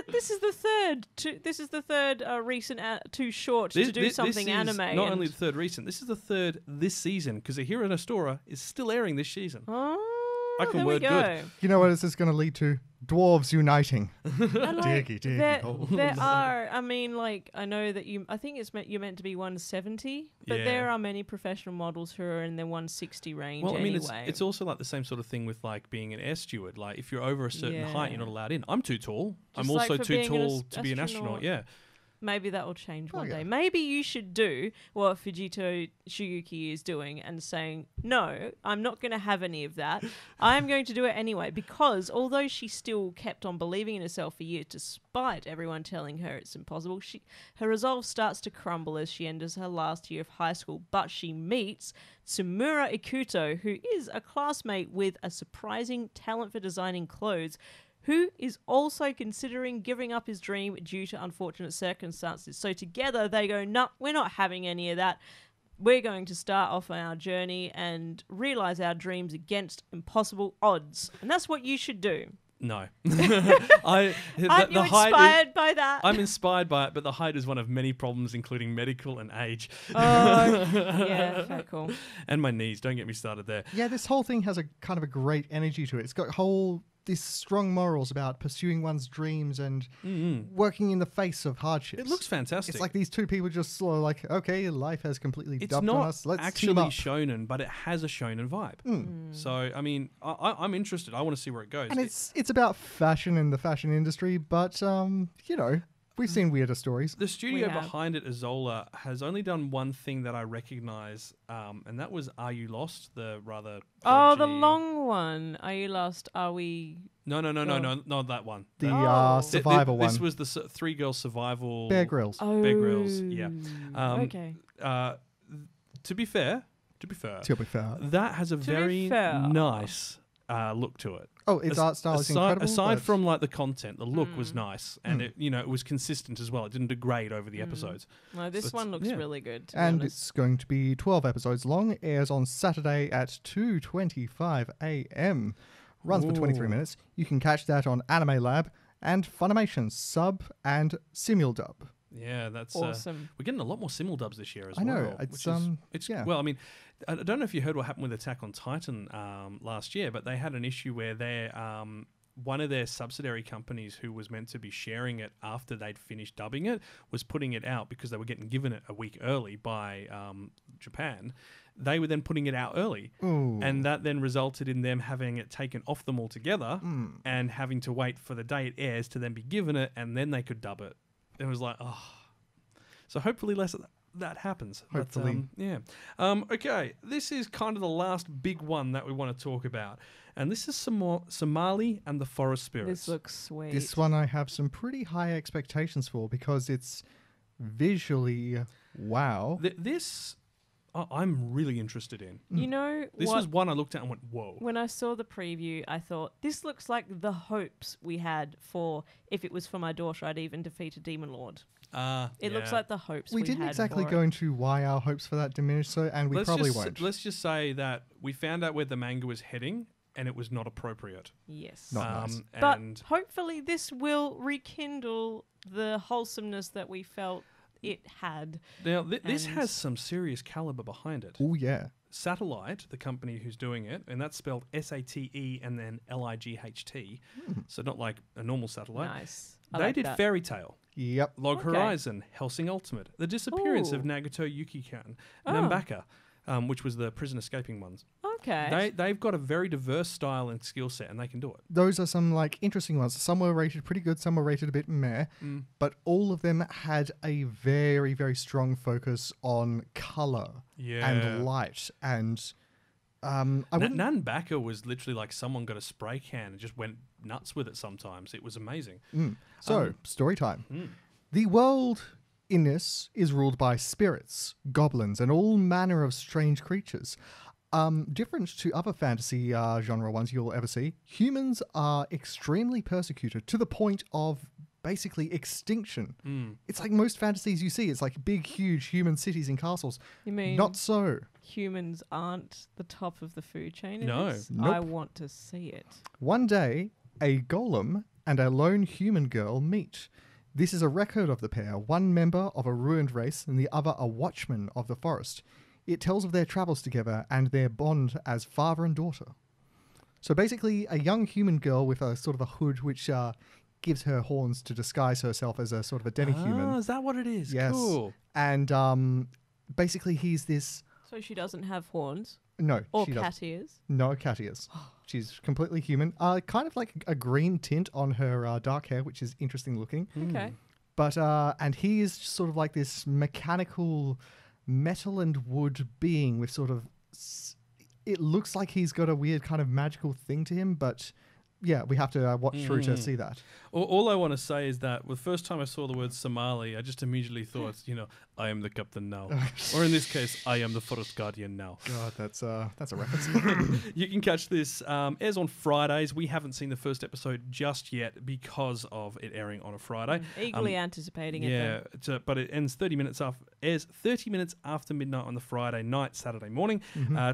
this is the third. This is the third recent too short to do something this is anime. Not only the third recent, this is the third this season because Hero no Stora is still airing this season. I can there word we go. good. You know what this is going to lead to? Dwarves uniting. And, like, Diggy there hole. are. I mean, like I know that I think you're meant to be 170, but Yeah. there are many professional models who are in the 160 range. Well, I mean, anyway. it's also like the same sort of thing with like being an air steward. Like if you're over a certain height, Yeah. you're not allowed in. I'm too tall. Just I'm like also for too being an tall to be an astronaut. astronaut. Yeah. Maybe that will change one yeah. day. Maybe you should do what Fujito Shiyuki is doing and saying, no, I'm not going to have any of that. I'm going to do it anyway. Because although she still kept on believing in herself for years, despite everyone telling her it's impossible, her resolve starts to crumble as she enters her last year of high school. But she meets Tsumura Ikuto, who is a classmate with a surprising talent for designing clothes, who is also considering giving up his dream due to unfortunate circumstances. So together they go, no, we're not having any of that. We're going to start off on our journey and realize our dreams against impossible odds. And that's what you should do. No. Aren't you inspired by that? I'm inspired by it, but the height is one of many problems, including medical and age. Yeah, okay, cool. And my knees. Don't get me started there. Yeah, this whole thing has a kind of a great energy to it. It's got these strong morals about pursuing one's dreams and working in the face of hardships. It looks fantastic. It's like these two people just sort of like, okay, life has completely It's dumped on not us. Let's actually team up. shonen, but it has a shonen vibe. So, I mean, I'm interested. I want to see where it goes. And it's about fashion and the fashion industry, but you know, we've seen weirder stories. The studio have. behind it, Azola, has only done one thing that I recognize, and that was Are You Lost? The rather Oh, the dodgy- long one. Are you lost? Are we... No, not that one. The survival one. This was the 3-girl survival. Bear Grylls. Oh. Bear Grylls, yeah. Okay. To be fair, that has a very fair. nice look to it. Oh, its art style is incredible. Aside from like the content, the look was nice, and it was consistent as well. It didn't degrade over the episodes. No, this one looks really good. To be And honest. it's going to be 12 episodes long. Airs on Saturday at 2:25 a.m. Runs for 23 minutes. You can catch that on Anime Lab and Funimation sub and simuldub. Yeah, that's awesome. We're getting a lot more simuldubs this year as I well. know. It's well, I mean, I don't know if you heard what happened with Attack on Titan last year, but they had an issue where they one of their subsidiary companies who was meant to be sharing it after they'd finished dubbing it was putting it out because they were getting given it a week early by Japan. They were then putting it out early, and that then resulted in them having it taken off them altogether and having to wait for the day it airs to then be given it, and then they could dub it. It was like, oh. So hopefully less of that happens. Hopefully. But, yeah. Okay, this is kind of the last big one that we want to talk about. And this is Somali and the Forest Spirits. This looks sweet. This one I have some pretty high expectations for because it's visually wow. This I'm really interested in. You know, this was one I looked at and went, whoa. When I saw the preview, I thought, this looks like the hopes we had for, if it was for my daughter, I'd even defeat a demon lord. It looks like the hopes we didn't had exactly for go it. into why our hopes for that diminished, and we probably won't. Let's just say that we found out where the manga was heading, and it was not appropriate. Yes. Not nice. But hopefully this will rekindle the wholesomeness that we felt it had. Now, this has some serious caliber behind it. Oh, yeah. Satellite, the company who's doing it, and that's spelled SATE and then LIGHT. So not like a normal satellite. Nice. They did Fairy Tail. Yep. Log Horizon, Hellsing Ultimate, The Disappearance of Nagato Yuki-kan, and Mbaka, which was the prison escaping ones. Okay. They've got a very diverse style and skill set, and they can do it. Those are some interesting ones. Some were rated pretty good, some were rated a bit meh, but all of them had a very, very strong focus on color and light. And Nanbaka was literally like someone got a spray can and just went nuts with it sometimes. It was amazing. So, story time. The world in this is ruled by spirits, goblins, and all manner of strange creatures. Different to other fantasy genre ones you'll ever see, humans are extremely persecuted to the point of basically extinction. It's like most fantasies you see. It's like big, huge human cities and castles. You mean not so? Humans aren't the top of the food chain? No. Nope. I want to see it. One day, a golem and a lone human girl meet. This is a record of the pair, one member of a ruined race and the other a watchman of the forest. It tells of their travels together and their bond as father and daughter. So basically, a young human girl with a sort of a hood which gives her horns to disguise herself as a sort of a demi-human. Is that what it is? Yes. Cool. And basically, he's this... So she doesn't have horns? No, or she cat doesn't. ears? No cat ears. She's completely human. Kind of like a green tint on her dark hair, which is interesting looking. Okay. But and he is sort of like this mechanical metal and wood being with sort of... It looks like he's got a weird kind of magical thing to him, but... Yeah, we have to watch through to see that. All I want to say is that the first time I saw the word Somali, I just immediately thought, I am the captain now. Or in this case, I am the forest guardian now. God, that's a reference. You can catch this. Airs on Fridays. We haven't seen the first episode just yet because of it airing on a Friday. Eagerly anticipating it. Yeah, but it ends 30 minutes after. Airs 30 minutes after midnight on the Friday night, Saturday morning.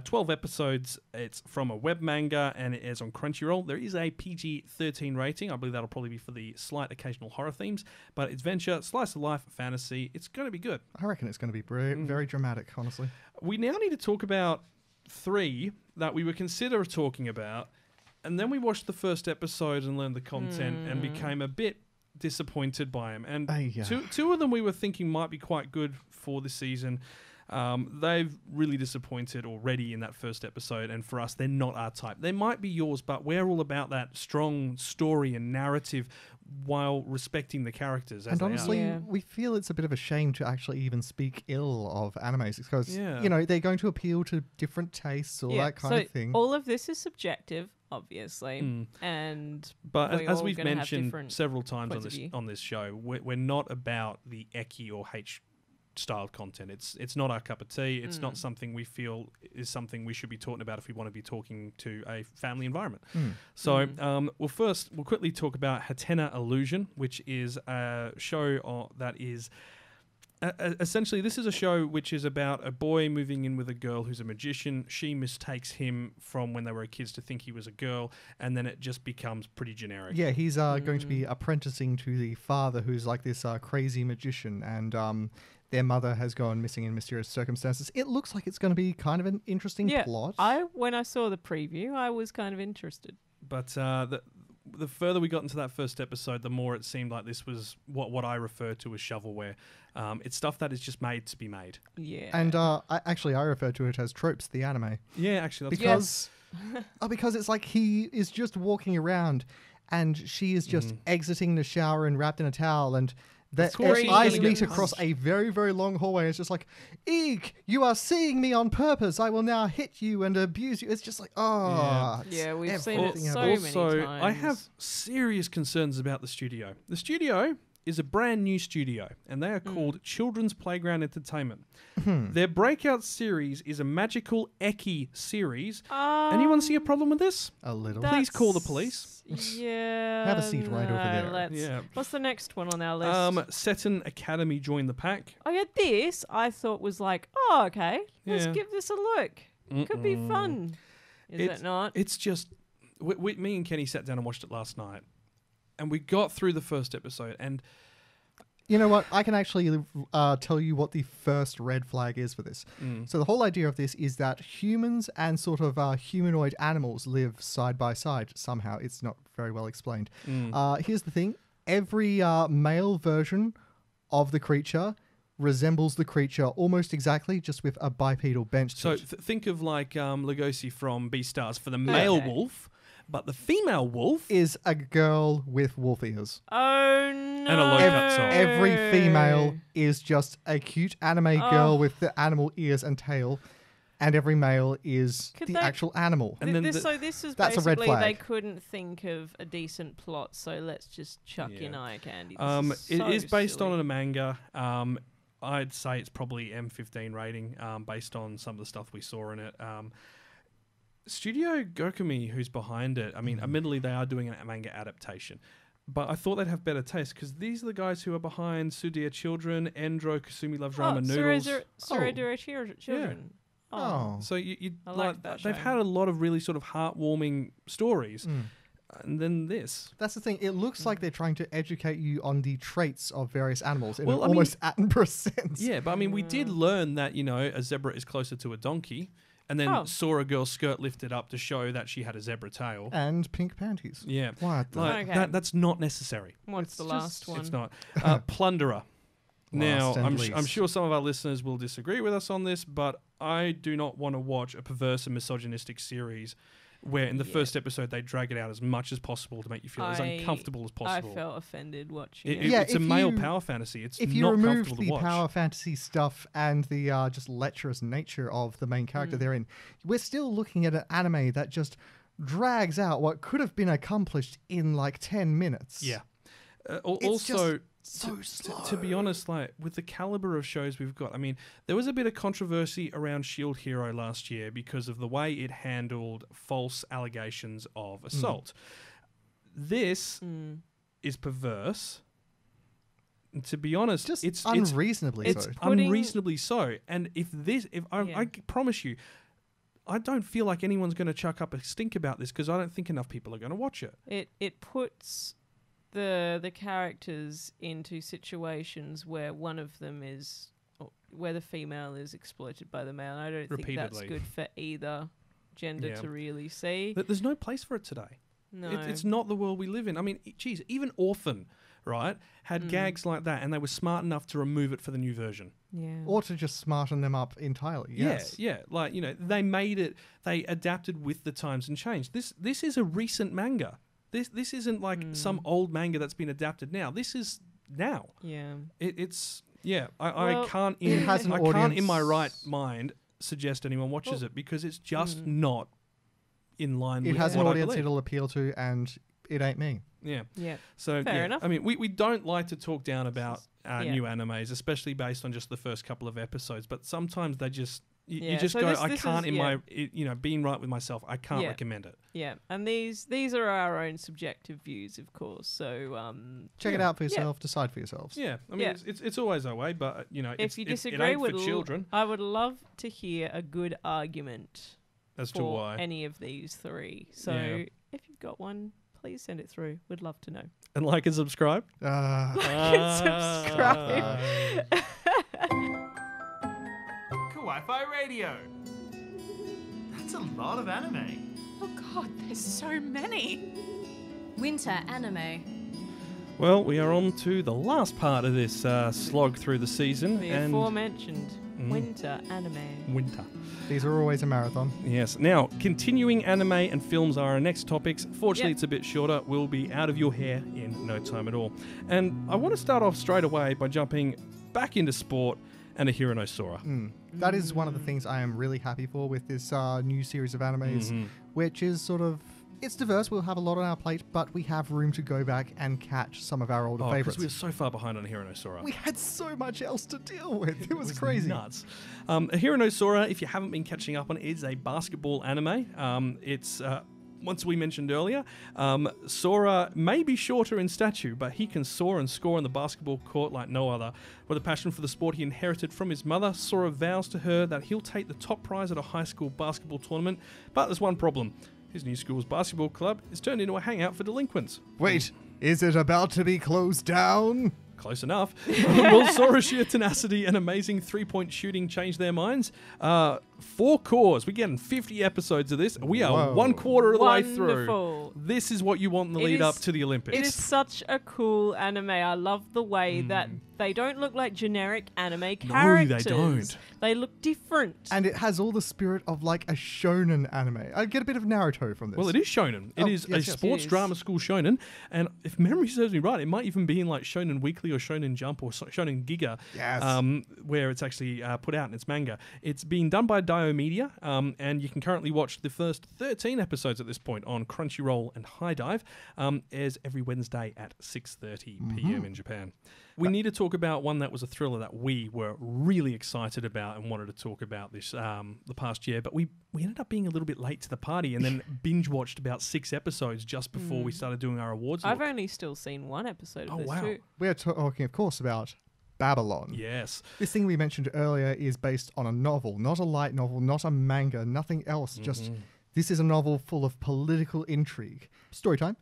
12 episodes. It's from a web manga and it airs on Crunchyroll. There is a PG-13 rating. I believe that'll probably be for the slight occasional horror themes, but it's adventure, slice of life, fantasy. It's going to be good. I reckon it's going to be very dramatic, honestly. We now need to talk about 3 that we were consider talking about, and then we watched the first episode and learned the content and became a bit disappointed by them. And two of them we were thinking might be quite good for this season. They've really disappointed already in that first episode, and for us, they're not our type. They might be yours, but we're all about that strong story and narrative while respecting the characters. And honestly, we feel it's a bit of a shame to actually even speak ill of animes because, you know, they're going to appeal to different tastes, all that kind of thing. All of this is subjective, obviously, but as we've mentioned several times on this show, we're not about the ecchi or H styled content. It's not our cup of tea. It's not something we feel is something we should be talking about if we want to be talking to a family environment. So we'll quickly talk about Hatenna Illusion, which is a show that is essentially, this is a show which is about a boy moving in with a girl who's a magician. She mistakes him from when they were kids to think he was a girl, and then it just becomes pretty generic. Yeah, he's going to be apprenticing to the father, who's like this crazy magician, and their mother has gone missing in mysterious circumstances. It looks like it's going to be kind of an interesting plot. When I saw the preview, I was kind of interested. But the further we got into that first episode, the more it seemed like this was what I refer to as shovelware. It's stuff that is just made to be made. Yeah. And I refer to it as tropes, the anime. Yeah, actually, that's because it's like he is just walking around and she is just exiting the shower and wrapped in a towel, and their eyes meet across a very, very long hallway. It's just like, eek, you are seeing me on purpose. I will now hit you and abuse you. It's just like, we've seen it so many times. I have serious concerns about the studio. The studio is a brand new studio, and they are called Children's Playground Entertainment. Their breakout series is a magical ecchi series. Anyone see a problem with this? A little. Please call the police. Yeah. Have a seat right over there. What's the next one on our list? Seton Academy Join the Pack. Oh, yeah, this I thought was like, okay, let's give this a look. Could be fun. Is it not? It's just, me and Kenny sat down and watched it last night, and we got through the first episode, and you know what? I can actually tell you what the first red flag is for this. So the whole idea of this is that humans and sort of humanoid animals live side by side somehow. It's not very well explained. Here's the thing. Every male version of the creature resembles the creature almost exactly, just with a bipedal bench to it. So think of like Lugosi from Beastars for the male wolf. But the female wolf is a girl with wolf ears. Oh no! And a low cut song. Every female is just a cute anime girl with the animal ears and tail, and every male is actual animal. And this is that's basically a red flag. They couldn't think of a decent plot, so let's just chuck in eye candy. It is based on a manga. I'd say it's probably M15 rating, based on some of the stuff we saw in it. Studio Gokumi, who's behind it, I mean, admittedly, they are doing a manga adaptation, but I thought they'd have better taste because these are the guys who are behind Sudia Children, Endro, Kasumi Loves Ramen Noodles. Children. Oh. So you like that they've show. had a lot of really sort of heartwarming stories. And then this. That's the thing. It looks like they're trying to educate you on the traits of various animals in almost Attenborough sense. Yeah, but I mean, we did learn that, a zebra is closer to a donkey. And then saw a girl's skirt lifted up to show that she had a zebra tail. And pink panties. Yeah. What? That's not necessary. What's the last one? It's not. Plunderer. Now, I'm sure some of our listeners will disagree with us on this, but I do not want to watch a perverse and misogynistic series where in the first episode they drag it out as much as possible to make you feel as uncomfortable as possible. I felt offended watching it. It's a male power fantasy. It's if not you remove comfortable the to watch. power fantasy stuff and the just lecherous nature of the main character they're in, we're still looking at an anime that just drags out what could have been accomplished in like 10 minutes. Yeah. It's also, so slow. To be honest, like with the caliber of shows we've got, I mean, there was a bit of controversy around Shield Hero last year because of the way it handled false allegations of assault. This is perverse. And to be honest, it's unreasonably so. Unreasonably so. And if I promise you, I don't feel like anyone's going to chuck up a stink about this because I don't think enough people are going to watch it. It puts the characters into situations where one of them is, where the female is exploited by the male. I don't think that's good for either gender to really see. But there's no place for it today. No. It's not the world we live in. I mean, geez, even Orphen, right, had gags like that, and they were smart enough to remove it for the new version. Yeah. Or to just smarten them up entirely. Yes. Yeah, like, you know, they made it, they adapted with the times and changed. This is a recent manga. This isn't like some old manga that's been adapted now. This is now. Yeah. It's I Well, can't it has an I can't in audience. my right mind suggest anyone watches it because it's just not in line It with has an what I audience believe. it'll appeal to, and it ain't me. Yeah. Yeah. So Fair enough. I mean, we don't like to talk down about Yeah. new animes, especially based on just the first couple of episodes. But sometimes they just you Yeah, just so go. this I can't is- in yeah. my being right with myself. I can't Yeah. recommend it. Yeah, and these are our own subjective views, of course. So Check it out for yourself. Decide for yourselves. Yeah, I mean, Yeah. it's always our way, but you know, if you it disagree ain't with for children I would love to hear a good argument as to for why. any of these three. So Yeah. if you've got one, please send it through. We'd love to know. And like and subscribe. Subscribe. KAWAII-FI Radio. That's a lot of anime. Oh God, there's so many. Winter anime. Well, we are on to the last part of this slog through the season The and aforementioned winter anime. winter. These are always a marathon. Yes. Now, continuing anime and films are our next topics. Fortunately, Yep. it's a bit shorter. We'll be out of your hair in no time at all. And I want to start off straight away by jumping back into sport and a Hiro no Sora. That is one of the things I am really happy for with this new series of animes, which is sort of, it's diverse. We'll have a lot on our plate, but we have room to go back and catch some of our older Because favorites. we were so far behind on Hiro no Sora. We had so much else to deal with. It was crazy. Nuts. Hiro no Sora, if you haven't been catching up on it, is a basketball anime. It's once we mentioned earlier, Sora may be shorter in stature, but he can soar and score on the basketball court like no other. With a passion for the sport he inherited from his mother, Sora vows to her that he'll take the top prize at a high school basketball tournament. But there's one problem. His new school's basketball club is turned into a hangout for delinquents. Wait, is it about to be closed down? Close enough. Will Sora's sheer tenacity and amazing three-point shooting change their minds? 4 cores. We're getting 50 episodes of this. We are Whoa. 1/4 of the way through. Wonderful. This is what you want in the It lead up is- to the Olympics. It is such a cool anime. I love the way that they don't look like generic anime characters. don't. They look different. And it has all the spirit of like a shonen anime. I get a bit of Naruto from this. Well, it is shonen. It Oh, is yes, a yes. sports It is. drama school shonen, and if memory serves me right, it might even be in like Shonen Weekly or Shonen Jump or Shonen Giga, Yes. where it's actually put out in its manga. It's been done by Dio Media, and you can currently watch the first 13 episodes at this point on Crunchyroll and High Dive. Airs every Wednesday at 6:30 p.m. in Japan. We need to talk about one that was a thriller that we were really excited about and wanted to talk about this the past year, but we ended up being a little bit late to the party and then binge watched about 6 episodes just before we started doing our awards. I've look. only still seen one episode of Oh, this wow. too. We're talking, of course, about Babylon. Yes. This thing we mentioned earlier is based on a novel, not a light novel, not a manga, nothing else. Just this is a novel full of political intrigue. Story time.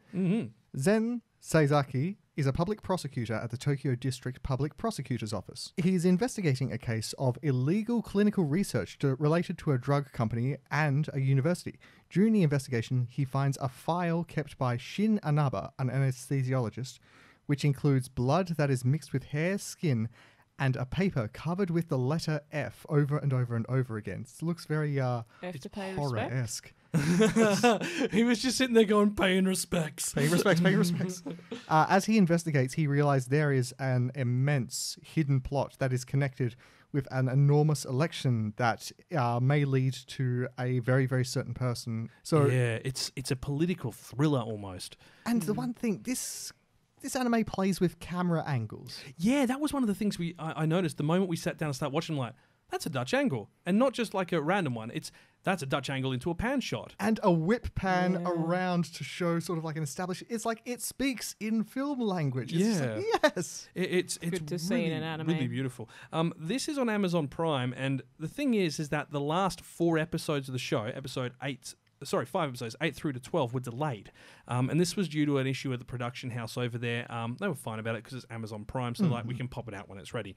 Zen Seizaki is a public prosecutor at the Tokyo District Public Prosecutor's Office. He is investigating a case of illegal clinical research related to a drug company and a university. During the investigation, he finds a file kept by Shin Anaba, an anesthesiologist, which includes blood that is mixed with hair, skin, and a paper covered with the letter F over and over and over again. It looks very Have to pay respect. horror-esque. He was just sitting there going, paying respects. Paying respects, paying respects. As he investigates, he realizes there is an immense hidden plot that is connected with an enormous election that may lead to a very, very certain person. So, Yeah, it's a political thriller almost. and the one thing, this anime plays with camera angles. Yeah, that was one of the things I noticed the moment we sat down and started watching. Like, that's a Dutch angle, and not just like a random one. That's a Dutch angle into a pan shot. And a whip pan around to show sort of like an established... It's like it speaks in film language. It's just like, yes. It's good to really, see in an anime. really beautiful. This is on Amazon Prime, and the thing is that the last 4 episodes of the show, episode 8 5 episodes, 8 through to 12, were delayed. And this was due to an issue at the production house over there. They were fine about it because it's Amazon Prime, so like we can pop it out when it's ready.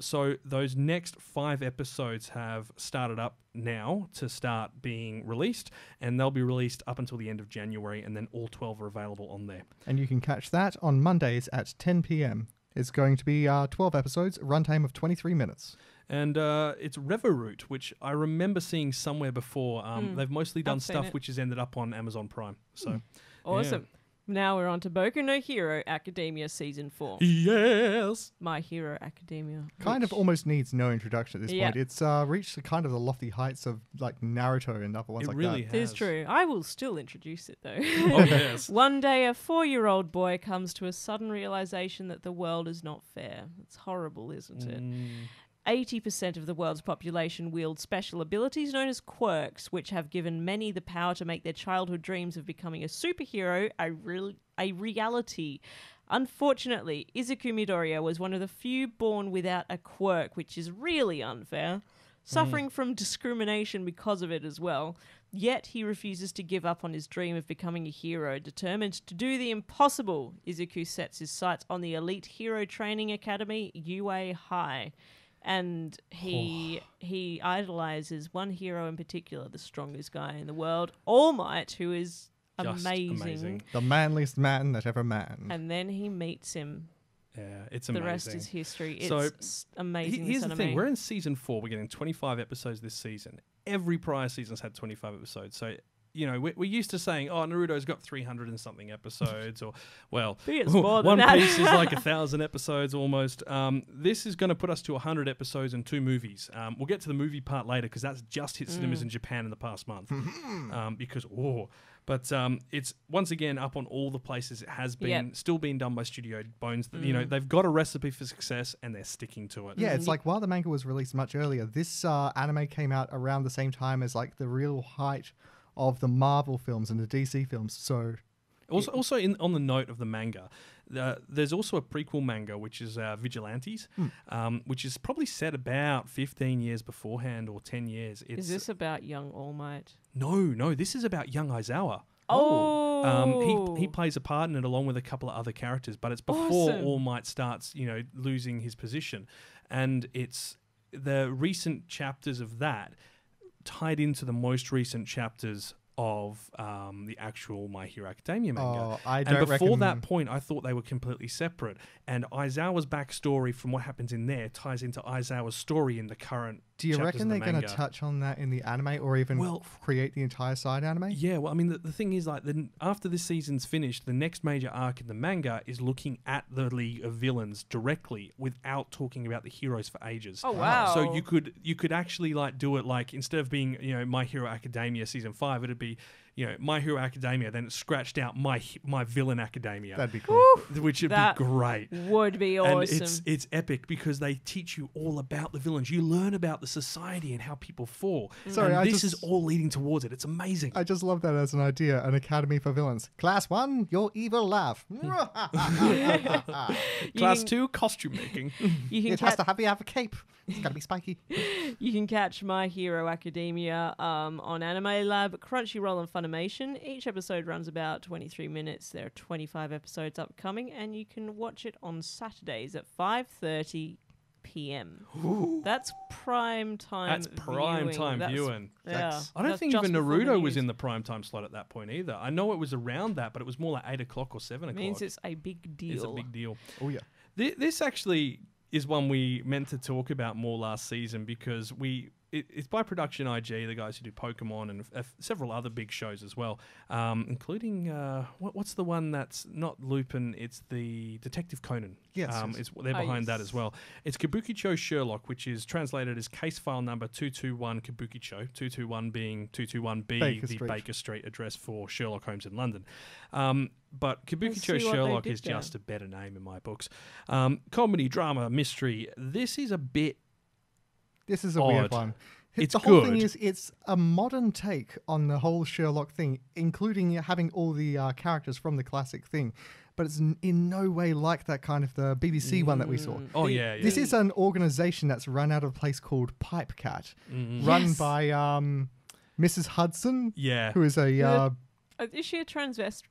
So those next 5 episodes have started up now to start being released, and they'll be released up until the end of January, and then all 12 are available on there. And you can catch that on Mondays at 10 p.m. It's going to be 12 episodes, runtime of 23 minutes. And it's Reveroot, which I remember seeing somewhere before. They've mostly done I've seen stuff it. which has ended up on Amazon Prime. So Awesome. Now we're on to Boku no Hero Academia Season 4. Yes. My Hero Academia. Kind of almost needs no introduction at this Yeah. point. It's reached the kind of the lofty heights of like Naruto and other ones It like really that. It is has. true. I will still introduce it though. Oh, yes. One day, a 4-year-old boy comes to a sudden realization that the world is not fair. It's horrible, isn't it? 80% of the world's population wield special abilities known as quirks, which have given many the power to make their childhood dreams of becoming a superhero a reality. Unfortunately, Izuku Midoriya was one of the few born without a quirk, which is really unfair, suffering from discrimination because of it as well. Yet he refuses to give up on his dream of becoming a hero. Determined to do the impossible, Izuku sets his sights on the elite hero training academy, UA High. And he idolizes one hero in particular, the strongest guy in the world, All Might, who is Just amazing. The manliest man that ever man. And then he meets him. Yeah, it's The amazing. rest is history. It's So, amazing. Here's this the thing. anime. We're in season 4. We're getting 25 episodes this season. Every prior season's had 25 episodes. So, you know, we're used to saying, oh, Naruto's got 300 and something episodes, or, well, It's more than One that. Piece is like 1,000 episodes almost. This is going to put us to 100 episodes and 2 movies. We'll get to the movie part later because that's just hit cinemas in Japan in the past month. But it's once again up on all the places it has been, still being done by Studio Bones. You know, they've got a recipe for success and they're sticking to it. Yeah, it's like while the manga was released much earlier, this anime came out around the same time as like the real height of the Marvel films and the DC films. So Also on the note of the manga, there's also a prequel manga, which is Vigilantes, which is probably set about 15 years beforehand or 10 years. Is this about young All Might? No, this is about young Aizawa. Oh. He plays a part in it along with a couple of other characters, but it's before All Might starts, you know, losing his position. And it's the recent chapters of that tied into the most recent chapters of the actual My Hero Academia manga. And before that point, I thought they were completely separate. And Aizawa's backstory from what happens in there ties into Aizawa's story in the current do you chapters reckon of they're the going to manga. touch on that in the anime or even create the entire side anime? Yeah, well, I mean, the thing is, like, after this season's finished, the next major arc in the manga is looking at the League of Villains directly without talking about the heroes for ages. Oh, wow. So you could actually, like, do it, like, instead of being, you know, My Hero Academia Season 5, it'd be, you know, My Hero Academia, then it scratched out My Villain Academia. That'd be cool. Which would That be great. Would be awesome. And it's epic because they teach you all about the villains. You learn about the society and how people fall. Sorry, and I this just- is all leading towards it. It's amazing. I just love that as an idea, an academy for villains. Class 1, your evil laugh. Class 2, costume making. You can It has to have a cape. It's got to be spiky. You can catch My Hero Academia on Anime Lab, Crunchyroll, and Funimation. Each episode runs about 23 minutes. There are 25 episodes upcoming, and you can watch it on Saturdays at 5:30 p.m. That's prime time. That's prime time viewing. Yeah, I don't that's think just even before the Naruto was news. in the prime time slot at that point either. I know it was around that, but it was more like 8 o'clock or 7 o'clock. Means it's a big deal. It's a big deal. Oh, yeah. This actually is one we meant to talk about more last season because it's by Production IG, the guys who do Pokemon and several other big shows as well, including what's the one that's not Lupin? It's the Detective Conan. Yes, They're behind that as well. It's Kabukicho Sherlock, which is translated as case file number 221 Kabukicho, 221 being 221B, Baker Street address for Sherlock Holmes in London. But Kabukicho Sherlock is just a better name in my books. Comedy, drama, mystery. This is a bit This is a odd. weird one. It's the whole thing good. is it's a modern take on the whole Sherlock thing, including having all the characters from the classic thing. But it's in no way like that kind of the BBC one that we saw. Oh, yeah. This is an organization that's run out of a place called Pipecat, run by Mrs. Hudson, Yeah. who is a Is she a transvestite?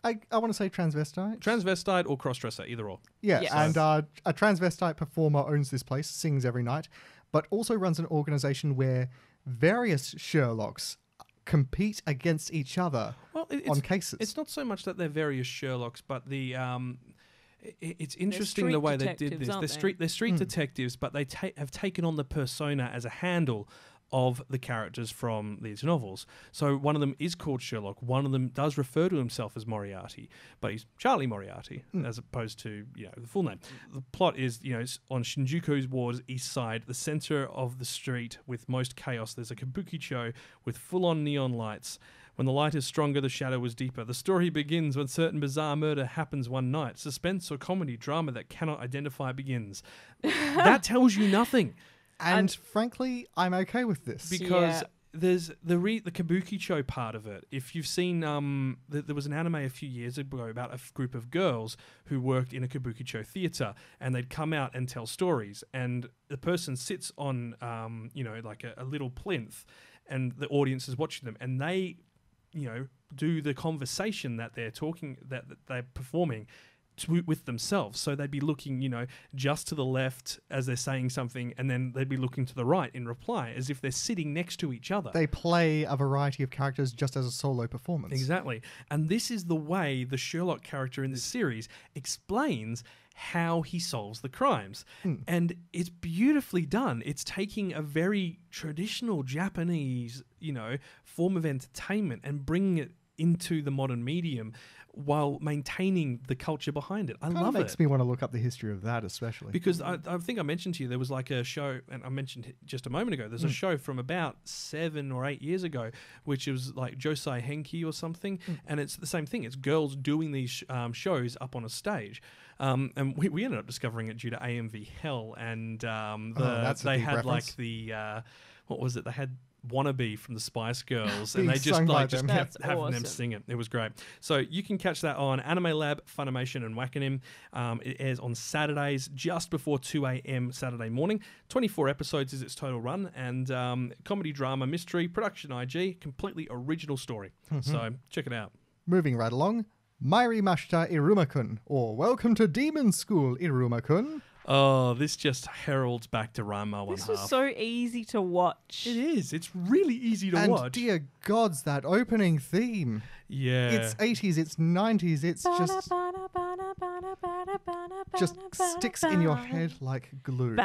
I want to say transvestite. Transvestite or crossdresser, either or. Yes, Yes. and a transvestite performer owns this place, sings every night, but also runs an organization where various Sherlocks compete against each other on cases. It's not so much that they're various Sherlocks, but the it's interesting street the way they did detectives, this. aren't They're street detectives, but they have taken on the persona as a handle of the characters from these novels. So one of them is called Sherlock. One of them does refer to himself as Moriarty, but he's Charlie Moriarty as opposed to the full name. The plot is it's on Shinjuku's Ward's east side, the center of the street with most chaos. There's a kabukicho with full-on neon lights. When the light is stronger, the shadow is deeper. The story begins when certain bizarre murder happens one night. Suspense or comedy drama that cannot identify begins. That tells you nothing. And frankly, I'm okay with this. Because there's the kabukicho part of it. If you've seen, there was an anime a few years ago about a group of girls who worked in a kabukicho theater, and they'd come out and tell stories. And the person sits on, like a little plinth, and the audience is watching them, and they, do the conversation that they're talking, that they're performing with themselves. So they'd be looking, just to the left as they're saying something, and then they'd be looking to the right in reply, as if they're sitting next to each other. They play a variety of characters just as a solo performance. Exactly. And this is the way the Sherlock character in this series explains how he solves the crimes. And it's beautifully done. It's taking a very traditional Japanese, form of entertainment and bringing it into the modern medium while maintaining the culture behind it. I love it. Makes me want to look up the history of that, especially. Because I think I mentioned to you, there was like a show, and I mentioned it just a moment ago, there's a show from about 7 or 8 years ago, which was like Josei Henki or something, and it's the same thing. It's girls doing these shows up on a stage. And we ended up discovering it due to AMV Hell, and they had reference. like the, what was it? They had Wannabe from the Spice Girls, Being and they just sung by like them. kept That's having them awesome. sing it. It was great. So you can catch that on Anime Lab, Funimation, and Wakanim. It airs on Saturdays just before 2 a.m. Saturday morning. 24 episodes is its total run, and comedy, drama, mystery, production IG, completely original story. So check it out. Moving right along, Mairi Mashita Iruma-kun, or Welcome to Demon School, Iruma-kun. Oh, this just heralds back to Ranma 1/2. This was so easy to watch. It is. It's really easy to And watch. dear gods, that opening theme. Yeah. It's 80s, it's 90s, it's just sticks in your head like glue.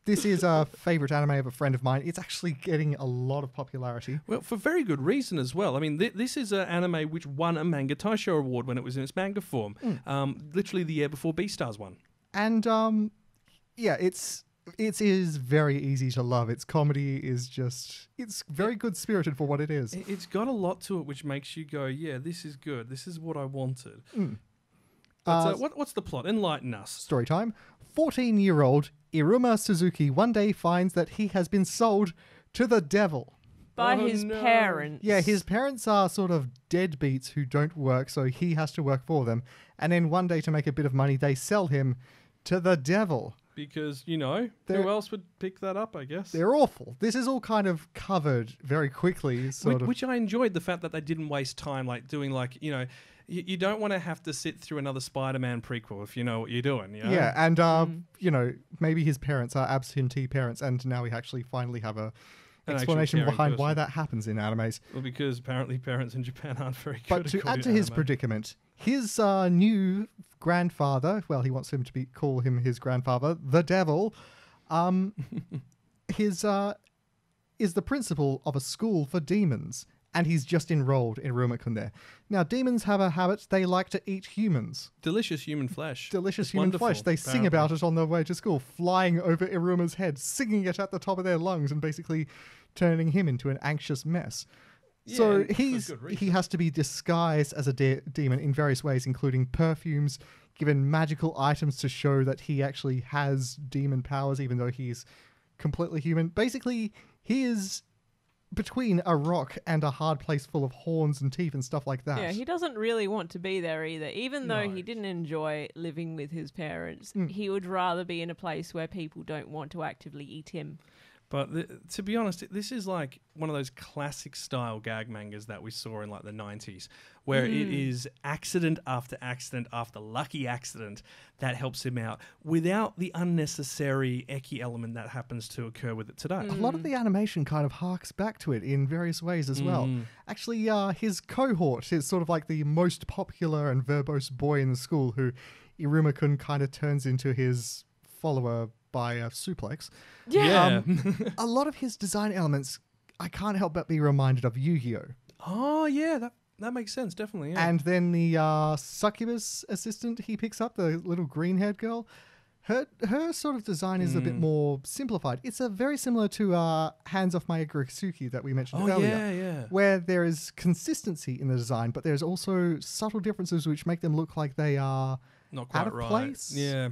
This is a favorite anime of a friend of mine. It's actually getting a lot of popularity. Well, for very good reason as well. I mean, this is an anime which won a Manga Taisho Award when it was in its manga form, literally the year before Beastars won. And it is very easy to love. Its comedy is it's very good spirited for what it is. It's got a lot to it which makes you go, yeah, this is good. This is what I wanted. But what's the plot? Enlighten us. Story time. 14-year-old Iruma Suzuki one day finds that he has been sold to the devil. By his parents. Yeah, his parents are sort of deadbeats who don't work, so he has to work for them. And then one day, to make a bit of money, they sell him to the devil. Because, who else would pick that up, I guess? They're awful. This is all kind of covered very quickly. Which I enjoyed, the fact that they didn't waste time doing you don't want to have to sit through another Spider-Man prequel if you know what you're doing. Yeah, and maybe his parents are absentee parents, and now we actually finally have an explanation behind why that happens in animes. Well, because apparently parents in Japan aren't very good. But to add to his predicament, his new grandfather, well, he wants him to call him his grandfather, the devil, is the principal of a school for demons. And he's just enrolled in Iruma-kun there. Now, demons have a habit. They like to eat humans. Delicious human flesh. Delicious It's human wonderful, flesh. They sing about it on their way to school, flying over Iruma's head, singing it at the top of their lungs, and basically turning him into an anxious mess. Yeah, So for good reason. he has to be disguised as a demon in various ways, including perfumes, given magical items to show that he actually has demon powers, even though he's completely human. Basically, he is between a rock and a hard place full of horns and teeth and stuff like that. Yeah, he doesn't really want to be there either. Even though he didn't enjoy living with his parents, he would rather be in a place where people don't want to actively eat him. But to be honest, this is like one of those classic style gag mangas that we saw in like the 90s, where it is accident after lucky accident that helps him out without the unnecessary eki element that happens to occur with it today. A lot of the animation kind of harks back to it in various ways as well. Actually, his cohort is sort of like the most popular and verbose boy in the school who Iruma-kun kind of turns into his follower by a suplex. Yeah. A lot of his design elements, I can't help but be reminded of Yu-Gi-Oh! Oh, yeah, that makes sense, definitely. Yeah. And then the succubus assistant he picks up, the little green-haired girl, her sort of design is a bit more simplified. It's very similar to Hands Off My Agretsuki that we mentioned earlier, where there is consistency in the design, but there's also subtle differences which make them look like they are not quite out of right. place. Yeah.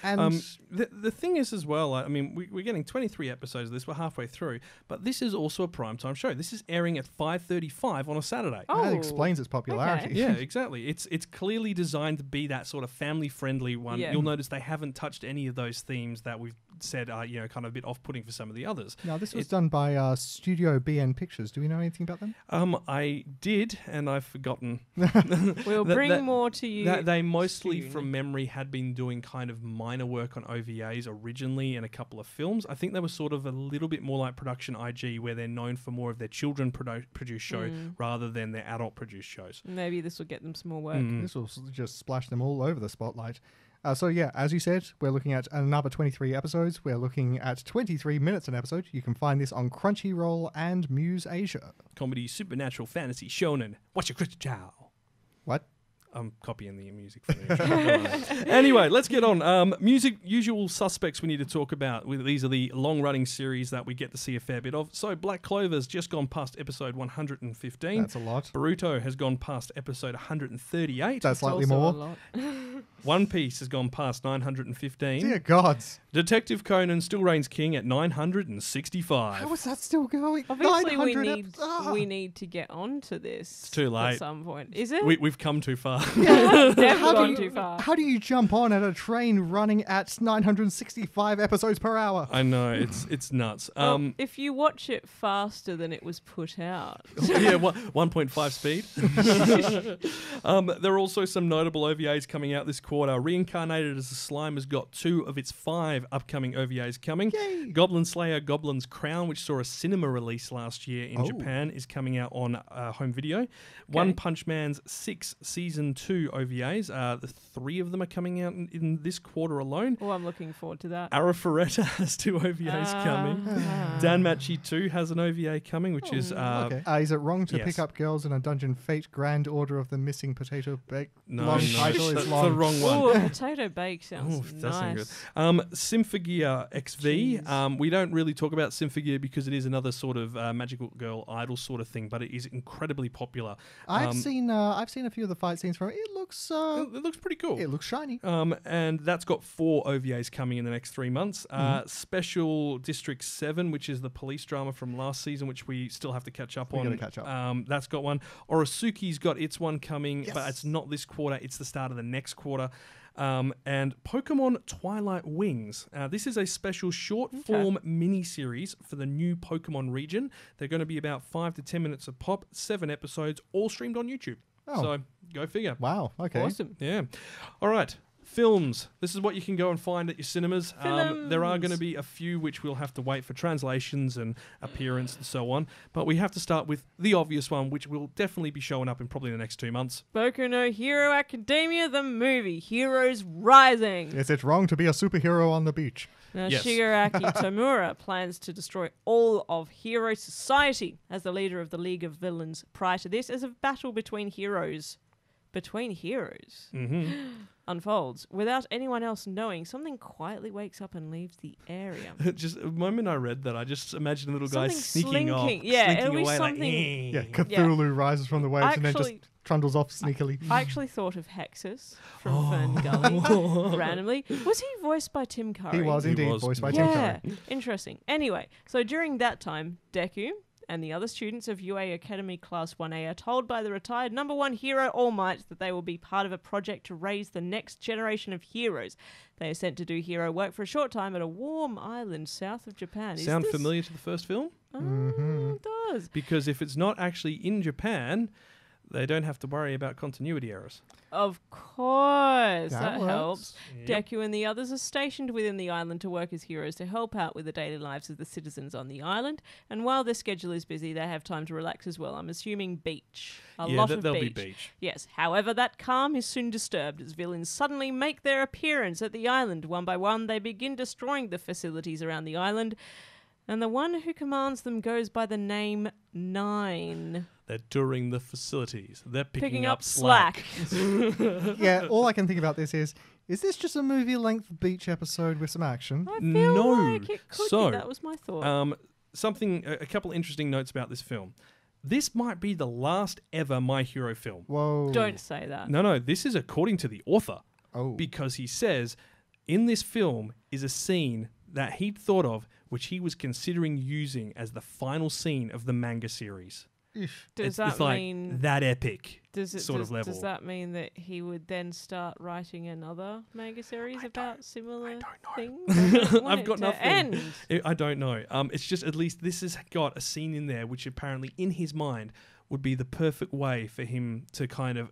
And the thing is as well, I mean, we're getting 23 episodes of this. We're halfway through, but this is also a primetime show. This is airing at 5:35 on a Saturday. that explains its popularity. Okay. Yeah, exactly. It's clearly designed to be that sort of family-friendly one. Yeah. You'll notice they haven't touched any of those themes that we've said are kind of a bit off-putting for some of the others. Now, this was done by Studio BN Pictures. Do we know anything about them? I did, and I've forgotten. We'll bring more to you. They mostly, soon. from memory, had been doing kind of minor work on OVAs originally in a couple of films. I think they were sort of a little bit more like Production IG, where they're known for more of their children-produced show rather than their adult-produced shows. Maybe this will get them some more work. This will just splash them all over the spotlight. So yeah, as you said, we're looking at another 23 episodes. We're looking at 23 minutes an episode. You can find this on Crunchyroll and Muse Asia. Comedy, supernatural, fantasy, shonen. What's your Christian Chow? What? I'm copying the music from the intro. Anyway, let's get on. Music, usual suspects we need to talk about. These are the long-running series that we get to see a fair bit of. So Black Clover's just gone past episode 115. That's a lot. Boruto has gone past episode 138. That's slightly Also more. a lot. One Piece has gone past 915. Dear gods. Detective Conan still reigns king at 965. How is that still going? Obviously, 900 we need to get on to this. It's too late. At some point. Is it? We've come too far. Never gone too far. How do you jump on at a train running at 965 episodes per hour? I know, it's nuts. Well, if you watch it faster than it was put out. Yeah, 1.5 speed. There are also some notable OVAs coming out this quarter. Reincarnated as a Slime has got 2 of its 5 upcoming OVAs coming. Yay. Goblin Slayer Goblin's Crown, which saw a cinema release last year in Japan, is coming out on home video. One Punch Man's 6 Season 2 OVAs. The 3 of them are coming out in this quarter alone. Oh, I'm looking forward to that. Arifureta has 2 OVAs coming. Danmachi 2 has an OVA coming, which is... Okay. Is it wrong to yes. pick up girls in a dungeon fate Grand Order of the Missing Potato Bake? No, long no, title that's is the long. wrong one. Oh, potato bake sounds That sounds nice. good. Symphogear XV. We don't really talk about Symphogear because it is another sort of magical girl idol sort of thing, but it is incredibly popular. I've seen a few of the fight scenes from it. It looks pretty cool. It looks shiny. And that's got 4 OVAs coming in the next 3 months. Special District 7, which is the police drama from last season, which we still have to catch up on. Gotta catch up. That's got one. Orasuki's got its one coming, but it's not this quarter. It's the start of the next quarter. And Pokemon Twilight Wings. This is a special short-form mini-series for the new Pokemon region. They're going to be about 5 to 10 minutes a pop, 7 episodes, all streamed on YouTube. Oh. So, go figure. Wow. Okay. Awesome. Yeah. All right. Films. This is what you can go and find at your cinemas. There are going to be a few which we'll have to wait for translations and appearance and so on. But we have to start with the obvious one, which will definitely be showing up in probably the next 2 months. Boku no Hero Academia, the movie. Heroes Rising. Is it wrong to be a superhero on the beach? Now, Yes. Shigaraki Tomura plans to destroy all of Hero Society as the leader of the League of Villains. Prior to this, as a battle between heroes unfolds. Without anyone else knowing, something quietly wakes up and leaves the area. Just the moment I read that, I just imagined a little guy Something sneaking off. slinking. Yeah, slinking it'll be away something- like, Yeah, Cthulhu rises from the waves and then just Actually- trundles off sneakily. I actually thought of Hexus from Fern Gully randomly. Was he voiced by Tim Curry? He was He indeed was. voiced by Tim Yeah, Curry. interesting. Anyway, so during that time, Deku and the other students of UA Academy Class 1A are told by the retired number 1 hero All Might that they will be part of a project to raise the next generation of heroes. They are sent to do hero work for a short time at a warm island south of Japan. Sound familiar to the first film? It does. Because if it's not actually in Japan, they don't have to worry about continuity errors. Of course, that works. helps. Yep. Deku and the others are stationed within the island to work as heroes to help out with the daily lives of the citizens on the island. And while their schedule is busy, they have time to relax as well. I'm assuming beach. A lot of there'll beach. be beach. Yes. However, that calm is soon disturbed as villains suddenly make their appearance at the island. One by one, they begin destroying the facilities around the island. And the one who commands them goes by the name Nine. They're touring the facilities. They're picking up slack. Yeah, all I can think about this is this just a movie-length beach episode with some action? I feel No. like it could So, be. That was my thought. A couple interesting notes about this film. This might be the last ever My Hero film. Whoa. Don't say that. No, this is according to the author. Oh. Because he says in this film is a scene that he'd thought of, which he was considering using as the final scene of the manga series. Does It's that like mean that epic does it, sort does, of level. Does that mean that he would then start writing another manga series about similar things? I don't want I've it got to nothing. end. I don't know. It's just at least this has got a scene in there which apparently in his mind would be the perfect way for him to kind of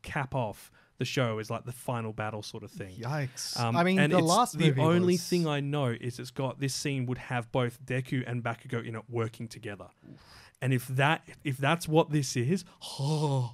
cap off the show as like the final battle sort of thing. Yikes. I mean, and the it's last the movie only was- thing I know is it's got this scene would have both Deku and Bakugo in it working together. And if that's what this is,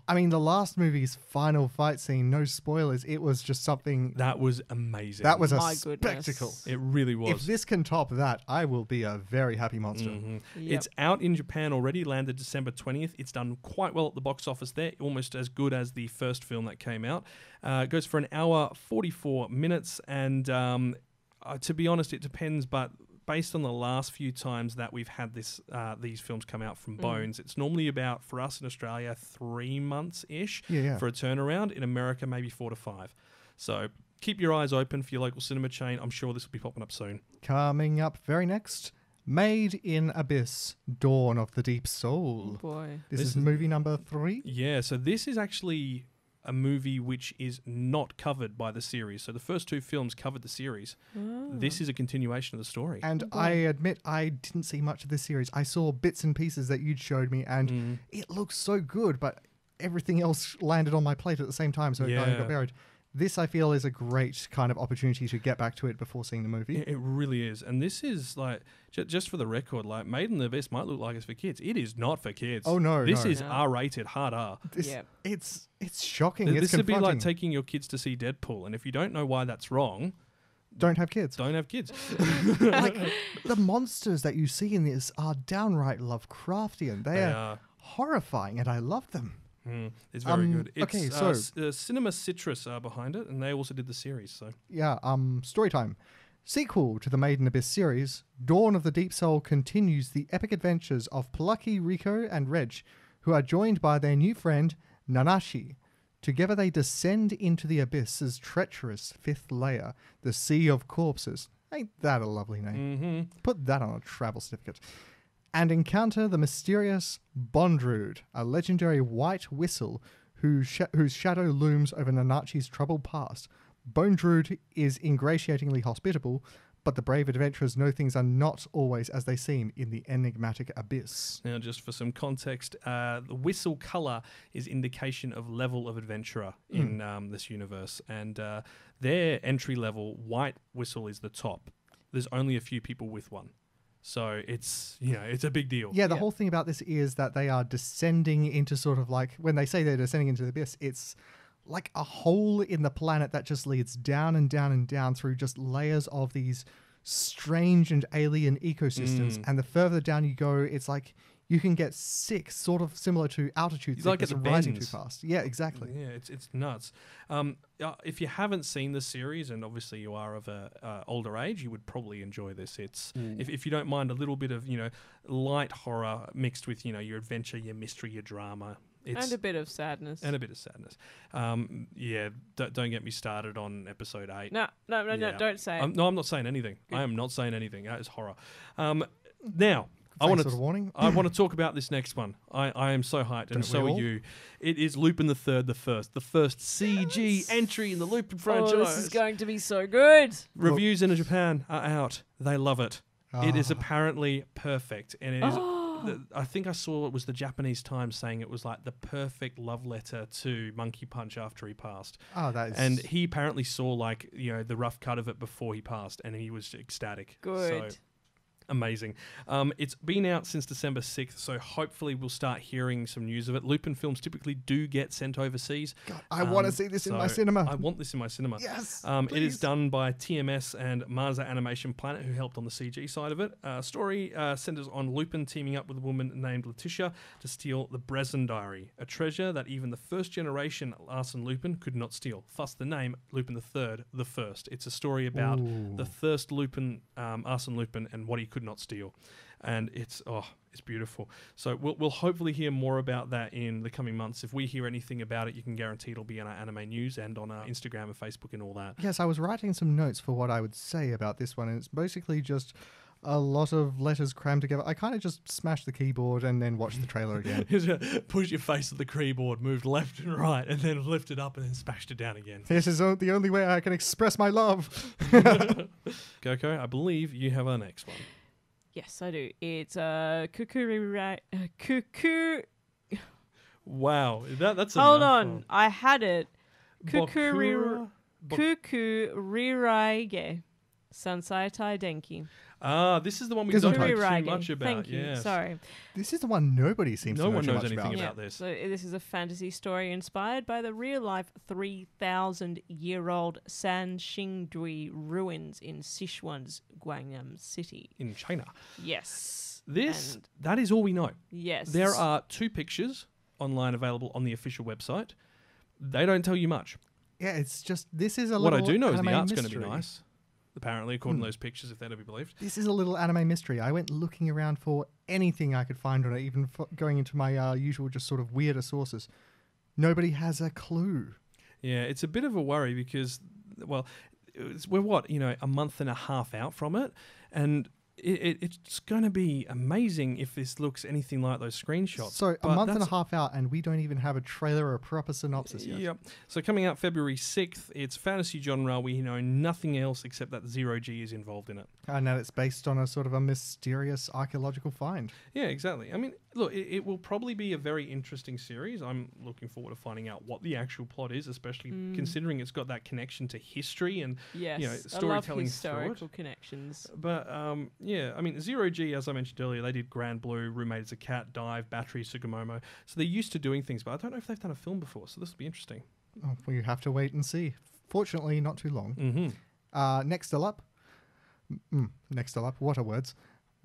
I mean, the last movie's final fight scene, no spoilers, it was just something... that was amazing. That was a My goodness. spectacle. It really was. If this can top that, I will be a very happy monster. Mhm. Yep. It's out in Japan already, landed December 20th. It's done quite well at the box office there, almost as good as the first film that came out. It goes for an hour, 44 minutes, and to be honest, it depends, but based on the last few times that we've had these films come out from Bones, it's normally about, for us in Australia, 3 months-ish Yeah. for a turnaround. In America, maybe 4 to 5. So keep your eyes open for your local cinema chain. I'm sure this will be popping up soon. Coming up very next, Made in Abyss, Dawn of the Deep Soul. Boy. This This is is- movie number 3. Yeah, so this is actually a movie which is not covered by the series. So the first 2 films covered the series. This is a continuation of the story. And I admit I didn't see much of this series. I saw bits and pieces that you'd showed me, and it looks so good, but everything else landed on my plate at the same time, so it kind of Yeah. got buried. This, I feel, is a great kind of opportunity to get back to it before seeing the movie. It really is. And this is like, just for the record, like Made in the Abyss might look like it's for kids. It is not for kids. Oh, no, This no. is No. R-rated, hard R. This, Yep. It's shocking. This It's would be like confronting. taking your kids to see Deadpool. And if you don't know why that's wrong, Don't have kids. don't have kids. Like, the monsters that you see in this are downright Lovecraftian. They They are are. horrifying, and I love them. It's very good. It's, okay, so- Cinema Citrus are behind it, and they also did the series. So Yeah, story time. Sequel to the Made in Abyss series, Dawn of the Deep Soul continues the epic adventures of Plucky, Rico, and Reg, who are joined by their new friend, Nanashi. Together they descend into the Abyss's treacherous 5th layer, the Sea of Corpses. Ain't that a lovely name? Put that on a travel certificate. And encounter the mysterious Bondrude, a legendary white whistle whose shadow looms over Nanachi's troubled past. Bondrude is ingratiatingly hospitable, but the brave adventurers know things are not always as they seem in the enigmatic abyss. now, just for some context, the whistle color is indication of level of adventurer in this universe, and their entry level white whistle is the top. There's only a few people with one. So it's a big deal. Yeah, the whole thing about this is that they are descending into sort of like, when they say they're descending into the abyss, it's like a hole in the planet that just leads down and down and down through just layers of these strange and alien ecosystems. And the further down you go, it's like you can get sick, sort of similar to altitude It's like sickness at of the rising too bends. fast. Yeah, exactly. Yeah, it's nuts. If you haven't seen the series, and obviously you are of a older age, you would probably enjoy this. It's if you don't mind a little bit of light horror mixed with your adventure, your mystery, your drama. And a bit of sadness. Yeah, don't get me started on episode 8. No, don't say it. No, I'm not saying anything. I am not saying anything. That is horror. Now, Thanks for the warning. I want to talk about this next one. I am so hyped, and so are you. It is Lupin the Third, the first CG entry in the Lupin franchise. Oh, this is going to be so good. Reviews in Japan are out. They love it. It is apparently perfect, and it is. I think I saw it was the Japanese Times saying it was like the perfect love letter to Monkey Punch after he passed. Oh, that is. And he apparently saw like the rough cut of it before he passed, and he was ecstatic. Good. So, amazing. It's been out since December 6th, so hopefully we'll start hearing some news of it. Lupin films typically do get sent overseas. God, I want to see this in my cinema. I want this in my cinema. Yes, it is done by TMS and Masa Animation Planet, who helped on the CG side of it. Story centers on Lupin teaming up with a woman named Letitia to steal the Brezin Diary, a treasure that even the first generation Arsene Lupin could not steal. Thus the name Lupin III, the First. It's a story about the first Lupin, Arsene Lupin, and what he could not steal, and it's beautiful. So we'll hopefully hear more about that in the coming months. If we hear anything about it, you can guarantee it'll be in our anime news and on our Instagram and Facebook and all that. Yes, I was writing some notes for what I would say about this one, and it's basically just a lot of letters crammed together. I kind of just smashed the keyboard and then watched the trailer again. Push your face at the keyboard, moved left and right, and then lifted up and then smashed it down again. This is the only way I can express my love. Coco, I believe you have our next one. Yes, I do. It's Cuckoo. Wow, that's Hold enough on, one. I had it. Bokura- Cuckoo Riraige Sansaitai Denki. This is the one we This don't one know too Riraige. much about. Thank you. Yes. Sorry. This is the one nobody seems to know one too knows much anything about. about this. So this is a fantasy story inspired by the real-life 3,000-year-old Sanxingdui ruins in Sichuan's Guangyang City. In China. Yes. That is all we know. Yes. There are 2 pictures online available on the official website. They don't tell you much. Yeah, it's just, this is a What little I do know is the anime art's going to mystery. be nice. Apparently, according to those pictures, if they're to be believed. This is a little anime mystery. I went looking around for anything I could find on it, even going into my usual just sort of weirder sources. Nobody has a clue. Yeah, it's a bit of a worry because, well, we're a month and a half out from it, and it's going to be amazing if this looks anything like those screenshots. So a month and a half out, and we don't even have a trailer or a proper synopsis yet. Yep. So coming out February 6th, it's fantasy genre. We know nothing else except that 0G is involved in it. And that it's based on a sort of a mysterious archaeological find. Yeah, exactly. I mean, look, it will probably be a very interesting series. I'm looking forward to finding out what the actual plot is, especially considering it's got that connection to history and storytelling I love through it. historical connections. But yeah, I mean, 0G, as I mentioned earlier, they did Grand Blue, Roommate as a Cat, Dive, Battery, Sugimomo. So they're used to doing things, but I don't know if they've done a film before, so this will be interesting. Oh, we have to wait and see. Fortunately, not too long. Mm-hmm. Next up, what are words?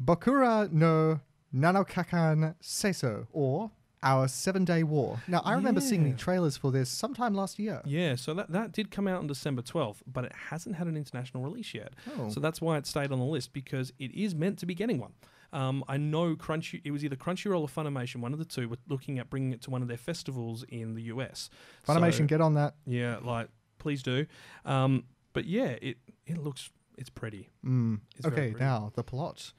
Bokura no Nanokakan Seiso, or Our 7-Day War. Now, I remember seeing the trailers for this sometime last year. Yeah, so that did come out on December 12th, but it hasn't had an international release yet. Oh. So that's why it stayed on the list, because it is meant to be getting one. I know it was either Crunchyroll or Funimation, one of the two, were looking at bringing it to one of their festivals in the US. Funimation, So, get on that. yeah, please do. But yeah, it's pretty. It's very Okay, pretty. now the plot.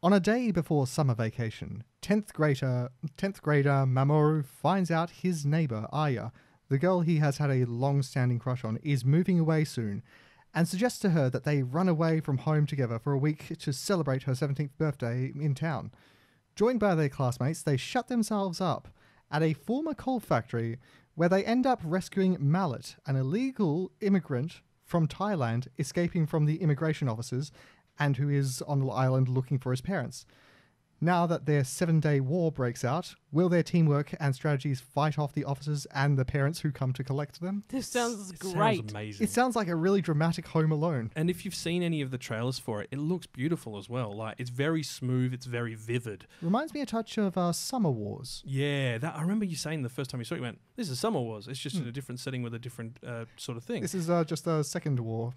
On a day before summer vacation, 10th grader Mamoru finds out his neighbor, Aya, the girl he has had a long-standing crush on, is moving away soon, and suggests to her that they run away from home together for a week to celebrate her 17th birthday in town. Joined by their classmates, they shut themselves up at a former coal factory where they end up rescuing Mallet, an illegal immigrant from Thailand escaping from the immigration officers and who is on the island looking for his parents. Now that their 7-day war breaks out, will their teamwork and strategies fight off the officers and the parents who come to collect them? This sounds It great. sounds amazing. It sounds like a really dramatic Home Alone. And if you've seen any of the trailers for it, it looks beautiful as well. Like, it's very smooth, it's very vivid. Reminds me a touch of Summer Wars. Yeah, I remember you saying the first time you saw it, you went, this is Summer Wars. It's just in a different setting with a different sort of thing. This is just a second war.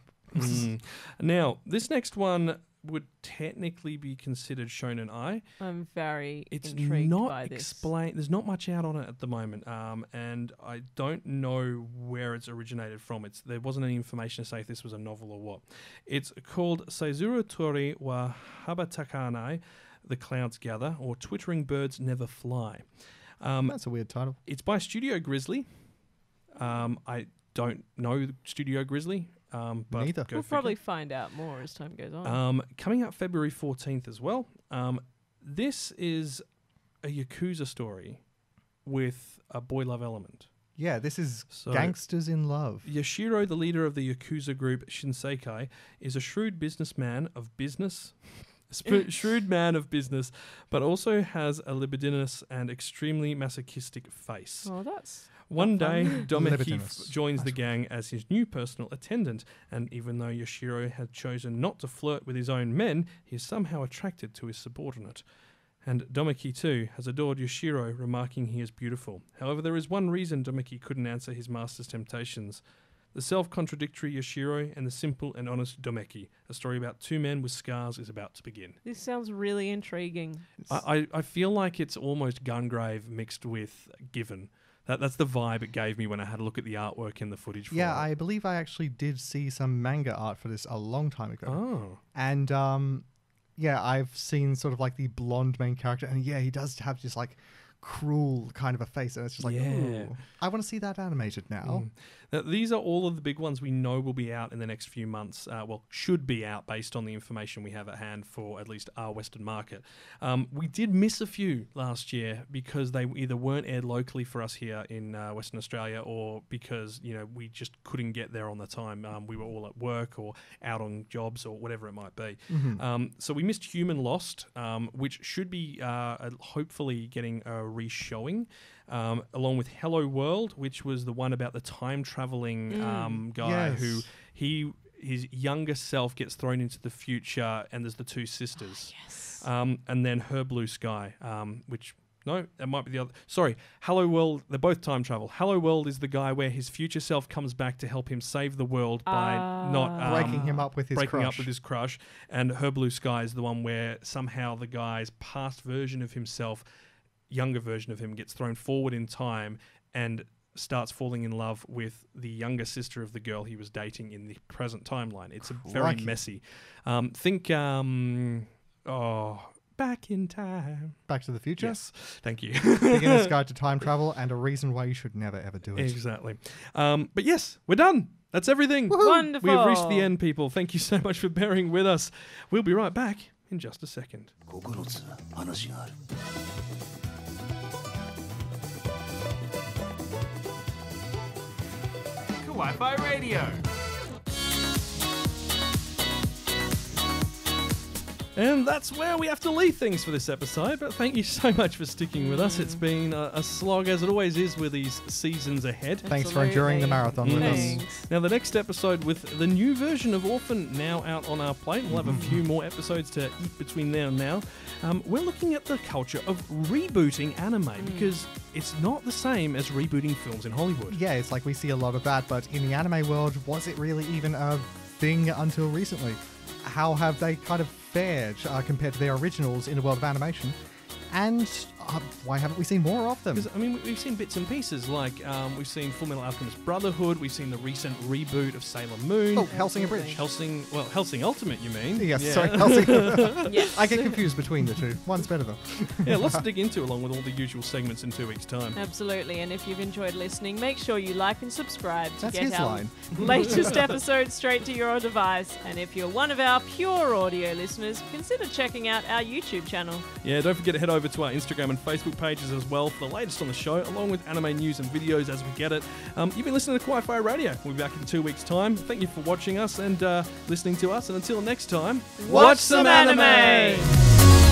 Now, this next one would technically be considered Shonen Ai. I'm very It's intrigued not by this. explained. There's not much out on it at the moment, and I don't know where it's originated from. There wasn't any information to say if this was a novel or what. It's called Saizuru Tori wa Habatakanai, the Clouds Gather, or Twittering Birds Never Fly. That's a weird title. It's by Studio Grizzly. I don't know Studio Grizzly. But Neither. We'll probably find out more as time goes on. Coming out February 14th as well. This is a Yakuza story with a boy love element. Yeah, this is gangsters in love. Yashiro, the leader of the Yakuza group Shinsekai, is a shrewd businessman of business. Shrewd man of business, but also has a libidinous and extremely masochistic face. Oh, that's... One day, Domeki Libidinous. joins the gang as his new personal attendant, and even though Yashiro had chosen not to flirt with his own men, he is somehow attracted to his subordinate. And Domeki too has adored Yashiro, remarking he is beautiful. However, there is one reason Domeki couldn't answer his master's temptations. The self-contradictory Yashiro and the simple and honest Domeki. A story about two men with scars is about to begin. This sounds really intriguing. I feel like it's almost Gungrave mixed with Given. That's the vibe it gave me when I had a look at the artwork and the footage for it. Yeah, I believe I actually did see some manga art for this a long time ago. Oh. And yeah, I've seen sort of like the blonde main character, and yeah, he does have just like cruel kind of a face, and it's just like, ooh, I want to see that animated now. Now, these are all of the big ones we know will be out in the next few months. Well, should be out based on the information we have at hand for at least our Western market. We did miss a few last year because they either weren't aired locally for us here in Western Australia, or because we just couldn't get there on the time. We were all at work or out on jobs or whatever it might be. So we missed Human Lost, which should be hopefully getting a re-showing. Along with Hello World, which was the one about the time traveling guy who his younger self gets thrown into the future, and there's the two sisters. And then Her Blue Sky, which no, that might be the other. Sorry, Hello World. They're both time travel. Hello World is the guy where his future self comes back to help him save the world by not breaking him up with his crush. And Her Blue Sky is the one where somehow the guy's past version of himself, younger version of him, gets thrown forward in time and starts falling in love with the younger sister of the girl he was dating in the present timeline. It's very messy. Think, Back in Time. Back to the Future? Yes, thank you. Beginner's Guide to Time Travel, and a reason why you should never ever do it. Exactly. But yes, we're done. That's everything. Woohoo! Wonderful. We have reached the end, people. Thank you so much for bearing with us. We'll be right back in just a second. Wi-Fi Radio. And that's where we have to leave things for this episode, but thank you so much for sticking with us. It's been a slog, as it always is with these seasons ahead. Thanks for enduring the marathon with us. Now, the next episode with the new version of Orphen now out on our plate. We'll have a few more episodes to eat between now and now. We're looking at the culture of rebooting anime, because it's not the same as rebooting films in Hollywood. Yeah, it's like we see a lot of that, but in the anime world, was it really even a thing until recently? How have they kind of fared compared to their originals in the world of animation? And why haven't we seen more of them? Because, I mean, we've seen bits and pieces, like we've seen Full Metal Alchemist Brotherhood, we've seen the recent reboot of Sailor Moon. Oh, Hellsing Abridged. Hellsing Ultimate, you mean? Yes, yeah. Sorry, Hellsing. Yes. I get confused between the two. One's better though. Yeah, lots to dig into along with all the usual segments in 2 weeks' time. Absolutely, and if you've enjoyed listening, make sure you like and subscribe to That's get his our line. latest episode straight to your device. And if you're one of our pure audio listeners, consider checking out our YouTube channel. Yeah, don't forget to head over to our Instagram and Facebook pages as well for the latest on the show, along with anime news and videos as we get it. You've been listening to KAWAII-FI Radio. We'll be back in 2 weeks' time. Thank you for watching us and listening to us. And until next time, watch some anime!